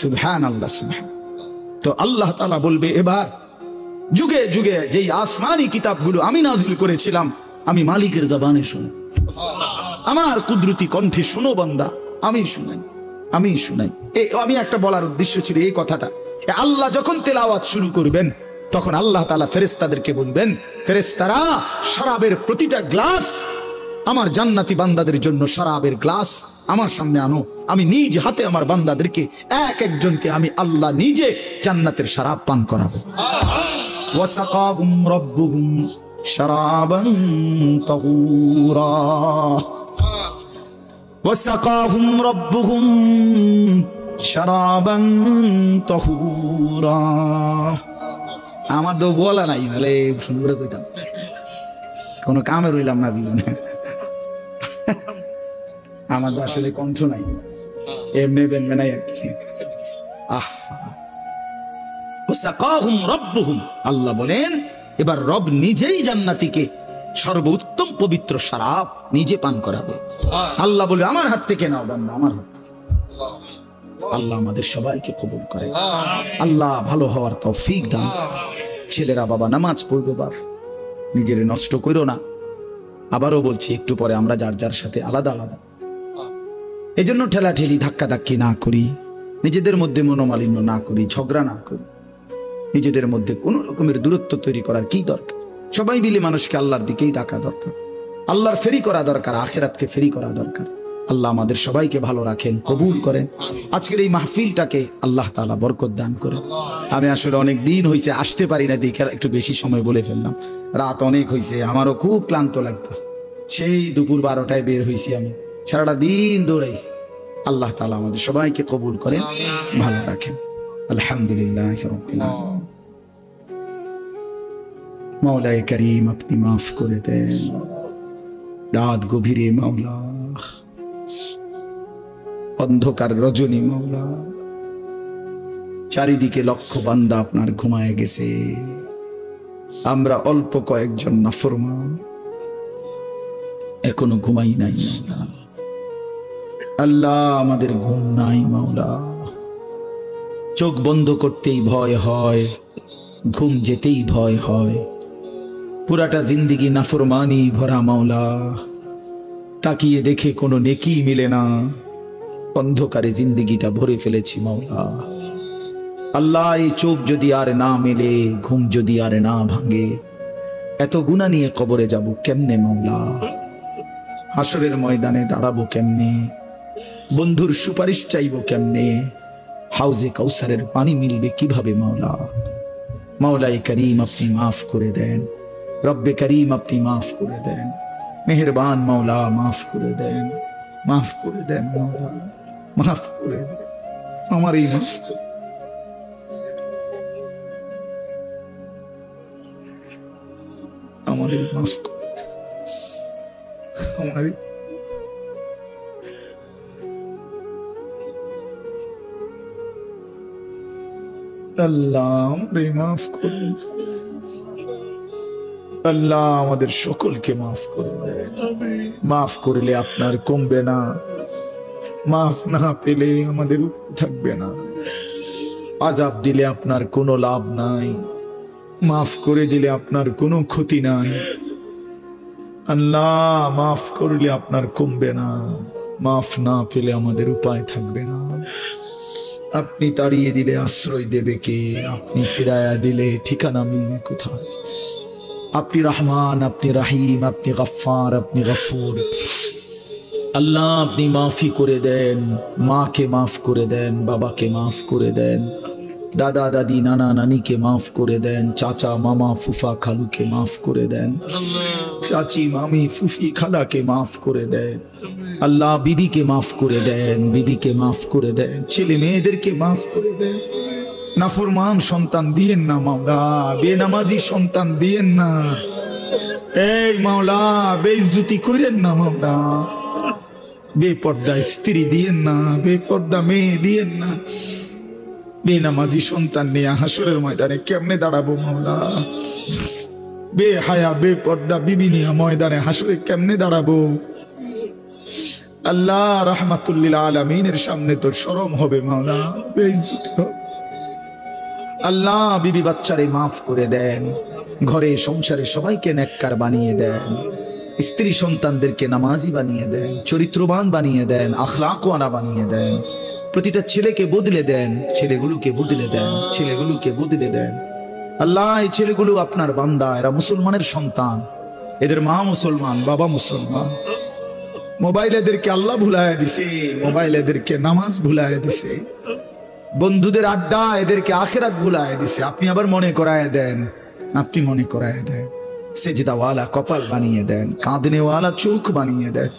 Speaker 1: সুবহানাল্লাহ, সুবহান। তো আল্লাহ তাআলা বলবে এবার যুগে যুগে যেই আসমানি কিতাবগুলো আমি নাজিল করেছিলাম, আমি মালিকের জবানে শুনো, আমার কুদরতি কণ্ঠে শুনো বান্দা, আমি শুনাই, আমি শুনাই। আমি একটা বলার উদ্দেশ্য ছিল এই কথাটা। আল্লাহ যখন তেলাওয়াত শুরু করবেন তখন আল্লাহ তাআলা ফেরেশতাদেরকে বলবেন, ফেরেশতারা শরাবের প্রতিটা গ্লাস আমার জান্নাতি বান্দাদের জন্য শরাবের গ্লাস আমার সামনে আনো, আমি নিজ হাতে আমার বান্দাদেরকে এক একজনকে আমি আল্লাহ নিজে জান্নাতের শরাব পান করাবো। ওয়াসাকাহুম রাব্বুহুম শরাবান তাহুরা, ওয়াসাকাহুম রাব্বুহুম শরাবান তাহুরা। আমার তো বলা নাই, নাহলে সুন্দর কইতাম, কোনো কামে রইলাম না জীবনে। আমার আসলে কণ্ঠ নাই, এমনি বেমনে নাই আর কি। ওয়াসাকাহুম রাব্বুহুম, আল্লাহ বলেন এবার রব নিজেই জান্নাতীকে সর্বোত্তম পবিত্র শরাব নিজে পান করাবে। আল্লাহ বলে আমার হাত থেকে নাও বান্দা, আমার হাত। আল্লাহ আমাদের সবাইকে কবুল করে, আল্লাহ ভালো হওয়ার তৌফিক দান। ছেলেরা বাবা নামাজ পড়বে, বাপ নিজের নষ্ট করো না। আবারও বলছি, একটু পরে আমরা যার যার সাথে আলাদা আলাদা, এজন্য ঠেলাঠেলি ধাক্কাধাক্কি না করি, নিজেদের মধ্যে মনোমালিন্য না করি, ঝগড়া না করি, নিজেদের মধ্যে কোন রকমের দূরত্ব তৈরি করার কি দরকার? সবাই মিলে মানুষকে আল্লাহর দিকেই ডাকা দরকার, আল্লাহর ফেরি করা দরকার, আখিরাতকে ফেরি করা দরকার। আল্লাহ আমাদের সবাইকে ভালো রাখেন, কবুল করেন। আজকের এই মাহফিলটাকে আল্লাহ তাআলা বরকত দান করেন। আমি আসলে অনেক দিন হয়েছে আসতে পারি না, দেখে একটু বেশি সময় বলে ফেললাম। রাত অনেক হয়েছে, আমারও খুব ক্লান্ত লাগতেছে। সেই দুপুর 12টায় বের হয়েছি, আমি সারাটা দিন দৌড়াইছি। আল্লাহ তাআলা আমাদের সবাইকে কবুল করেন, ভালো রাখেন। আলহামদুলিল্লাহ রাব্বিল আলামিন। মাওলায়ে কারীম আপনি মাফ করে দেন, রাত গভীরে মাওলা, অন্ধকার রজনী মাওলা, চারিদিকে লক্ষ বান্দা আপনার ঘুমায় গেছে, আমরা অল্প কয়েকজন নাফরমান এখনো ঘুমাই নাই মাওলা। আল্লাহ আমাদের ঘুম নাই মাওলা, চোখ বন্ধ করতেই ভয় হয়, ঘুম যেতেই ভয় হয়, পুরাটা জিন্দেগি নাফরমানি ভরা মাওলা। তাকিয়ে দেখে কোনো নেকি মিলে না, অন্ধকারে জিন্দেগিটা ভরে ফেলেছি মাওলা। আল্লাহ এই চোখ যদি আর না মেলে, ঘুম যদি আর না ভাঙে, এত গুনাহ নিয়ে কবরে যাব কেমনে মাওলা? হাসরের ময়দানে দাঁড়াবো কেমনে? বন্ধুর সুপারিশ চাইবো কেমনে? হাউজে কাউসারের পানি মিলবে কিভাবে মাওলা? মাওলায়ে করিম আপনি মাফ করে দেন, রব্বে করিম আপনি মাফ করে দেন, মেহেরবান মাওলা মাফ করে দেন, মাফ করে দেন মাওলা, মাফ করে দেন, আমারই মাফ করে, আমারই মাফ করে দেন, আমারই। আল্লাহ আমাদের মাফ করুন, আল্লাহ আমাদের সকলকে মাফ করে দেন। মাফ করলে আপনার কমবে না, মাফ না পেলে আমাদের থাকবে না, আযাব দিলে আপনার কোনো লাভ নাই, মাফ করে দিলে আপনার কোনো ক্ষতি নাই। আল্লাহ মাফ করলে আপনার কমবে না, মাফ না পেলে আমাদের উপায় থাকবে না। আপনি তাড়িয়ে দিলে আশ্রয় দেবে কে? আপনি ফিরায়া দিলে ঠিকানা মিলবে কোথায়? আপনি রহমান, আপনি রাহিম, আপনি গফফার, আপনি গফুর। আল্লাহ আপনি মাফি করে দেন, মাকে মাফ করে দেন, বাবাকে মাফ করে দেন, দাদা দাদি নানা নানিকে মাফ করে দেন, চাচা মামা ফুফা খালুকে মাফ করে দেন, চাচি মামি ফুফি খালাকে মাফ করে দেন। আল্লাহ বিবিকে মাফ করে দেন, বিবিকে মাফ করে দেন, ছেলে মেয়েদেরকে মাফ করে দেন। নাফরমান সন্তান দিয়েন না মাওলা, বেনামাজি সন্তান দিয়েন না, এই মাওলা বেইজ্জতি করেন না মাওলা, বেপর্দা স্ত্রী দিয়েন না, বেপর্দা মেয়ে দিয়েন না। বেনামাজি সন্তান নিয়ে হাসরের ময়দানে কেমনে দাঁড়াবো মাওলা? বেহায়া বেপর্দা বিবি নিয়ে ময়দানে হাসরে কেমনে দাঁড়াবো? আল্লাহ রাহমাতুল আলামিনের সামনে তো শরম হবে মাওলা, বেইজ্জতি হবে। আল্লাহ বিবি বাচ্চারে মাফ করে দেন, ঘরে সংসারে সবাইকে নেককার বানিয়ে দেন, স্ত্রী সন্তানদেরকে নামাজি বানিয়ে দেন, চরিত্রবান বানিয়ে দেন, আখলাকওয়ালা বানিয়ে দেন। প্রতিটা ছেলেকে বদলে দেন, ছেলেগুলোকে বদলে দেন, ছেলেগুলোকে বদলে দেন। আল্লাহ এই ছেলেগুলো আপনার বান্দা, এরা মুসলমানের সন্তান, এদের মা মুসলমান, বাবা মুসলমান। মোবাইল এদেরকে আল্লাহ ভুলায় দিছে, মোবাইল এদেরকে নামাজ ভুলায় দিছে, বন্ধুদের আড্ডা এদেরকে আখিরাত ভুলায় দিছে। আপনি আবার মনে করায় দেন, আপনি মনে করায় দেন। সেজদাওয়ালা কপাল বানিয়ে দেন, কাঁদনেওয়ালা চোখ বানিয়ে দেন,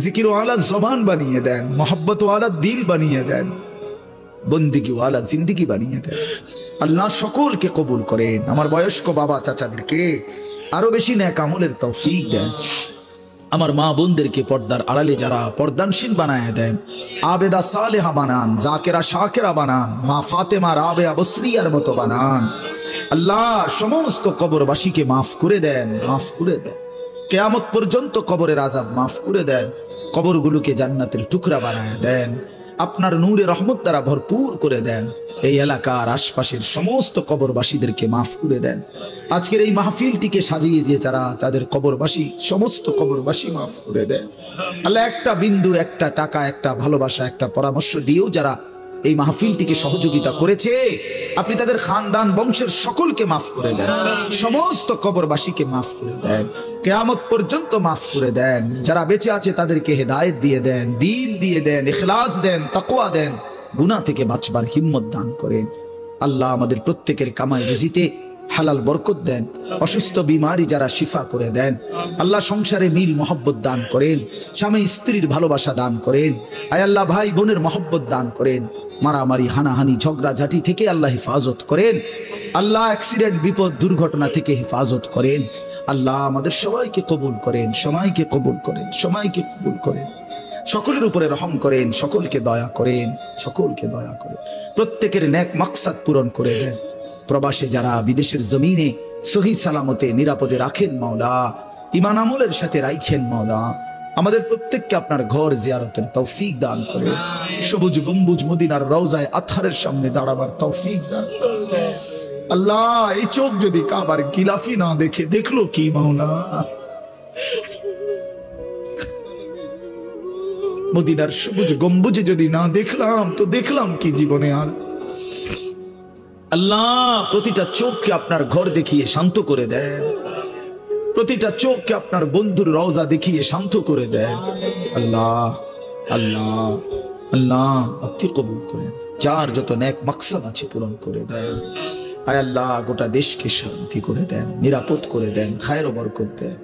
Speaker 1: জিকিরওয়ালা জবান বানিয়ে দেন, মোহব্বতওয়ালা দিল বানিয়ে দেন, বন্দিগিওয়ালা জিন্দিগি বানিয়ে দেন। আল্লাহ সকলকে কবুল করেন। আমার বয়স্ক বাবা চাচাদেরকে আরো বেশি নেক আমলের তৌফিক দেন। আমার মা বোনদেরকে পর্দার আড়ালে যারা পর্দানশীল বানায় দেন, আবেদা সালেহা বানান, জাকেরা শাকেরা বানান, মা ফাতেমা রাবেয়া বসরিয়ার মতো বানান। আল্লাহ সমস্ত কবরবাসীকে মাফ করে দেন, মাফ করে দেন। কিয়ামত পর্যন্ত কবরের আযাব মাফ করে দেন, কবরগুলোকে জান্নাতের টুকরা বানায় দেন, আপনার নূরে রহমত দ্বারা ভরপুর করে দেন। এই এলাকার আশপাশের সমস্ত কবরবাসীদেরকে মাফ করে দেন। আজকের এই মাহফিলটিকে সাজিয়ে দিয়ে যারা তাদের কবরবাসী, সমস্ত কবরবাসী মাফ করে দেন। আল্লাহ একটা বিন্দু, একটা টাকা, একটা ভালোবাসা, একটা পরামর্শ দিয়েও যারা এই মাহফিলটিকে সহযোগিতা করেছে, আপনি তাদের খানদান বংশের সকলকে মাফ করে দেন, সমস্ত কবরবাসীকে মাফ করে দেন, কিয়ামত পর্যন্ত মাফ করে দেন। যারা বেঁচে আছে তাদেরকে হেদায়েত দিয়ে দেন, দ্বীন দিয়ে দেন, ইখলাস দেন, তাকওয়া দেন, গুনাহ থেকে বাঁচবার হিম্মত দান করেন। আল্লাহ আমাদের প্রত্যেকের কামাই রুজিতে হালাল বরকত দেন, অসুস্থ বিমারি যারা শিফা করে দেন। আল্লাহ সংসারে মিল মহব্বত দান করেন, স্বামী স্ত্রীর ভালোবাসা দান করেন। আয় আল্লাহ ভাই বোনের মহব্বত দান করেন, মারামারি হানাহানি ঝগড়াঝাটি থেকে আল্লাহ হেফাজত করেন। আল্লাহ অ্যাক্সিডেন্ট বিপদ দুর্ঘটনা থেকে হেফাজত করেন। আল্লাহ আমাদের সবাইকে কবুল করেন, সবাইকে কবুল করেন, সবাইকে কবুল করেন। সকলের উপরে রহম করেন, সকলকে দয়া করেন, সকলকে দয়া করেন। প্রত্যেকের নেক মাকসাদ পূরণ করে দেন। প্রবাসে যারা বিদেশের জমিনে সহি সালামতে নিরাপদে রাখেন মাওলা, ঈমান আমলের সাথে রাখেন মাওলা। আমাদের প্রত্যেককে আপনার ঘর জিয়ারতের তৌফিক দান করে, সবুজ গম্বুজ মদিনার রওজায়ে আতহারের সামনে দাঁড়াবার তৌফিক দান করে। আল্লাহ এই চোখ যদি কাবার গিলাফি না দেখে, দেখলো কি মাওলা? মদিনার সবুজ গম্বুজে যদি না দেখলাম তো দেখলাম কি জীবনে? আর আল্লাহ প্রতিটা চোখকে আপনার ঘর দেখিয়ে শান্ত করে দেন, প্রতিটা চোখকে আপনার বন্ধুর রওজা দেখিয়ে শান্ত করে দেন। আল্লাহ আল্লাহ আল্লাহ আপনি কবুল করেন, যার যত নেক মাকসাদ আছে পূরণ করে দেন। আয় আল্লাহ গোটা দেশকে শান্তি করে দেন, নিরাপদ করে দেন, খায়ের ও বরকত দেন।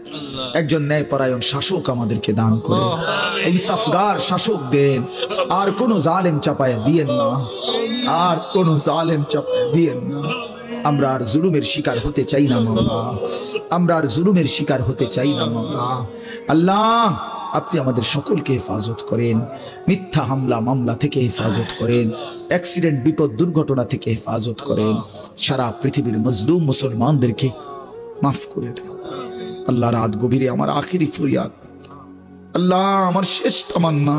Speaker 1: একজন ন্যায়পরায়ণ শাসক আমাদেরকে দান করেন, ইনসাফগার শাসক দেন। আর কোন জালেম চাপায় দিয়েন না, আর কোন জালেম চাপায় দিয়েন না। আমরা আর জুলুমের শিকার হতে চাই না মাওলা, আমরা আর জুলুমের শিকার হতে চাই না মাওলা। আল্লাহ আপনি আমাদের সকলকে হেফাজত করেন, মিথ্যা হামলা মামলা থেকে হেফাজত করেন, অ্যাক্সিডেন্ট বিপদ দুর্ঘটনা থেকে হেফাজত করেন। সারা পৃথিবীর মজলুম মুসলমানদেরকে মাফ করে দেন। আল্লাহ রাত গভীরে আমার আখিরি ফরিয়াদ, আল্লাহ আমার শেষ তামান্না,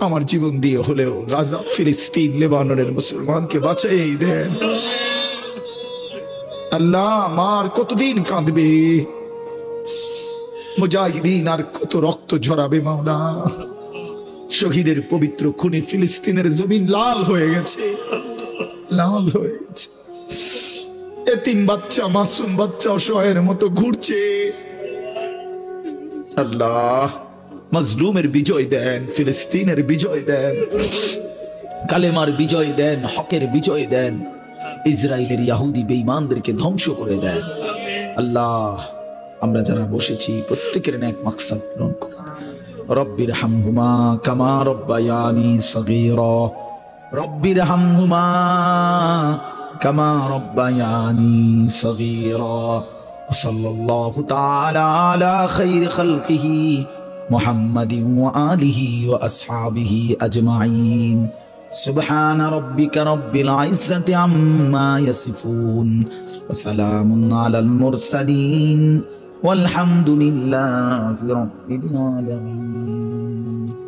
Speaker 1: আমার জীবন দিয়ে হলেও গাজা, ফিলিস্তিন, লেবাননের মুসলমানকে বাঁচাই দেন। আল্লাহ মার কতদিন কাঁদবে, মুজাহিদিন আর কত রক্ত ঝরাবে মাওলা। শহীদের পবিত্র খুনে ফিলিস্তিনের জমিন লাল হয়ে গেছে, লাল হয়ে গেছে। এতিম বাচ্চা, মাসুম বাচ্চা অসহায়ের মতো ঘুরছে। আল্লাহ মজলুমের বিজয় দেন, ফিলিস্তিনের বিজয় দেন, কালেমার বিজয় দেন, হকের বিজয় দেন। ইসরায়েলের ইহুদি বেঈমানদেরকে ধ্বংস করে দেন। আল্লাহ আমরা যারা বসেছি প্রত্যেকের নেক মাকসাদ পূরণ করুন। রব্বির হামহুমা কামা রব্বায়ানি সগীরা, রব্বির হামহুমা কামা রব্বায়ানি সগীরা। সাল্লাল্লাহু তাআলা আলা খায়রি খালকিহি মুহাম্মাদিন ওয়া আলিহি ওয়া আসহাবিহি আজমাইন। সুবহানা রাব্বিকা রাব্বিল ইজ্জাতি আম্মা ইয়াসিফুন ওয়া সালামুন আলাল মুরসালিন ওয়ালহামদুলিল্লাহি রাব্বিল আলামিন।